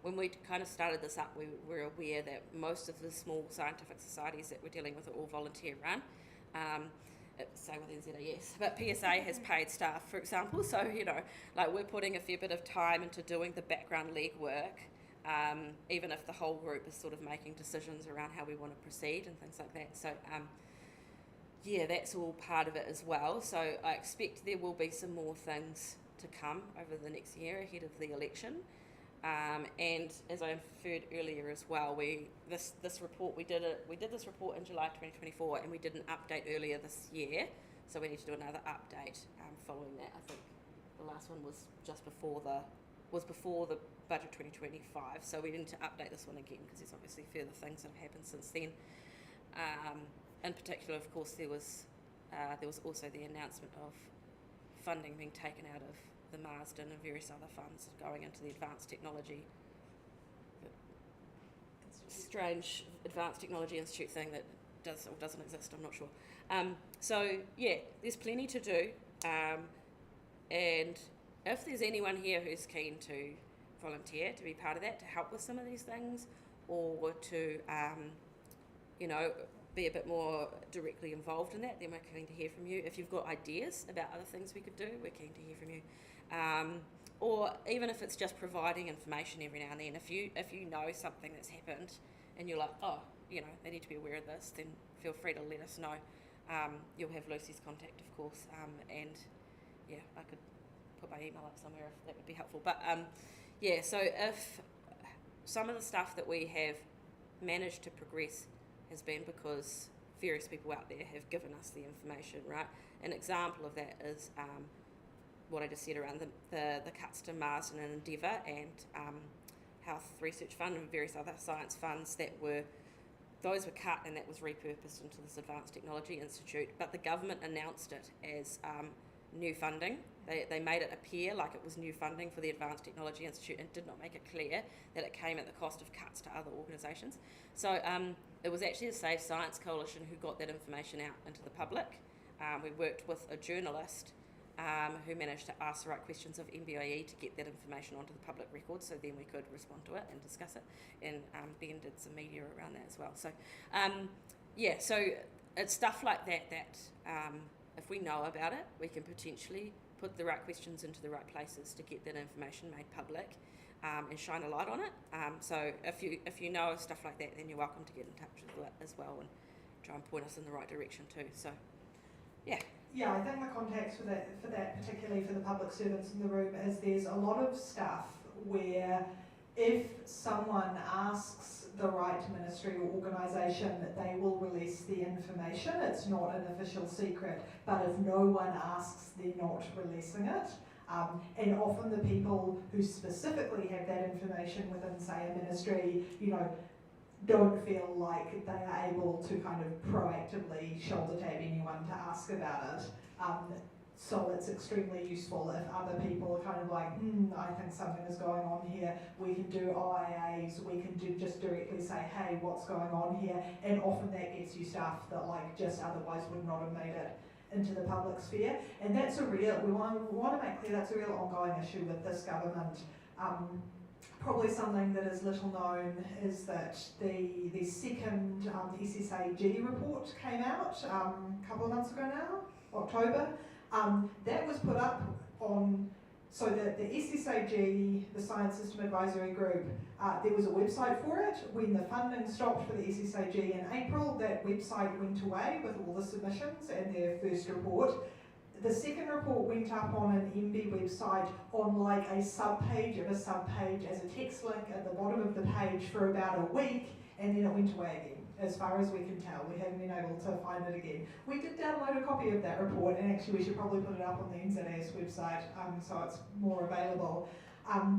when we kind of started this up, we were aware that most of the small scientific societies that we're dealing with are all volunteer run. Same with NZAS, but PSA has paid staff, for example. So we're putting a fair bit of time into doing the background leg work, even if the whole group is sort of making decisions around how we want to proceed and things like that. So. Yeah, that's all part of it as well. So I expect there will be some more things to come over the next year ahead of the election. And as I inferred earlier as well, this report we did this report in July 2024, and we did an update earlier this year. So we need to do another update following that. I think the last one was just before the budget 2025. So we need to update this one again because there's obviously further things that have happened since then. In particular, of course, there was also the announcement of funding being taken out of the Marsden and various other funds going into the Advanced Technology, strange Advanced Technology Institute thing that does or doesn't exist, I'm not sure. So yeah, there's plenty to do, and if there's anyone here who's keen to volunteer to be part of that, to help with some of these things, or to, you know, be a bit more directly involved in that, then we're keen to hear from you. If you've got ideas about other things we could do, we're keen to hear from you. Or even if it's just providing information every now and then, if you know something that's happened and you're like, oh, you know, they need to be aware of this, then feel free to let us know. You'll have Lucy's contact, of course, and yeah, I could put my email up somewhere if that would be helpful. But yeah, so if some of the stuff that we have managed to progress has been because various people out there have given us the information, right? An example of that is what I just said around the cuts to Marsden and Endeavour and Health Research Fund and various other science funds those were cut and that was repurposed into this Advanced Technology Institute, but the government announced it as new funding. They made it appear like it was new funding for the Advanced Technology Institute and did not make it clear that it came at the cost of cuts to other organisations. So it was actually the Save Science Coalition who got that information out into the public. We worked with a journalist who managed to ask the right questions of MBIE to get that information onto the public record, so then we could respond to it and discuss it, and Ben did some media around that as well. So yeah, so it's stuff like that if we know about it, we can potentially put the right questions into the right places to get that information made public and shine a light on it. So if you know of stuff like that, then you're welcome to get in touch with it as well and try and point us in the right direction too. So yeah. Yeah, I think the context for that, particularly for the public servants in the room, is there's a lot of stuff where if someone asks the right ministry or organisation, they will release the information. It's not an official secret, but if no one asks, they're not releasing it. And often the people who specifically have that information within, say, a ministry, you know, don't feel like they are able to kind of proactively shoulder tab anyone to ask about it. So it's extremely useful if other people are kind of like, I think something is going on here. We can do OIAs, we can just directly say, hey, what's going on here? And often that gets you stuff that like just otherwise would not have made it into the public sphere. And that's we want to make clear that's a real ongoing issue with this government. Probably something that is little known is that the second SSAG report came out a couple of months ago now, October. That was put up on, so that the SSAG, the Science System Advisory Group, there was a website for it. When the funding stopped for the SSAG in April, that website went away with all the submissions and their first report. The second report went up on an MB website on like a sub-page of a sub-page as a text link at the bottom of the page for about a week, and then it went away again. As far as we can tell, we haven't been able to find it again. We did download a copy of that report, and actually we should probably put it up on the NZAS website so it's more available.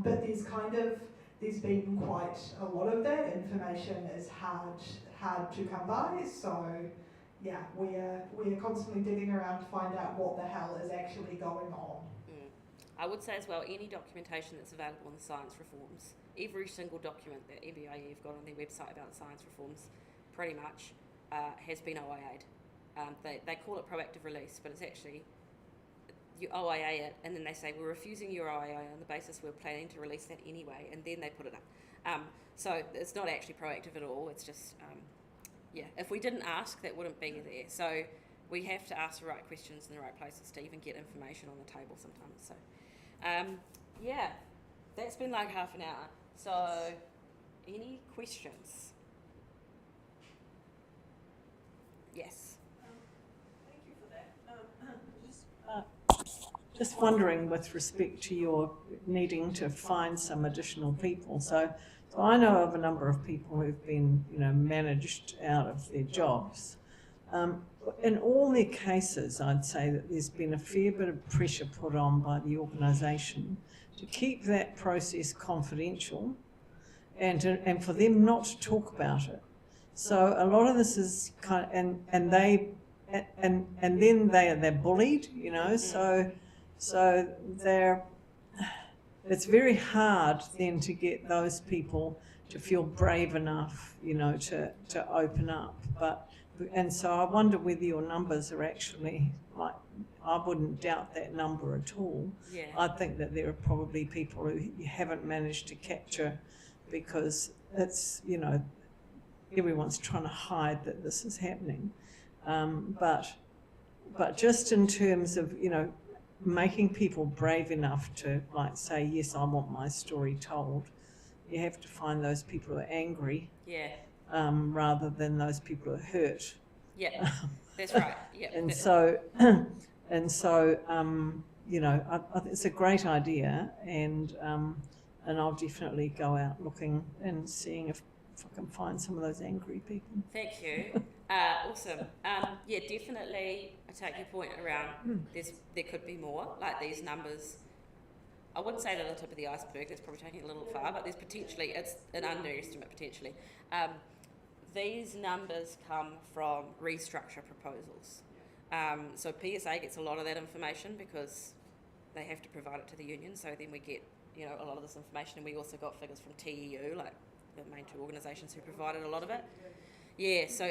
But there's been quite a lot of that information is hard to come by, so yeah, we're constantly digging around to find out what the hell is actually going on. I would say as well, any documentation that's available on the science reforms, every single document that MBIE have got on their website about the science reforms, pretty much has been OIA'd. They call it proactive release, but it's actually, you OIA it, and then they say, we're refusing your OIA on the basis we're planning to release that anyway, and then they put it up. So it's not actually proactive at all, it's just, yeah, if we didn't ask, that wouldn't be there. So we have to ask the right questions in the right places to even get information on the table sometimes. So, yeah, that's been like half an hour. So, any questions? Yes. Thank you for that. Just wondering with respect to your needing to find some additional people. So I know of a number of people who've been, managed out of their jobs. In all their cases, I'd say that there's been a fair bit of pressure put on by the organisation to keep that process confidential and for them not to talk about it. So a lot of this is kind of, and then they're bullied, so it's very hard then to get those people to feel brave enough, to open up. And so I wonder whether your numbers are actually, like, I wouldn't doubt that number at all. Yeah. I think that there are probably people who you haven't managed to capture because it's, you know, everyone's trying to hide that this is happening. But just in terms of, you know, making people brave enough to like say, yes, I want my story told, you have to find those people who are angry, Yeah. rather than those people who are hurt. Yeah. That's right. Yeah. And so, you know, I think it's a great idea, and I'll definitely go out looking and seeing if I can find some of those angry people. Thank you. Awesome. Yeah, definitely. I take your point around there could be more, like these numbers. I wouldn't say they're the tip of the iceberg, that's probably taking it a little far, but there's potentially, it's an underestimate potentially. These numbers come from restructure proposals. So PSA gets a lot of that information because they have to provide it to the union, so then we get, you know, a lot of this information, and we also got figures from TEU, like the main two organisations who provided a lot of it. Yeah, so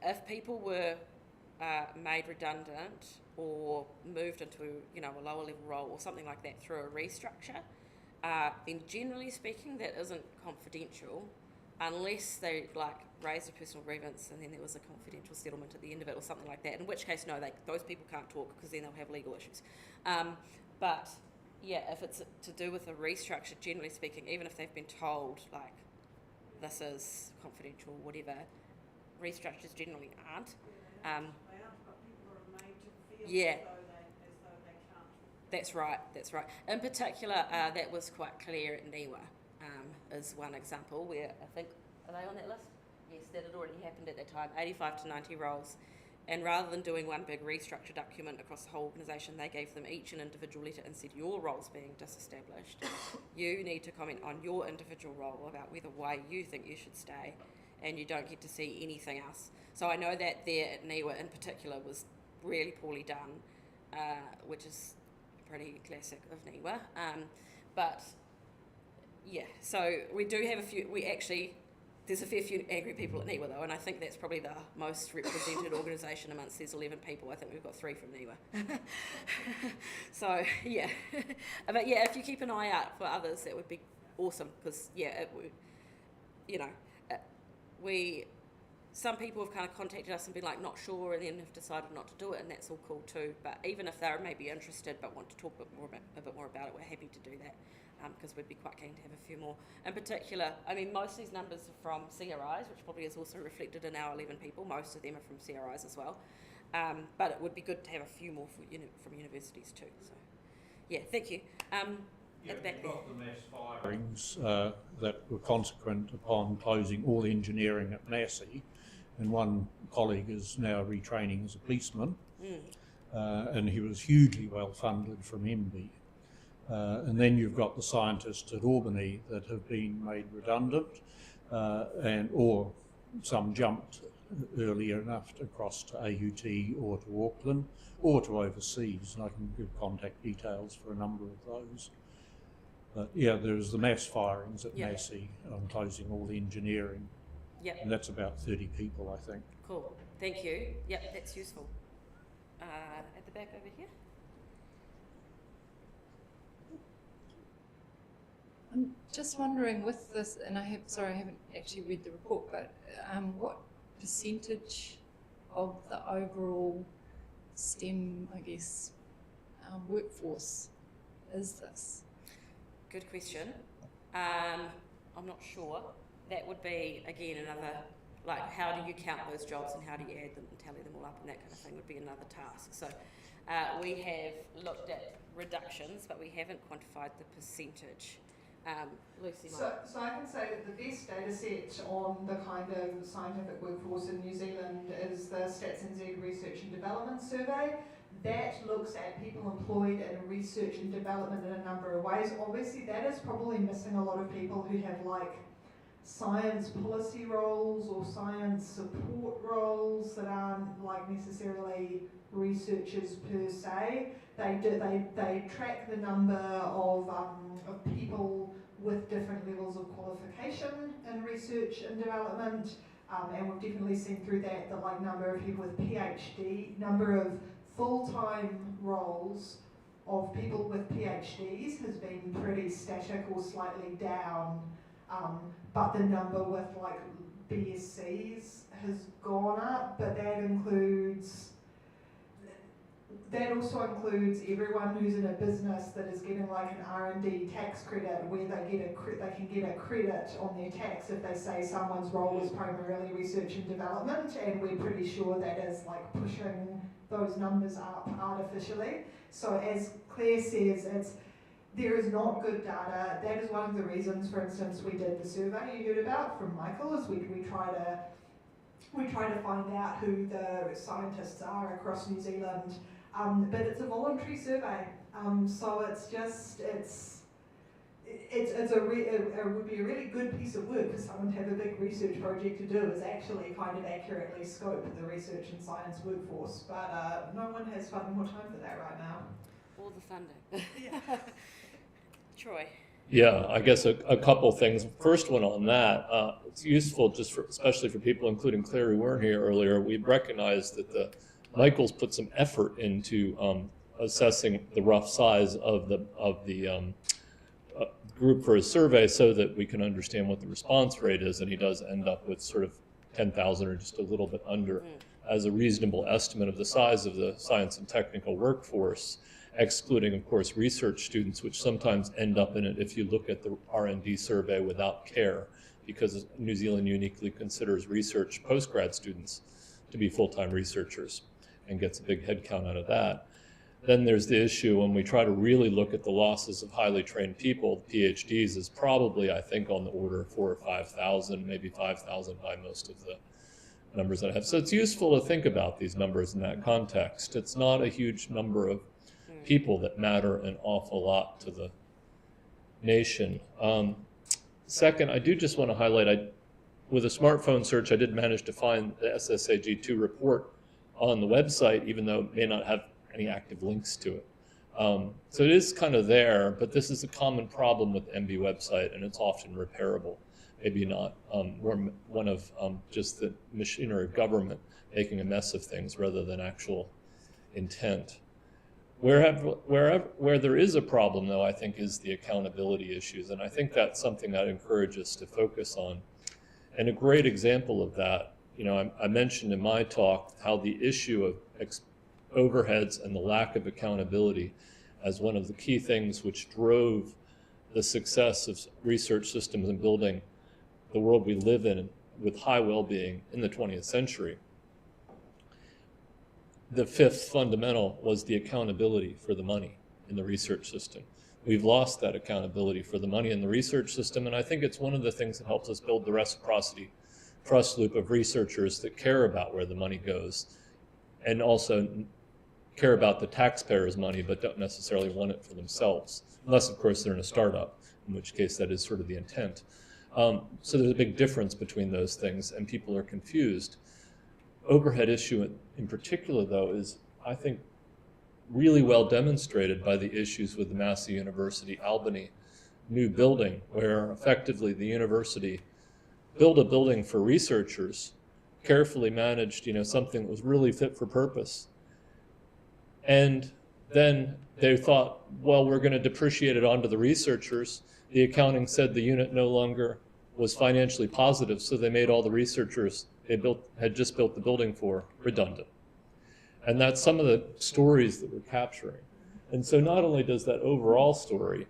if people were made redundant or moved into, you know, a lower level role or something like that through a restructure, then generally speaking that isn't confidential unless they like raised a personal grievance and then there was a confidential settlement at the end of it or something like that, in which case no, those people can't talk because then they'll have legal issues. But yeah, if it's to do with a restructure, generally speaking, even if they've been told like this is confidential or whatever, restructures generally aren't. Yeah. That's right. In particular, that was quite clear at NIWA, is one example where I think, are they on that list? Yes, that had already happened at that time, 85 to 90 roles. And rather than doing one big restructure document across the whole organisation, they gave them each an individual letter and said, your role's being disestablished. You need to comment on your individual role about why you think you should stay, and you don't get to see anything else. So I know that there at NIWA in particular was really poorly done, which is pretty classic of NIWA. But yeah, so we do have there's a fair few angry people at NIWA though, and I think that's probably the most represented organisation amongst these 11 people. I think we've got 3 from NIWA. So yeah, but yeah, if you keep an eye out for others, that would be awesome, because yeah, some people have kind of contacted us and been like not sure and then have decided not to do it, and that's all cool too. But even if they're maybe interested but want to talk a bit more about it, we're happy to do that, because we'd be quite keen to have a few more. In particular, I mean, most of these numbers are from CRIs, which probably is also reflected in our 11 people. Most of them are from CRIs as well. But it would be good to have a few more from universities too. So yeah, thank you. At the back there. Got the mass firings that were consequent upon closing all the engineering at Massey, and one colleague is now retraining as a policeman, and he was hugely well funded from MB. And then you've got the scientists at Albany that have been made redundant, or some jumped earlier enough to cross to AUT or to Auckland or to overseas, and I can give contact details for a number of those. But yeah, there's the mass firings at Massey on closing all the engineering. Yep. And that's about 30 people, I think. Cool. Thank you. Yep, that's useful. At the back over here. I'm just wondering with this, and I haven't actually read the report, but what percentage of the overall STEM, I guess, workforce is this? Good question. I'm not sure. That would be, again, another, like, how do you count those jobs and how do you add them and tally them all up, and that kind of thing would be another task. So we have looked at reductions, but we haven't quantified the percentage. Lucy, so I can say that the best data set on the kind of scientific workforce in New Zealand is the Stats NZ Research and Development Survey. That looks at people employed in research and development in a number of ways. Obviously, that is probably missing a lot of people who have like science policy roles or science support roles that aren't like necessarily researchers per se. They track the number of people with different levels of qualification in research and development, and we've definitely seen through that the like number of people with PhD, number of full-time roles of people with PhDs has been pretty static or slightly down but the number with like BSCs has gone up, but that also includes everyone who's in a business that is getting like an R&D tax credit, where they can get a credit on their tax if they say someone's role is primarily research and development, and we're pretty sure that is like pushing those numbers up artificially. So as Claire says, there is not good data. That is one of the reasons, for instance, we did the survey you heard about from Michael, is we try to find out who the scientists are across New Zealand. But it's a voluntary survey, so it would be a really good piece of work for someone to have a big research project to do, is actually kind of accurately scope the research and science workforce. But no one has more time for that right now. All the funding. Troy. Yeah, I guess a couple things. First one on that, it's useful especially for people, including Claire, who weren't here earlier. We recognize that Michael's put some effort into assessing the rough size of the group for his survey, so that we can understand what the response rate is, and he does end up with sort of 10,000 or just a little bit under as a reasonable estimate of the size of the science and technical workforce, excluding, of course, research students, which sometimes end up in it if you look at the R&D survey without care, because New Zealand uniquely considers research postgrad students to be full-time researchers and gets a big head count out of that. Then there's the issue when we try to really look at the losses of highly trained people, PhDs is probably, I think, on the order of 4,000 or 5,000, maybe 5,000 by most of the numbers that I have. So it's useful to think about these numbers in that context. It's not a huge number of people that matter an awful lot to the nation. Second, I do just want to highlight, with a smartphone search, I did manage to find the SSAG2 report on the website, even though it may not have any active links to it. So it is kind of there, but this is a common problem with the MB website, and it's often repairable. Maybe not. We're one of just the machinery of government making a mess of things rather than actual intent. Where there is a problem, though, I think, is the accountability issues, and I think that's something I'd encourage us to focus on. And a great example of that, I mentioned in my talk how the issue of overheads and the lack of accountability as one of the key things which drove the success of research systems and building the world we live in with high well-being in the 20th century. The fifth fundamental was the accountability for the money in the research system. We've lost that accountability for the money in the research system, and I think it's one of the things that helps us build the reciprocity trust loop of researchers that care about where the money goes and also care about the taxpayers' money but don't necessarily want it for themselves, unless, of course, they're in a startup, in which case that is sort of the intent. So there's a big difference between those things, and people are confused. Overhead issue in particular, though, is, I think, really well demonstrated by the issues with the Massey University Albany new building, where effectively the university built a building for researchers, carefully managed, something that was really fit for purpose. And then they thought, well, we're going to depreciate it onto the researchers. The accounting said the unit no longer was financially positive, so they made all the researchers they had just built the building for redundant. And that's some of the stories that we're capturing. And so not only does that overall story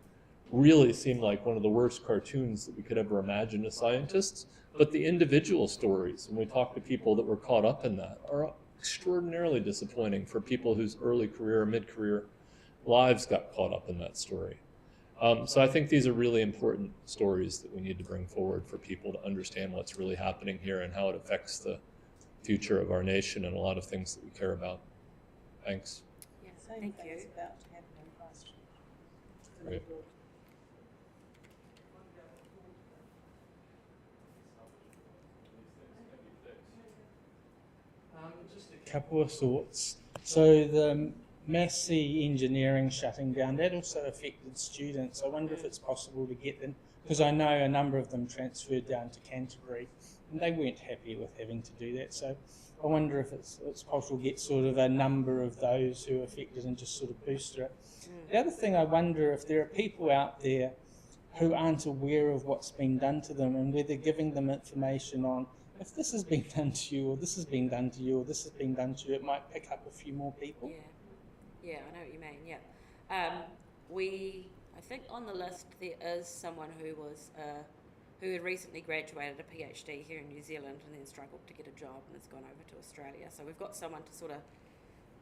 really seem like one of the worst cartoons that we could ever imagine as scientists, but the individual stories, when we talk to people that were caught up in that, are extraordinarily disappointing for people whose early career, mid-career lives got caught up in that story. So I think these are really important stories that we need to bring forward for people to understand what's really happening here and how it affects the future of our nation and a lot of things that we care about. Thanks. Yes, thank you. About to happen in Christchurch. Great. Just a couple of thoughts. So the Massey engineering shutting down, that also affected students. I wonder if it's possible to get them, because I know a number of them transferred down to Canterbury and they weren't happy with having to do that. So I wonder if it's possible to get sort of a number of those who are affected and just sort of booster it. The other thing, I wonder if there are people out there who aren't aware of what's been done to them, and whether giving them information on if this has been done to you, or this has been done to you, or this has been done to you, it might pick up a few more people. Yeah, I know what you mean. Yeah, I think on the list there is someone who was who had recently graduated a PhD here in New Zealand and then struggled to get a job and has gone over to Australia. So we've got someone to sort of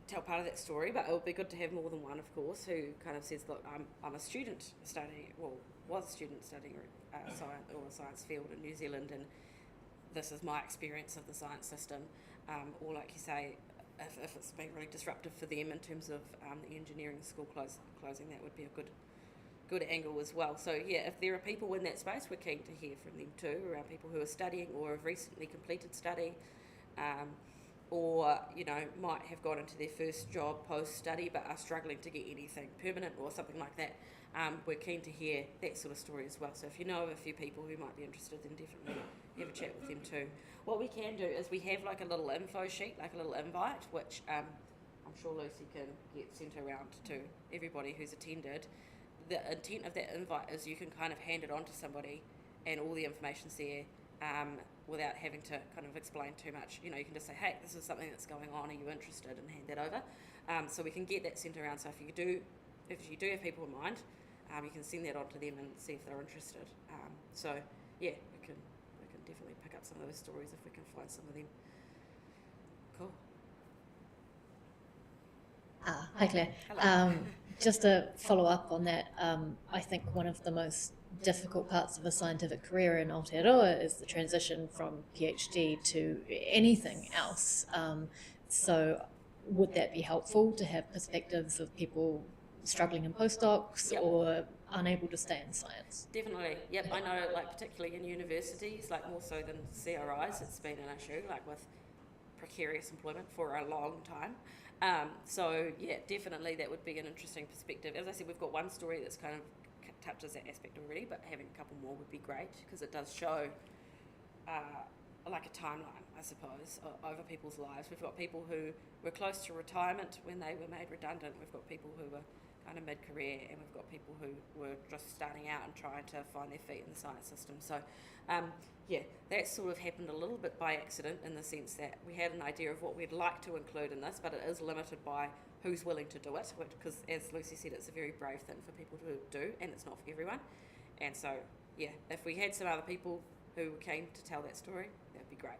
tell part of that story, but it would be good to have more than one, of course, who kind of says, look, I'm a student studying, well, was a student studying science or a science field in New Zealand, and this is my experience of the science system. Or like you say, if it's been really disruptive for them in terms of the engineering school closing, that would be a good angle as well. So yeah, if there are people in that space, we're keen to hear from them too, around people who are studying or have recently completed study, or might have gone into their first job post-study but are struggling to get anything permanent or something like that. We're keen to hear that sort of story as well. So if you know of a few people who might be interested, then definitely have a chat with them too. What we can do is we have like a little info sheet, like a little invite, which I'm sure Lucy can get sent around to everybody who's attended. The intent of that invite is you can kind of hand it on to somebody and all the information's there without having to kind of explain too much. You can just say, hey, this is something that's going on, are you interested, and hand that over. So we can get that sent around. So if you do have people in mind, you can send that on to them and see if they're interested. So yeah, we can definitely pick up some of those stories if we can find some of them. Cool. Hi Claire. Hello. Just to follow up on that, I think one of the most difficult parts of a scientific career in Aotearoa is the transition from PhD to anything else. So would that be helpful to have perspectives of people struggling in postdocs or unable to stay in science? Definitely, yep. I know, like particularly in universities, like more so than CRIs, it's been an issue, like with precarious employment for a long time. So yeah, definitely that would be an interesting perspective. As I said, we've got one story that's kind of touches that aspect already, but having a couple more would be great because it does show like a timeline, I suppose, over people's lives. We've got people who were close to retirement when they were made redundant. We've got people who were kind of mid-career, and we've got people who were just starting out and trying to find their feet in the science system. So yeah, that sort of happened a little bit by accident in the sense that we had an idea of what we'd like to include in this, but it is limited by who's willing to do it, because as Lucy said, it's a very brave thing for people to do, and it's not for everyone. And so yeah, if we had some other people who came to tell that story, that'd be great.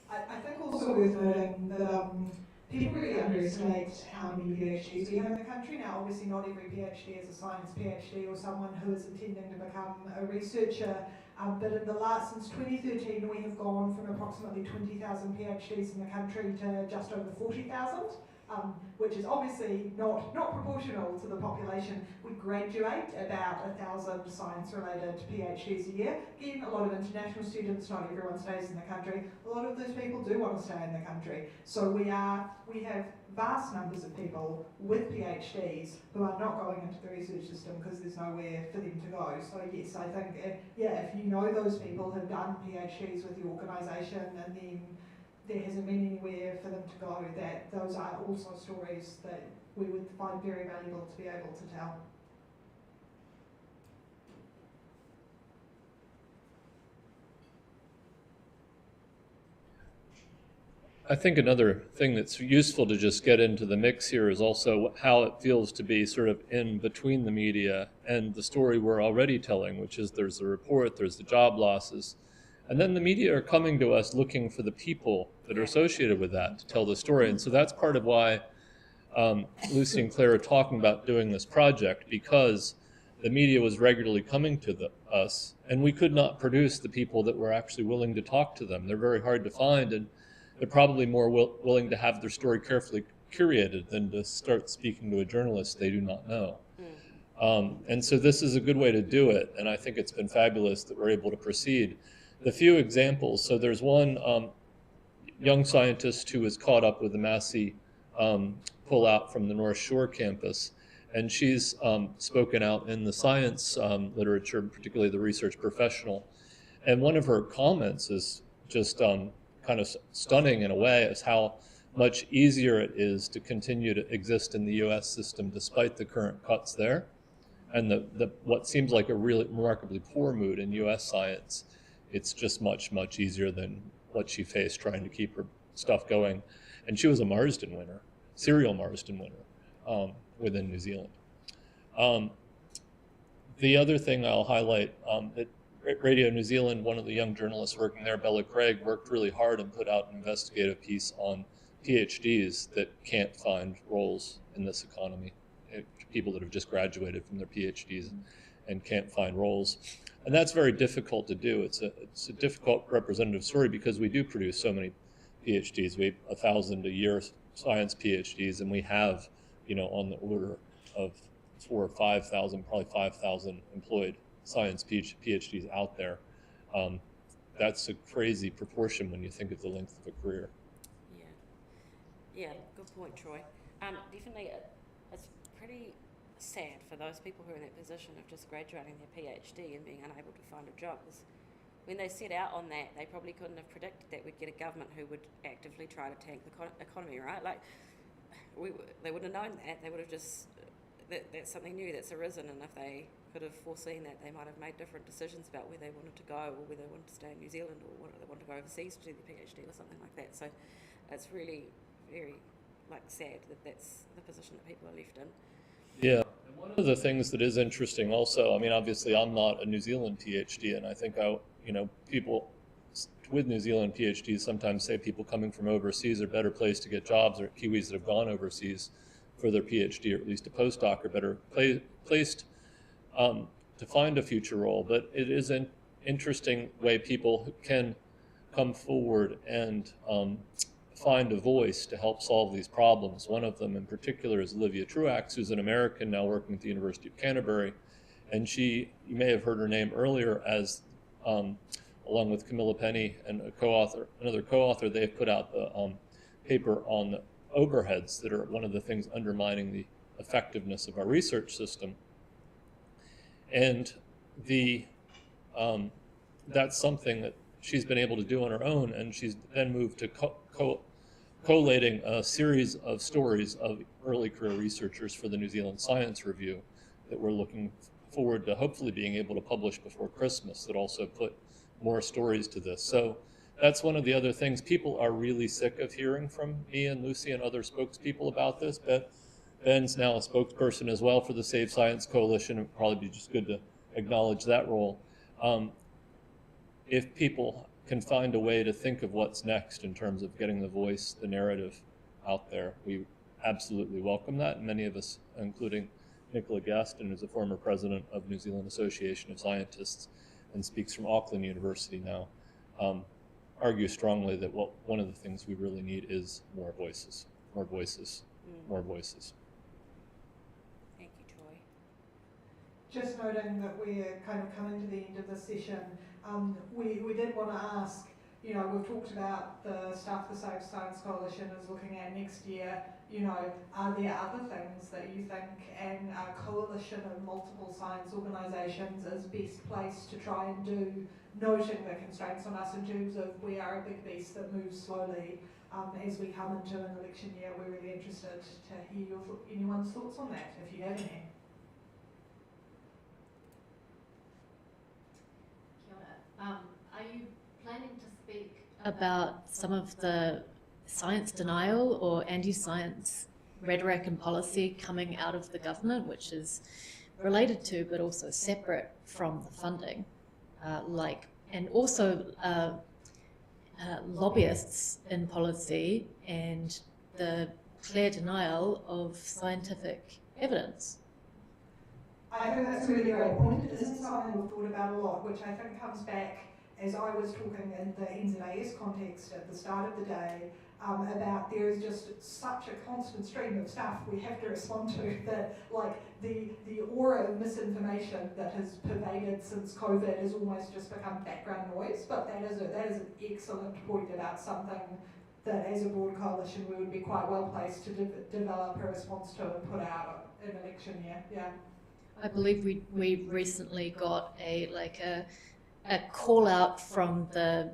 I think also worth noting that people really underestimate how many PhDs we have in the country. Now, obviously not every PhD is a science PhD or someone who is intending to become a researcher, but since 2013 we have gone from approximately 20,000 PhDs in the country to just over 40,000. Which is obviously not proportional to the population. We graduate about 1,000 science-related PhDs a year. Again, a lot of international students, not everyone stays in the country. A lot of those people do want to stay in the country. So we have vast numbers of people with PhDs who are not going into the research system because there's nowhere for them to go. So yes, I think, if you know those people who've done PhDs with the organisation and then there hasn't been anywhere for them to go, that those are also stories that we would find very valuable to be able to tell. I think another thing that's useful to just get into the mix here is also how it feels to be sort of in between the media and the story we're already telling, which is there's the report, there's the job losses, and then the media are coming to us looking for the people that are associated with that to tell the story. And so that's part of why Lucy and Claire are talking about doing this project, because the media was regularly coming to us, and we could not produce the people that were actually willing to talk to them. They're very hard to find, and they're probably more willing to have their story carefully curated than to start speaking to a journalist they do not know. And so this is a good way to do it, and I think it's been fabulous that we're able to proceed. The few examples, so there's one young scientist who was caught up with the Massey pullout from the North Shore campus, and she's spoken out in the science literature, particularly the Research Professional. And one of her comments is just kind of stunning in a way, is how much easier it is to continue to exist in the US system despite the current cuts there. and the what seems like a really remarkably poor mood in U.S. science, it's just much, much easier than what she faced trying to keep her stuff going. And she was a Marsden winner, serial Marsden winner within New Zealand. The other thing I'll highlight, that Radio New Zealand, one of the young journalists working there, Bella Craig, worked really hard and put out an investigative piece on PhDs that can't find roles in this economy. People that have just graduated from their PhDs and can't find roles. And that's very difficult to do. It's a difficult representative story because we do produce so many PhDs. We have 1,000 a year science PhDs, and we have, on the order of 4,000 or 5,000, probably 5,000 employed science PhDs out there. That's a crazy proportion when you think of the length of a career. Yeah, good point, Troy. Definitely, it's pretty sad for those people who are in that position of just graduating their PhD and being unable to find a job. Because when they set out on that, they probably couldn't have predicted that we'd get a government who would actively try to tank the economy, right? Like, they wouldn't have known that. They would have just, that's something new that's arisen, and if they could have foreseen that, they might have made different decisions about where they wanted to go, or whether they wanted to stay in New Zealand, or whether they wanted to go overseas to do their PhD or something like that. So it's really very sad that that's the position that people are left in. Yeah, and one of the things that is interesting also, I mean, obviously I'm not a New Zealand PhD, and I think people with New Zealand PhDs sometimes say people coming from overseas are better placed to get jobs, or Kiwis that have gone overseas for their PhD, or at least a postdoc, are better placed to find a future role. But it is an interesting way people can come forward and find a voice to help solve these problems. One of them in particular is Olivia Truax, who's an American now working at the University of Canterbury. And you may have heard her name earlier as, along with Camilla Penny and another co-author, they've put out the paper on the overheads that are one of the things undermining the effectiveness of our research system. And that's something that she's been able to do on her own, and she's then moved to collating a series of stories of early career researchers for the New Zealand Science Review that we're looking forward to hopefully being able to publish before Christmas, that also put more stories to this. So that's one of the other things. People are really sick of hearing from me and Lucy and other spokespeople about this, but Ben's now a spokesperson as well for the Save Science Coalition. It would probably be just good to acknowledge that role. If people can find a way to think of what's next in terms of getting the voice, the narrative out there, we absolutely welcome that. And many of us, including Nicola Gaston, who's a former president of New Zealand Association of Scientists and speaks from Auckland University now, argue strongly that one of the things we really need is more voices, more voices, more voices. Thank you, Troy. Just noting that we're kind of coming to the end of the session, we did want to ask, we've talked about the stuff the Save Science Coalition is looking at next year. Are there other things that you think a coalition of multiple science organisations is best placed to try and do, noting the constraints on us in terms of we are a big beast that moves slowly as we come into an election year? We're really interested to hear anyone's thoughts on that, if you have any. Are you planning to speak about some of the science denial or anti-science rhetoric and policy coming out of the government, which is related to but also separate from the funding, and also lobbyists in policy and the clear denial of scientific evidence? I think that's a really great point. It isn't something we've thought about a lot, which I think comes back, as I was talking in the NZAS context at the start of the day, about there is just such a constant stream of stuff we have to respond to that, like, the aura of misinformation that has pervaded since COVID has almost just become background noise. But that is an excellent point about something that, as a broad coalition, we would be quite well placed to develop a response to and put out in election year. Yeah. I believe we recently got a call out from the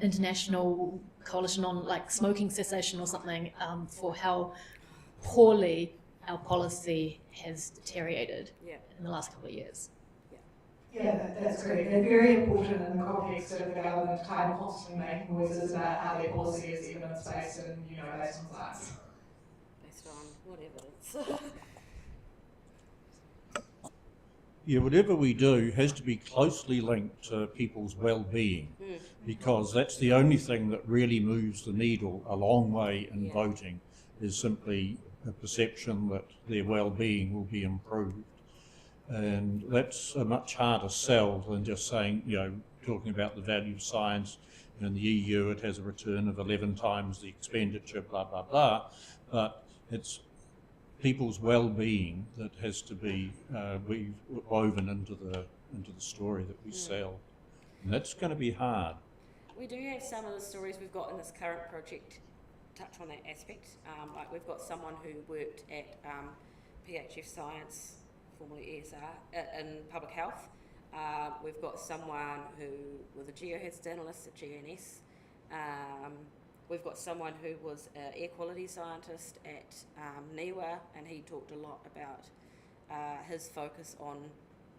International Coalition on smoking cessation or something, for how poorly our policy has deteriorated Yeah. in the last couple of years. Yeah, that's correct. And very important in the context of the government kind of constantly making noises about how their policy is evidence-based and, based on science. Based on what evidence? Yeah, whatever we do has to be closely linked to people's well-being, because that's the only thing that really moves the needle a long way in voting, is simply a perception that their well-being will be improved. And that's a much harder sell than just saying, talking about the value of science. In the EU, it has a return of 11 times the expenditure, blah, blah, blah. But it's people's well-being that has to be woven into the story that we sell. And that's going to be hard. We do have some of the stories we've got in this current project touch on that aspect. Like we've got someone who worked at PHF Science, formerly ESR, in public health. We've got someone who was a geohazards analyst at GNS. We've got someone who was an air quality scientist at NIWA, and he talked a lot about his focus on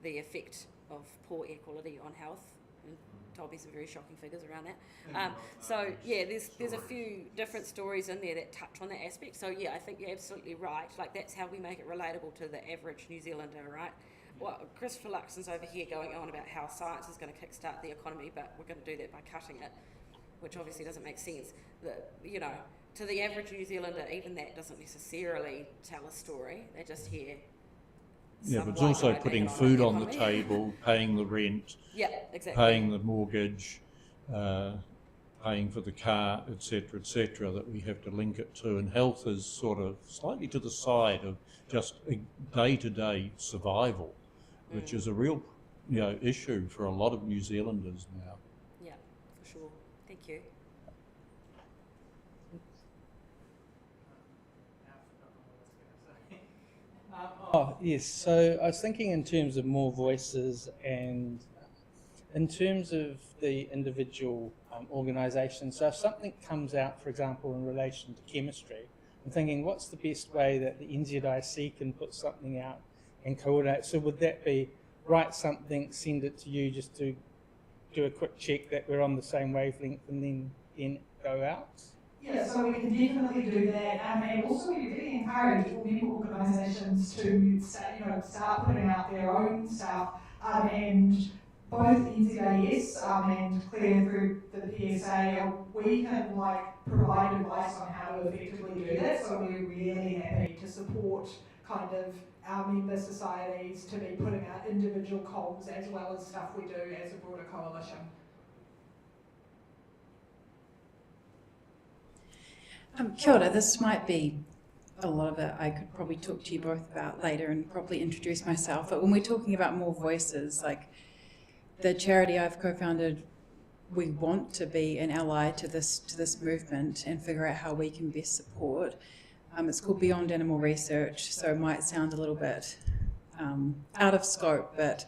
the effect of poor air quality on health, and told me some very shocking figures around that. So yeah, there's a few different stories in there that touch on that aspect. So yeah, I think you're absolutely right. Like that's how we make it relatable to the average New Zealander, right? Well, Christopher Luxon's over here going on about how science is going to kickstart the economy, but we're going to do that by cutting it, which obviously doesn't make sense. To the average New Zealander, even that doesn't necessarily tell a story. They just hear. Yeah, but it's also putting food on the table, paying the rent, paying the mortgage, paying for the car, etc., that we have to link it to. And health is sort of slightly to the side of just day-to-day survival, which is a real issue for a lot of New Zealanders now. Yeah, for sure. Thank you. Yes, so I was thinking in terms of more voices and in terms of the individual organisations. So if something comes out, for example, in relation to chemistry, I'm thinking what's the best way that the NZIC can put something out and coordinate? So would that be write something, send it to you just to do a quick check that we're on the same wavelength and then go out? Yeah, so we can definitely do that, and also we really encourage all member organisations to start putting out their own stuff, and both NZAS and Claire through the PSA, we can provide advice on how to effectively do that. So we're really happy to support kind of our member societies to be putting out individual comms as well as stuff we do as a broader coalition. Kia ora, this might be a lot of it I could probably talk to you both about later and probably introduce myself, but when we're talking about more voices, like the charity I've co-founded, we want to be an ally to this movement and figure out how we can best support. It's called Beyond Animal Research, so it might sound a little bit out of scope, but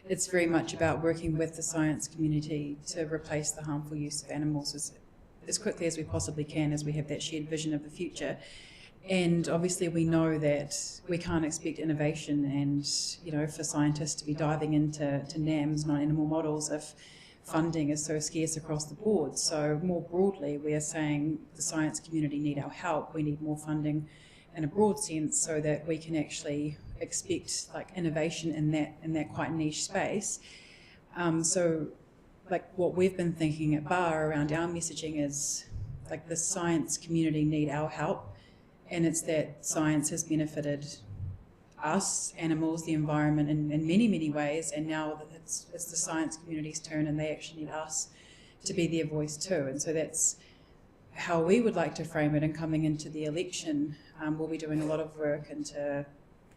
it's very much about working with the science community to replace the harmful use of animals as quickly as we possibly can, as we have that shared vision of the future. And obviously we know that we can't expect innovation and, for scientists to be diving into NAMs, non-animal models, if funding is so scarce across the board. So more broadly, we are saying the science community need our help. We need more funding in a broad sense so that we can actually expect innovation in that quite niche space. So what we've been thinking at BAR around our messaging is the science community need our help, and it's that science has benefited us, animals, the environment in many, many ways, and now it's the science community's turn and they actually need us to be their voice too. And so that's how we would like to frame it. And coming into the election, we'll be doing a lot of work into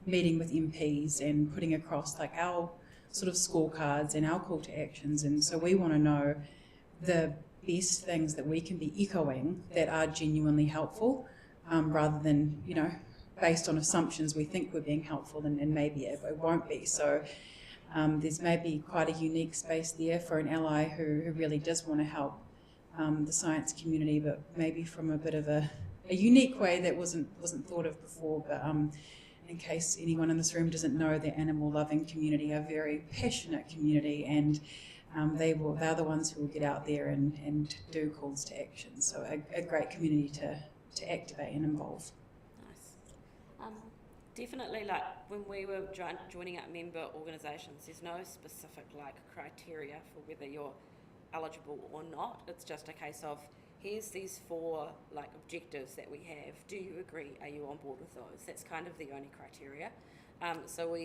meeting with MPs and putting across our sort of scorecards and our call to actions. And so we want to know the best things that we can be echoing that are genuinely helpful, rather than, based on assumptions we think we're being helpful and maybe it won't be. So there's maybe quite a unique space there for an ally who really does want to help the science community, but maybe from a bit of a a unique way that wasn't thought of before. But in case anyone in this room doesn't know, the animal loving community are a very passionate community, and they're the ones who will get out there and do calls to action. So a great community to activate and involve. Nice. Definitely, like when we were joining up member organisations, there's no specific like criteria for whether you're eligible or not. It's just a case of, here's these 4 like objectives that we have. Do you agree? Are you on board with those? That's kind of the only criteria. So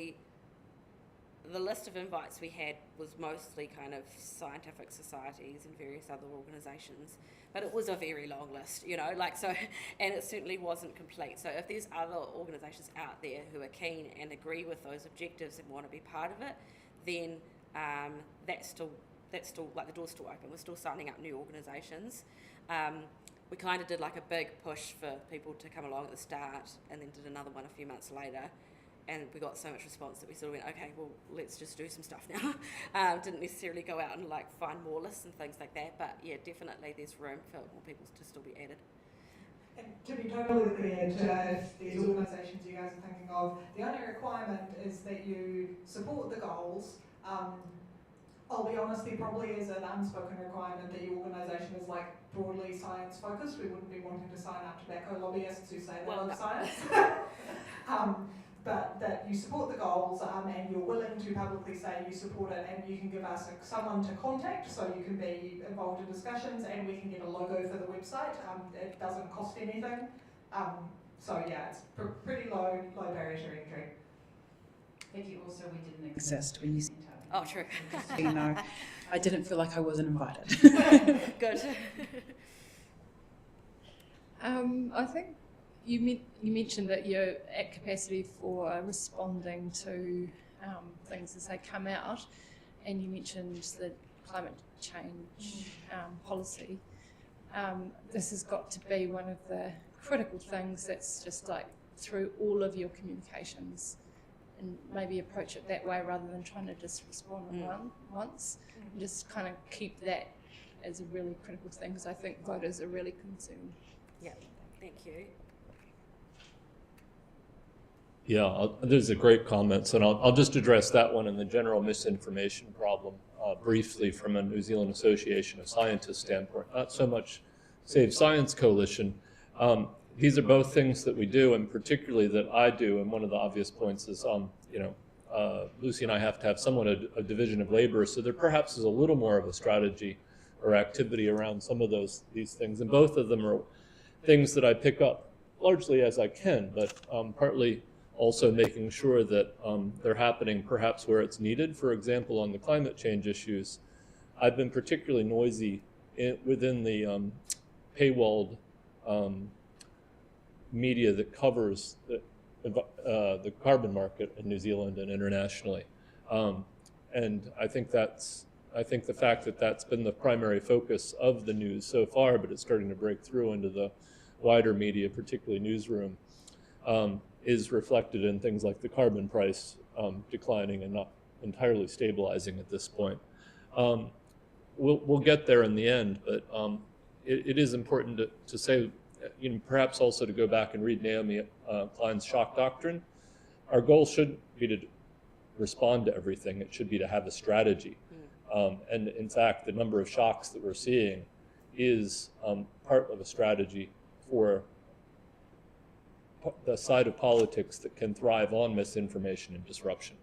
the list of invites we had was mostly kind of scientific societies and various other organisations, but it was a very long list, you know, like so, and it certainly wasn't complete. So if there's other organisations out there who are keen and agree with those objectives and want to be part of it, then that's still like the door's still open. We're still signing up new organisations. We kind of did like a big push for people to come along at the start, and then did another one a few months later. And we got so much response that we sort of went, okay, well, let's just do some stuff now. Didn't necessarily go out and like find more lists and things like that, but yeah, definitely there's room for more people to still be added. And to be totally clear to these organisations you guys are thinking of, the only requirement is that you support the goals. I'll be honest, there probably is an unspoken requirement that your organisation is like broadly science focused. We wouldn't be wanting to sign up tobacco lobbyists who say they love science. But that you support the goals and you're willing to publicly say you support it, and you can give us someone to contact so you can be involved in discussions, and we can get a logo for the website. It doesn't cost anything. So yeah, it's pretty low barrier to entry. Becky, also we didn't exist when you sent out. Oh, true. Just so you know, I didn't feel like I wasn't invited. Good. I think you mentioned that you're at capacity for responding to things as they come out, and you mentioned the climate change policy. This has got to be one of the critical things that's just like through all of your communications, and maybe approach it that way rather than trying to just respond once. And just kind of keep that as a really critical thing, because I think voters are really concerned. Yeah, thank you. Yeah, those are great comments, and I'll just address that one and the general misinformation problem briefly from a New Zealand Association of Scientists standpoint, not so much Save Science Coalition. These are both things that we do, and particularly that I do, and one of the obvious points is, Lucy and I have to have somewhat a division of labor, so there perhaps is a little more of a strategy or activity around some of these things, and both of them are things that I pick up largely as I can, but partly also making sure that they're happening perhaps where it's needed. For example, on the climate change issues, I've been particularly noisy within the paywalled media that covers the carbon market in New Zealand and internationally. And I think the fact that that's been the primary focus of the news so far, but it's starting to break through into the wider media, particularly newsroom, is reflected in things like the carbon price declining and not entirely stabilizing at this point. We'll get there in the end, but it is important to say, perhaps also to go back and read Naomi Klein's shock doctrine. Our goal shouldn't be to respond to everything, it should be to have a strategy. And in fact, the number of shocks that we're seeing is part of a strategy for the side of politics that can thrive on misinformation and disruption.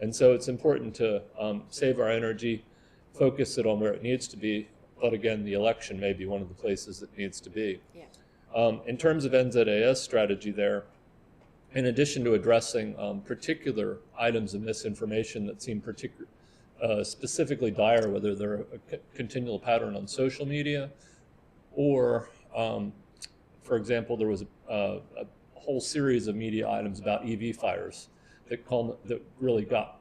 And so it's important to save our energy, focus it on where it needs to be, but again, the election may be one of the places it needs to be. Yeah. In terms of NZAS strategy there, in addition to addressing particular items of misinformation that seem specifically dire, whether they're a continual pattern on social media, or for example, there was a whole series of media items about EV fires that really got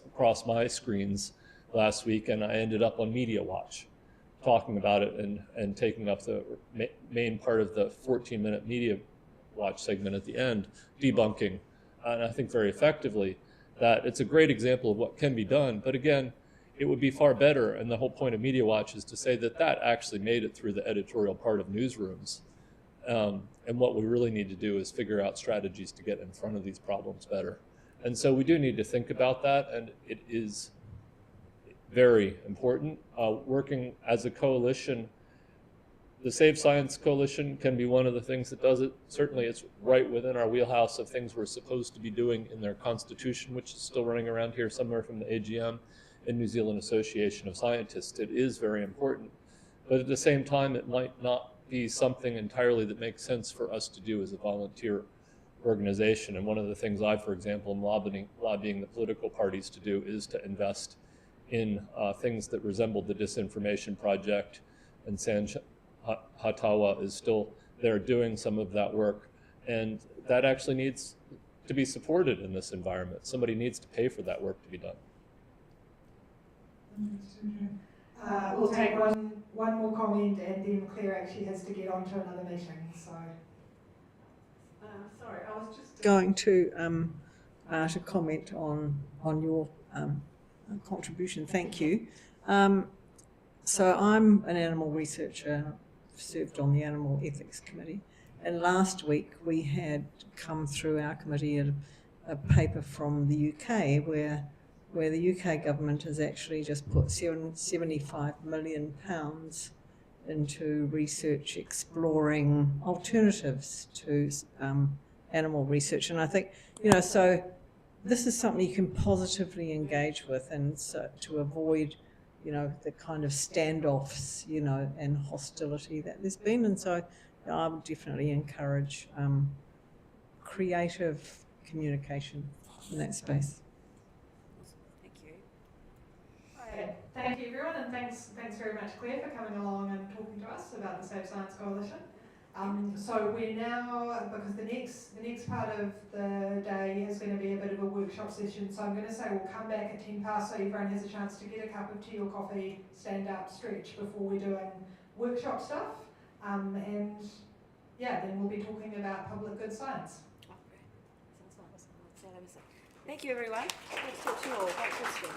across my screens last week, and I ended up on Media Watch talking about it and taking up the main part of the 14-minute Media Watch segment at the end, debunking, and I think very effectively, that it's a great example of what can be done. But again, it would be far better, and the whole point of Media Watch is to say that that actually made it through the editorial part of newsrooms. And what we really need to do is figure out strategies to get in front of these problems better. And so we do need to think about that, and it is very important. Working as a coalition, the Save Science Coalition can be one of the things that does it. Certainly it's right within our wheelhouse of things we're supposed to be doing in their constitution, which is still running around here somewhere from the AGM and New Zealand Association of Scientists. It is very important. But at the same time, it might not be something entirely that makes sense for us to do as a volunteer organization. And one of the things I, for example, am lobbying the political parties to do is to invest in things that resemble the Disinformation Project, and Sanj Hatawa is still there doing some of that work. And that actually needs to be supported in this environment. Somebody needs to pay for that work to be done. We'll take one more comment, and then Claire actually has to get on to another meeting. So, sorry, I was just going to comment on your contribution. Thank you. So I'm an animal researcher. I've served on the Animal Ethics Committee, and last week we had come through our committee a paper from the UK where the UK government has actually just put £75 million into research exploring alternatives to animal research. And I think, so this is something you can positively engage with, and so to avoid, the kind of standoffs, and hostility that there's been. And so I would definitely encourage creative communication in that space. Thank you, everyone, and thanks very much, Claire, for coming along and talking to us about the Save Science Coalition. So we're now, because the next part of the day is going to be a bit of a workshop session, so I'm going to say we'll come back at 10 past so everyone has a chance to get a cup of tea or coffee, stand up, stretch before we're doing workshop stuff. And yeah, then we'll be talking about public good science. Oh, great. Sounds nice. Thank you, everyone. Thanks to you all. Thanks for listening.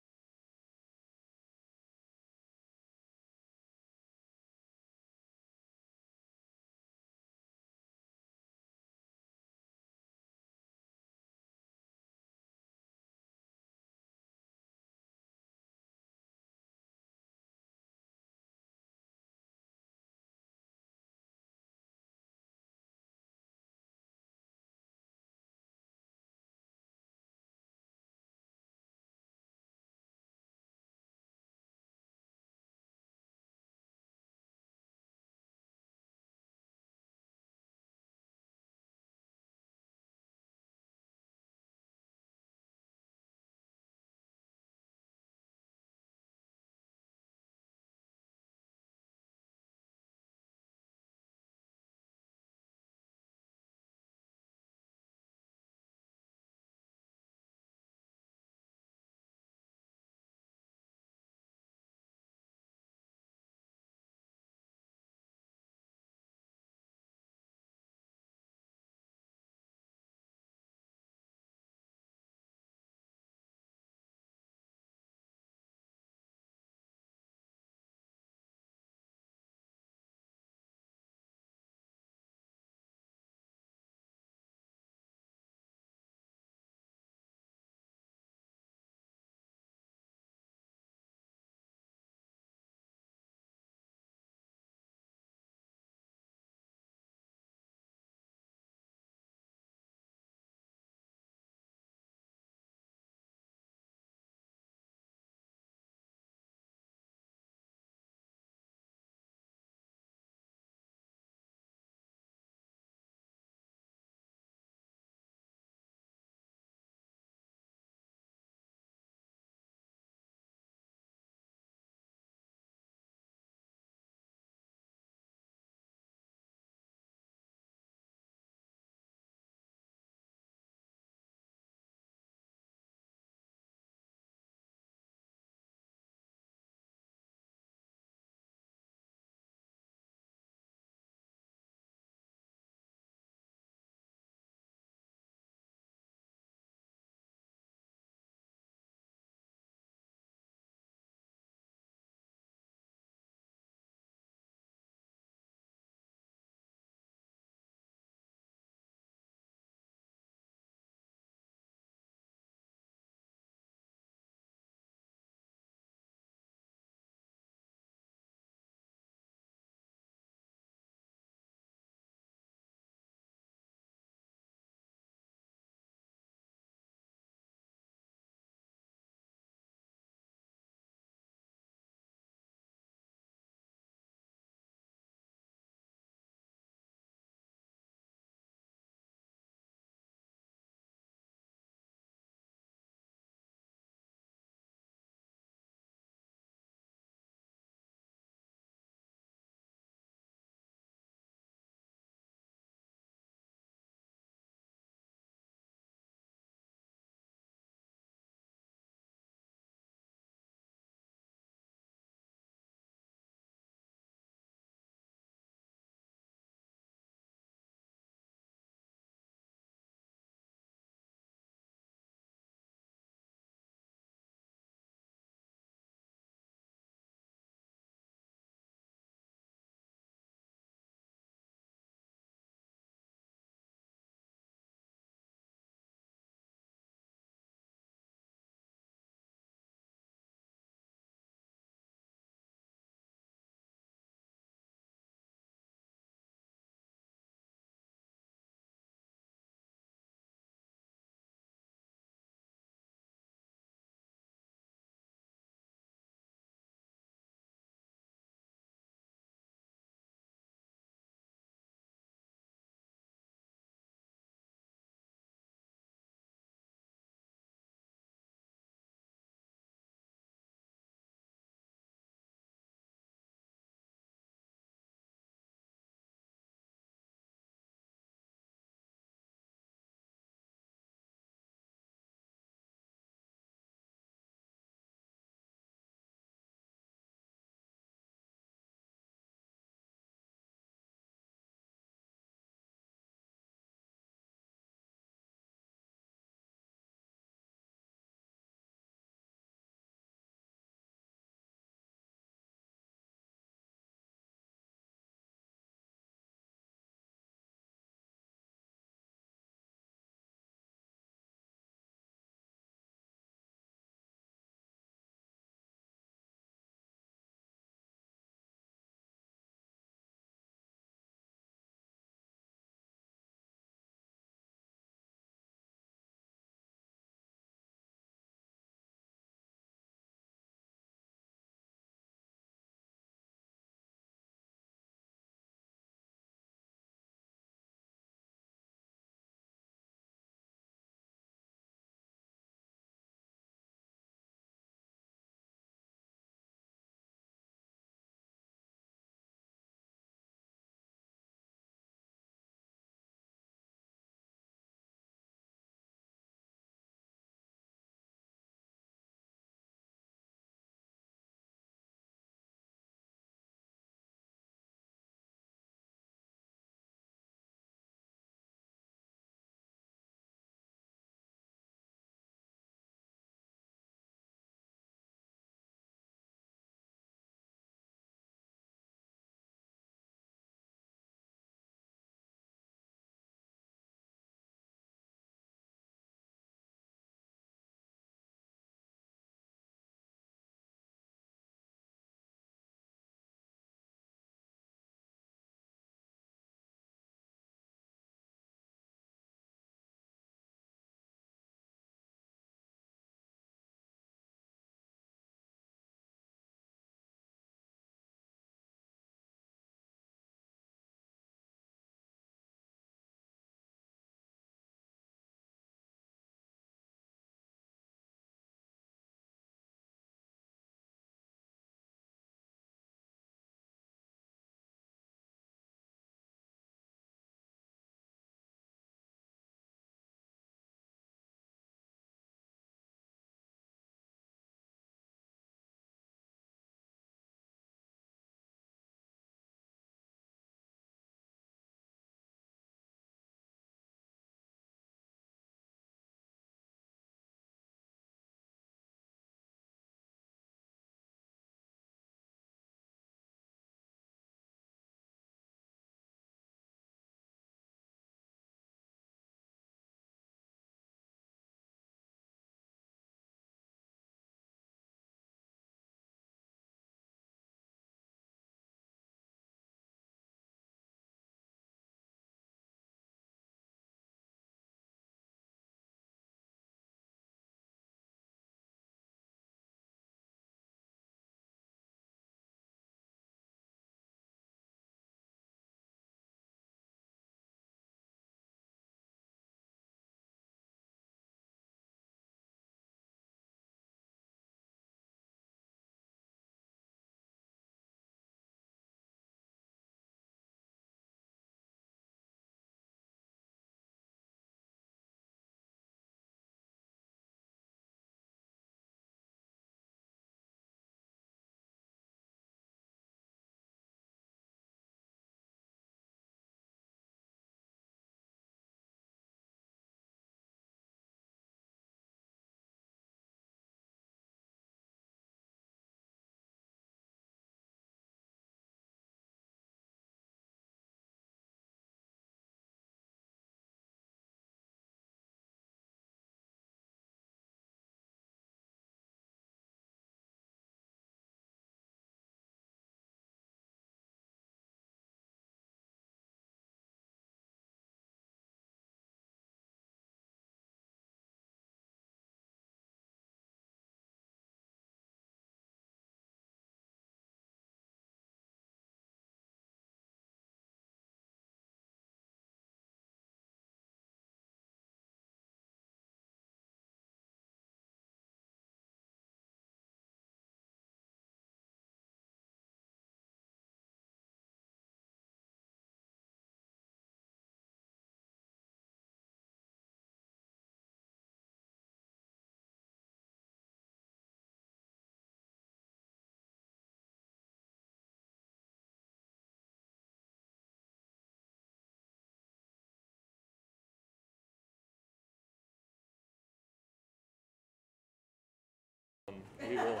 We will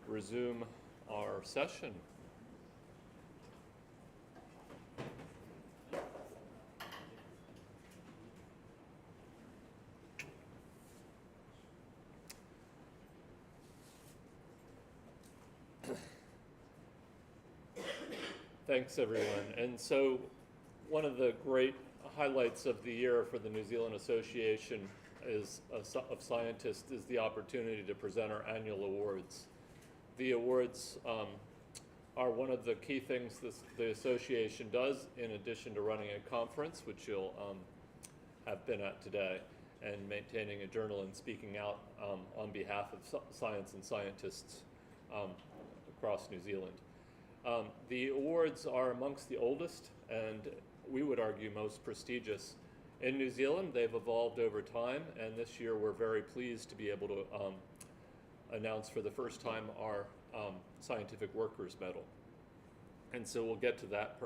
resume our session. Thanks, everyone. And so one of the great highlights of the year for the New Zealand Association of Scientists is the opportunity to present our annual awards. The awards are one of the key things the association does, in addition to running a conference, which you'll have been at today, and maintaining a journal and speaking out on behalf of science and scientists across New Zealand. The awards are amongst the oldest and we would argue most prestigious in New Zealand. They've evolved over time, and this year we're very pleased to be able to announce for the first time our Scientific Workers Medal. And so we'll get to that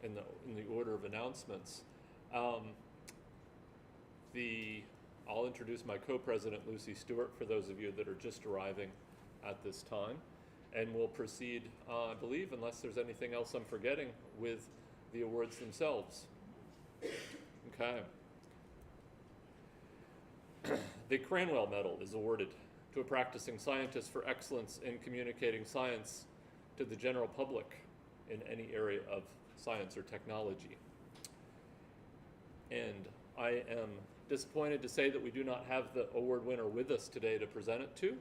in the order of announcements. I'll introduce my co-president, Lucy Stewart, for those of you that are just arriving at this time. And we'll proceed, I believe, unless there's anything else I'm forgetting, with the awards themselves. Okay. The Cranwell Medal is awarded to a practicing scientist for excellence in communicating science to the general public in any area of science or technology. And I am disappointed to say that we do not have the award winner with us today to present it to.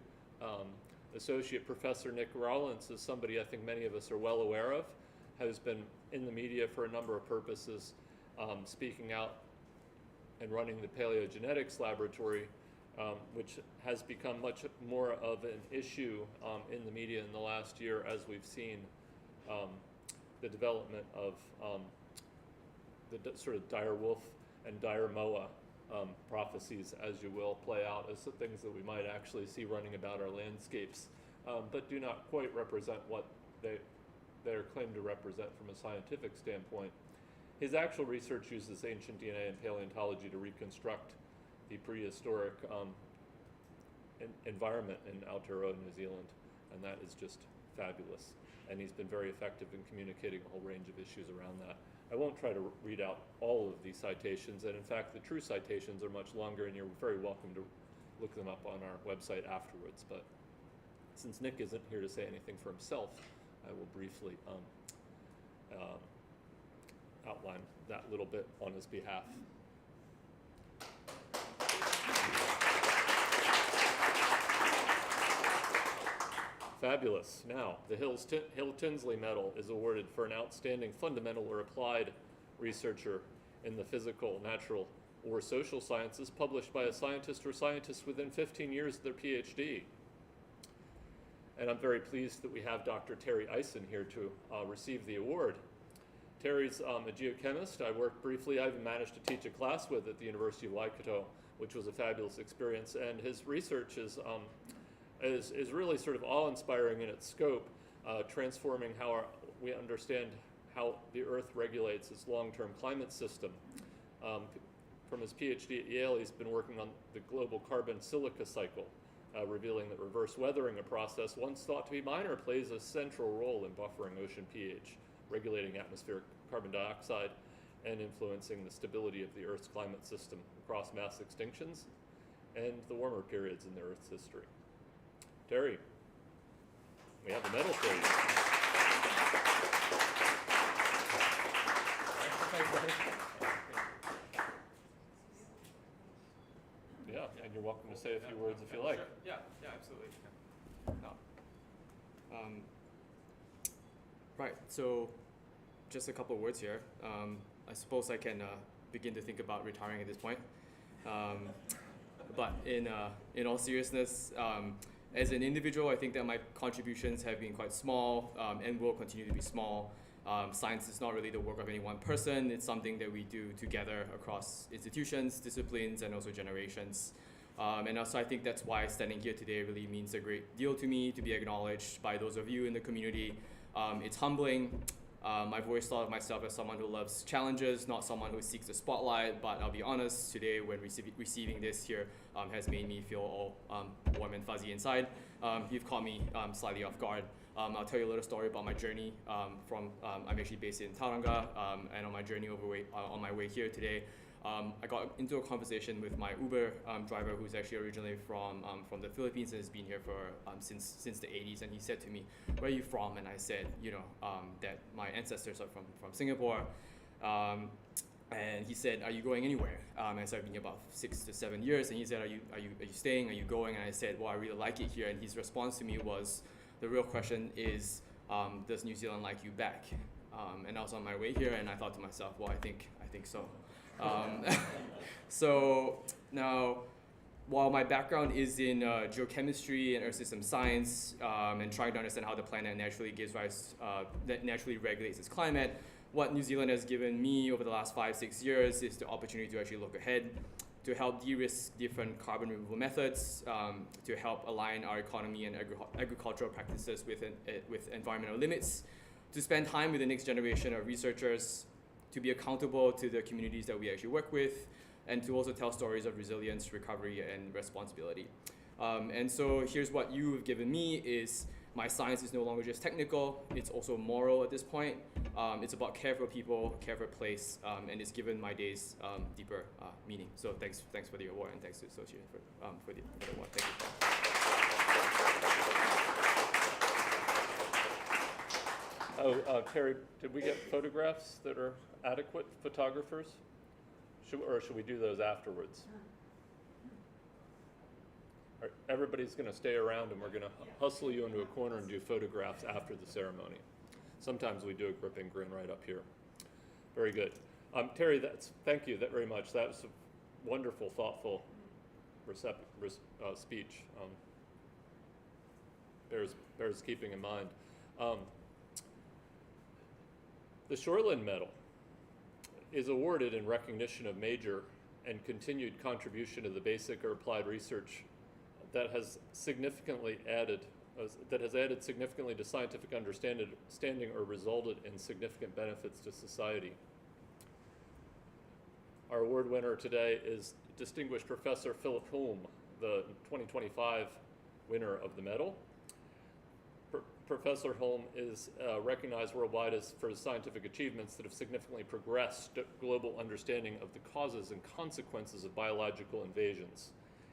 Associate Professor Nick Rawlins is somebody I think many of us are well aware of, has been in the media for a number of purposes, speaking out and running the Paleogenetics Laboratory, which has become much more of an issue in the media in the last year as we've seen the development of the sort of dire wolf and dire moa prophecies, as you will, play out as the things that we might actually see running about our landscapes, but do not quite represent what they're claimed to represent from a scientific standpoint. His actual research uses ancient DNA and paleontology to reconstruct the prehistoric environment in Aotearoa, New Zealand, and that is just fabulous. And he's been very effective in communicating a whole range of issues around that. I won't try to read out all of these citations, and in fact the true citations are much longer, and you're very welcome to look them up on our website afterwards. But since Nick isn't here to say anything for himself, I will briefly outline that little bit on his behalf. Fabulous. Now, the Hill Tinsley Medal is awarded for an outstanding fundamental or applied researcher in the physical, natural, or social sciences published by a scientist or scientists within 15 years of their PhD. And I'm very pleased that we have Dr. Terry Eisen here to receive the award. Terry's a geochemist. I worked briefly, I even managed to teach a class with at the University of Waikato, which was a fabulous experience, and his research is really sort of awe-inspiring in its scope, transforming how we understand how the Earth regulates its long-term climate system. From his PhD at Yale, he's been working on the global carbon silica cycle, revealing that reverse weathering, a process once thought to be minor, plays a central role in buffering ocean pH, regulating atmospheric carbon dioxide, and influencing the stability of the Earth's climate system across mass extinctions and the warmer periods in the Earth's history. Terry, we have a medal for you. Yeah, and you're welcome to say a few words if you like. Sure. Yeah, absolutely. No. Right, so just a couple of words here. I suppose I can begin to think about retiring at this point. But in all seriousness, as an individual, I think that my contributions have been quite small and will continue to be small. Science is not really the work of any one person. It's something that we do together across institutions, disciplines, and also generations. And also I think that's why standing here today really means a great deal to me, to be acknowledged by those of you in the community. It's humbling, I've always thought of myself as someone who loves challenges, not someone who seeks the spotlight, but I'll be honest, today when receiving this here has made me feel all warm and fuzzy inside. You've caught me slightly off guard. I'll tell you a little story about my journey I'm actually based in Tauranga, and on my journey on my way here today, I got into a conversation with my Uber driver, who's actually originally from the Philippines and has been here for since the 80s. And he said to me, "Where are you from?" And I said, that my ancestors are from Singapore. And he said, "Are you going anywhere?" And so I've been here about 6 to 7 years. And he said, "Are you staying? Are you going?" And I said, "Well, I really like it here." And his response to me was, "The real question is, does New Zealand like you back?" And I was on my way here, and I thought to myself, "Well, I think so." So now, while my background is in geochemistry and earth system science, and trying to understand how the planet naturally naturally regulates its climate, what New Zealand has given me over the last 5-6 years is the opportunity to actually look ahead, to help de-risk different carbon removal methods, to help align our economy and agricultural practices with environmental limits, to spend time with the next generation of researchers, to be accountable to the communities that we actually work with, and to also tell stories of resilience, recovery, and responsibility. And so here's what you've given me is my science is no longer just technical, it's also moral at this point. It's about care for people, care for place, and it's given my days deeper meaning. So thanks for the award, and thanks to Association for the award. Thank you. Terry, did we get photographs that are adequate photographers? Or should we do those afterwards? Everybody's going to stay around, and we're going to hustle you into a corner and do photographs after the ceremony. Sometimes we do a grip and grin right up here. Very good. Terry, thank you very much. That was a wonderful, thoughtful speech. Bears keeping in mind. The Shoreland Medal is awarded in recognition of major and continued contribution to the basic or applied research that has significantly added significantly to scientific understanding or resulted in significant benefits to society. Our award winner today is Distinguished Professor Philip Hulme, the 2025 winner of the medal. Professor Hulme is recognized worldwide for his scientific achievements that have significantly progressed global understanding of the causes and consequences of biological invasions,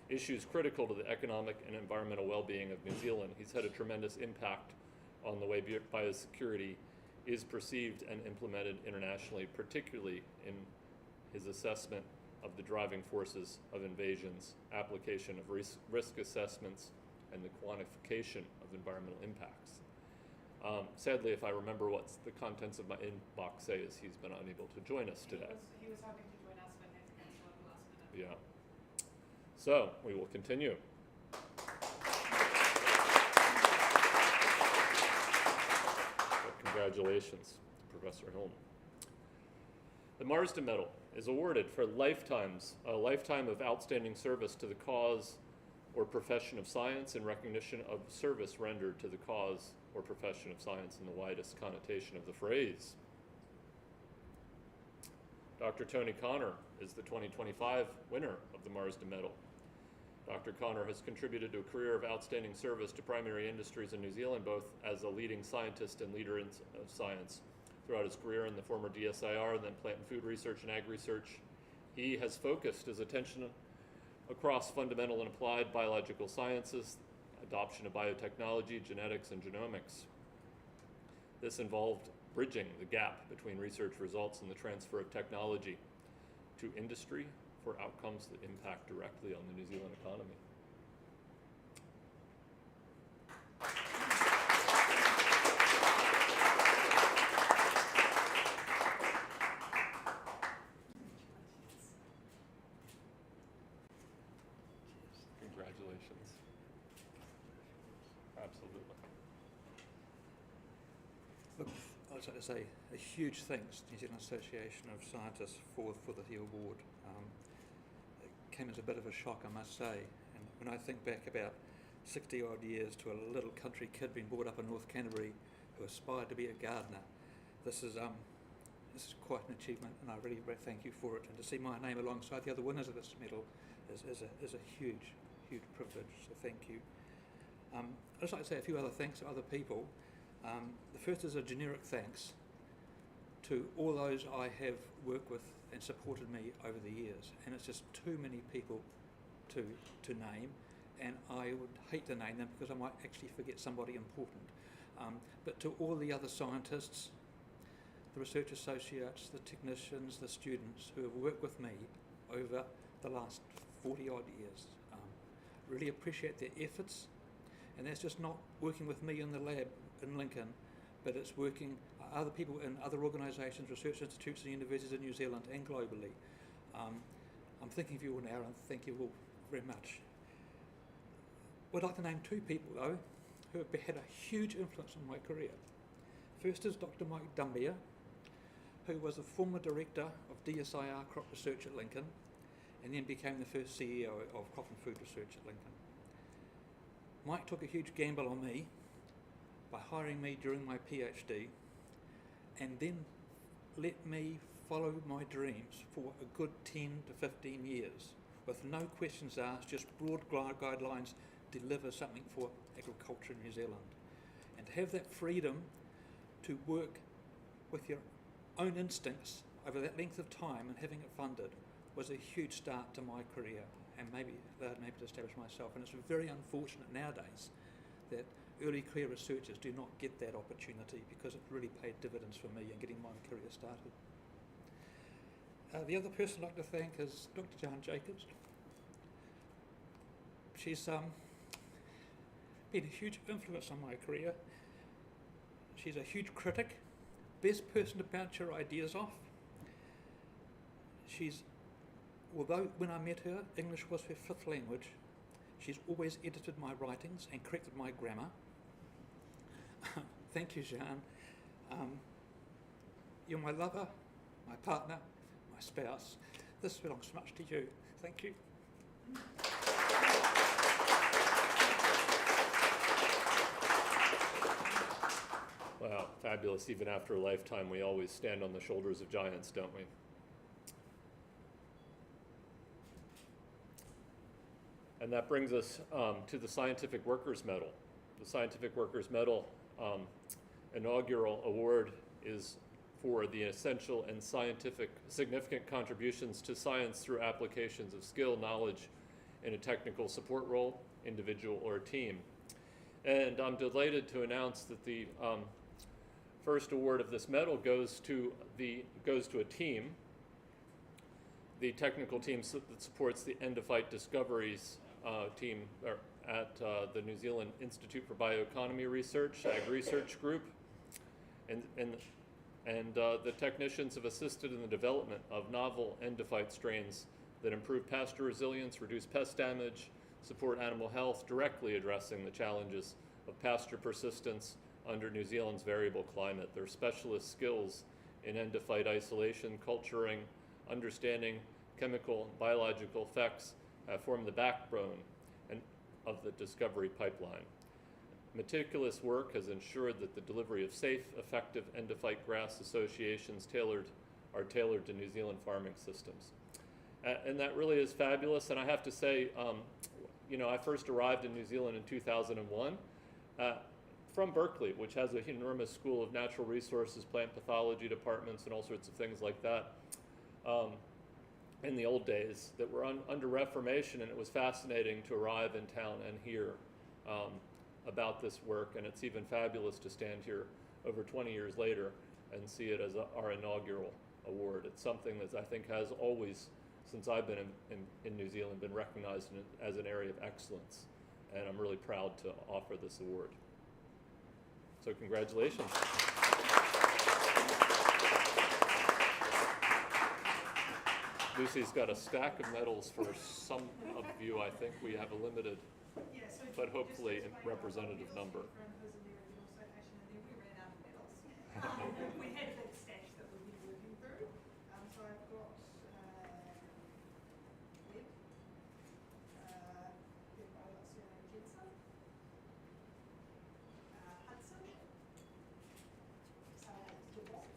issues critical to the economic and environmental well-being of New Zealand. He's had a tremendous impact on the way biosecurity is perceived and implemented internationally, particularly in his assessment of the driving forces of invasions, application of risk assessments, and the quantification of environmental impacts. Sadly, if I remember what the contents of my inbox say, is he's been unable to join us today. He was hoping to join us, but had to cancel at the last minute. Yeah. So we will continue. So congratulations, Professor Hulme. The Marsden Medal is awarded for a lifetime of outstanding service to the cause or profession of science in recognition of service rendered to the cause or profession of science in the widest connotation of the phrase. Dr. Tony Connor is the 2025 winner of the Marsden Medal. Dr. Connor has contributed to a career of outstanding service to primary industries in New Zealand, both as a leading scientist and leader of science. Throughout his career in the former DSIR and then Plant and Food Research and Ag Research, he has focused his attention across fundamental and applied biological sciences, adoption of biotechnology, genetics, and genomics. This involved bridging the gap between research results and the transfer of technology to industry for outcomes that impact directly on the New Zealand economy. Congratulations. Absolutely. Look, I was going to say a huge thanks to New Zealand Association of Scientists for the award. It came as a bit of a shock, I must say. And when I think back about 60 odd years to a little country kid being brought up in North Canterbury who aspired to be a gardener, this is quite an achievement, and I really thank you for it. And to see my name alongside the other winners of this medal is a huge privilege. So thank you. I'd just like to say a few other thanks to other people. The first is a generic thanks to all those I have worked with and supported me over the years, and it's just too many people to name, and I would hate to name them because I might actually forget somebody important. But to all the other scientists, the research associates, the technicians, the students who have worked with me over the last 40 odd years, really appreciate their efforts. And that's just not working with me in the lab in Lincoln, but it's working other people in other organisations, research institutes and universities in New Zealand and globally. I'm thinking of you all now, and thank you all very much. I'd like to name two people though who have had a huge influence on my career. First is Dr. Mike Dumbier, who was the former director of DSIR Crop Research at Lincoln, and then became the first CEO of Crop and Food Research at Lincoln. Mike took a huge gamble on me by hiring me during my PhD, and then let me follow my dreams for a good 10 to 15 years, with no questions asked, just broad guidelines, deliver something for agriculture in New Zealand. And to have that freedom to work with your own instincts over that length of time and having it funded was a huge start to my career, and maybe allowed me to establish myself. And it's very unfortunate nowadays that early career researchers do not get that opportunity, because it really paid dividends for me in getting my career started. The other person I'd like to thank is Dr. Jan Jacobs. She's been a huge influence on my career. She's a huge critic, best person to bounce your ideas off. Although when I met her, English was her fifth language, she's always edited my writings and corrected my grammar. Thank you, Jean. You're my lover, my partner, my spouse. This belongs so much to you. Thank you. Wow, fabulous. Even after a lifetime, we always stand on the shoulders of giants, don't we? And that brings us to the Scientific Workers Medal. The Scientific Workers Medal inaugural award is for the essential and scientific significant contributions to science through applications of skill, knowledge in a technical support role, individual or team. And I'm delighted to announce that the first award of this medal goes to a team, the technical team that supports the Endophyte Discoveries team at the New Zealand Institute for Bioeconomy Research, Ag Research Group, and the technicians have assisted in the development of novel endophyte strains that improve pasture resilience, reduce pest damage, support animal health, directly addressing the challenges of pasture persistence under New Zealand's variable climate. Their specialist skills in endophyte isolation, culturing, understanding chemical and biological effects form the backbone of the discovery pipeline. Meticulous work has ensured that the delivery of safe, effective endophyte grass associations are tailored to New Zealand farming systems. And that really is fabulous. And I have to say, I first arrived in New Zealand in 2001 from Berkeley, which has an enormous school of natural resources, plant pathology departments, and all sorts of things like that. In the old days that were under Reformation, and it was fascinating to arrive in town and hear about this work, and it's even fabulous to stand here over 20 years later and see it as our inaugural award. It's something that I think has always, since I've been in New Zealand, been recognized as an area of excellence, and I'm really proud to offer this award. So congratulations. Lucy's got a stack of medals for some of you. I think we have a limited, but hopefully a representative number. We had a big stash that we've been working through. So I've got Webb, then I've got Sarah Jensen, Hudson, Sarah Duvall,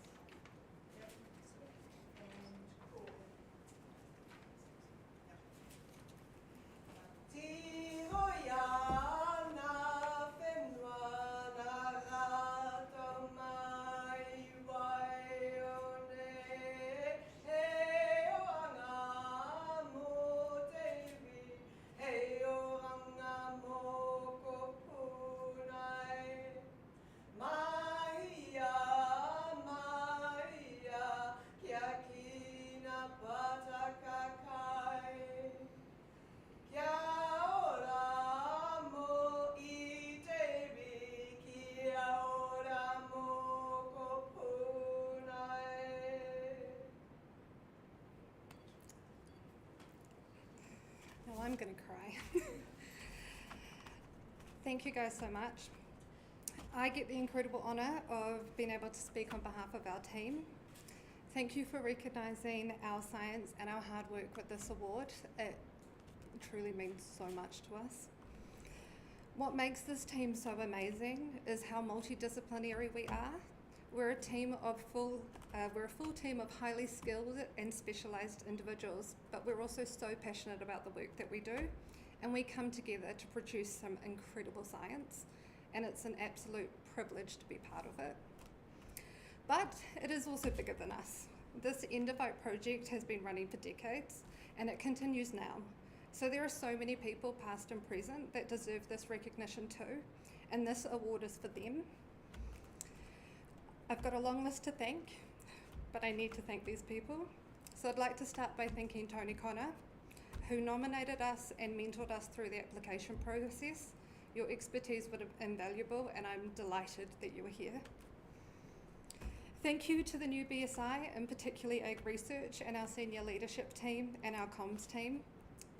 going to cry. Thank you guys so much. I get the incredible honour of being able to speak on behalf of our team. Thank you for recognising our science and our hard work with this award. It truly means so much to us. What makes this team so amazing is how multidisciplinary we are. We're a full team of highly skilled and specialised individuals, but we're also so passionate about the work that we do, and we come together to produce some incredible science, and it's an absolute privilege to be part of it. But it is also bigger than us. This Endovite project has been running for decades, and it continues now. So there are so many people, past and present, that deserve this recognition too, and this award is for them. I've got a long list to thank, but I need to thank these people. So I'd like to start by thanking Tony Connor, who nominated us and mentored us through the application process. Your expertise was invaluable, and I'm delighted that you were here. Thank you to the new BSI, and particularly Ag Research and our senior leadership team and our comms team.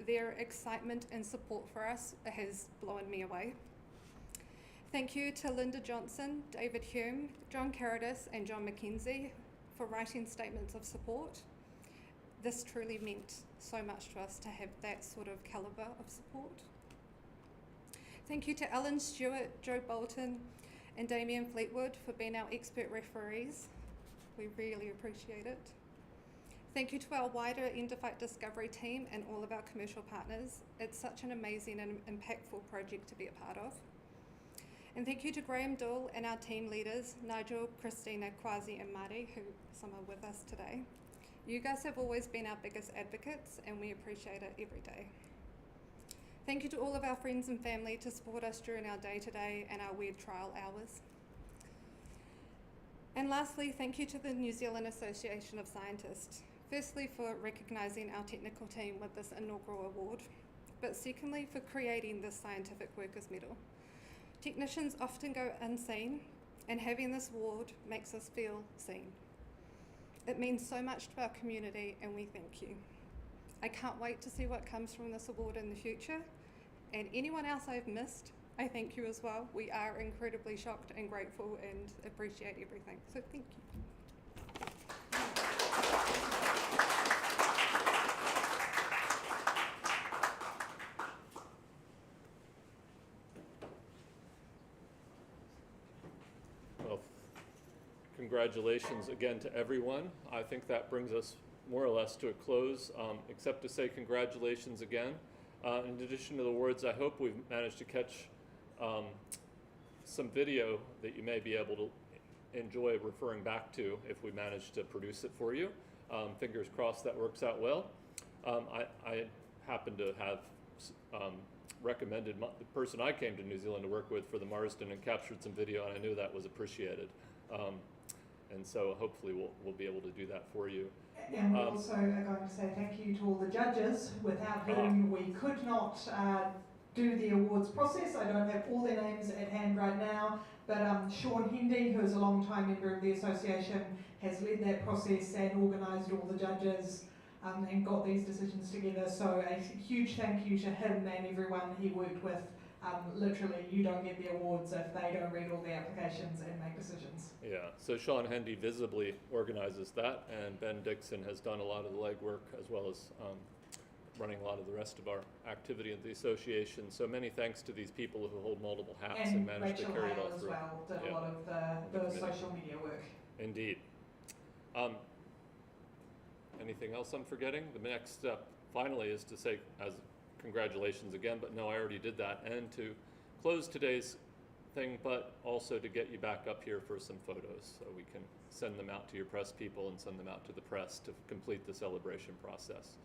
Their excitement and support for us has blown me away. Thank you to Linda Johnson, David Hume, John Carradis and John McKenzie for writing statements of support. This truly meant so much to us to have that sort of calibre of support. Thank you to Alan Stewart, Joe Bolton and Damien Fleetwood for being our expert referees. We really appreciate it. Thank you to our wider Endovite Discovery team and all of our commercial partners. It's such an amazing and impactful project to be a part of. And thank you to Graham Dool and our team leaders, Nigel, Christina, Kwasi and Mari, who some are with us today. You guys have always been our biggest advocates, and we appreciate it every day. Thank you to all of our friends and family to support us during our day-to-day and our weird trial hours. And lastly, thank you to the New Zealand Association of Scientists. Firstly, for recognising our technical team with this inaugural award, but secondly, for creating this Scientific Workers Medal. Technicians often go unseen, and having this award makes us feel seen. It means so much to our community, and we thank you. I can't wait to see what comes from this award in the future, and anyone else I've missed, I thank you as well. We are incredibly shocked and grateful and appreciate everything, so thank you. Well, congratulations again to everyone. I think that brings us more or less to a close, except to say congratulations again. In addition to the words, I hope we've managed to catch some video that you may be able to enjoy referring back to if we manage to produce it for you. Fingers crossed that works out well. I happen to have recommended the person I came to New Zealand to work with for the Marsden and captured some video, and I knew that was appreciated. And so hopefully we'll be able to do that for you. And we also are going to say thank you to all the judges, without whom we could not do the awards process. I don't have all their names at hand right now, but Sean Hendy, who is a long-time member of the association, has led that process and organised all the judges and got these decisions together. So a huge thank you to him and everyone he worked with. Literally, you don't get the awards if they don't read all the applications and make decisions. Yeah, so Sean Hendy visibly organizes that, and Ben Dixon has done a lot of the legwork as well as running a lot of the rest of our activity at the association. So many thanks to these people who hold multiple hats and manage to carry it all through. Rachel Hale as well did a lot of the social media work. Indeed. Anything else I'm forgetting? The next step finally is to say congratulations again, but no, I already did that, and to close today's thing, but also to get you back up here for some photos so we can send them out to your press people and send them out to the press to complete the celebration process.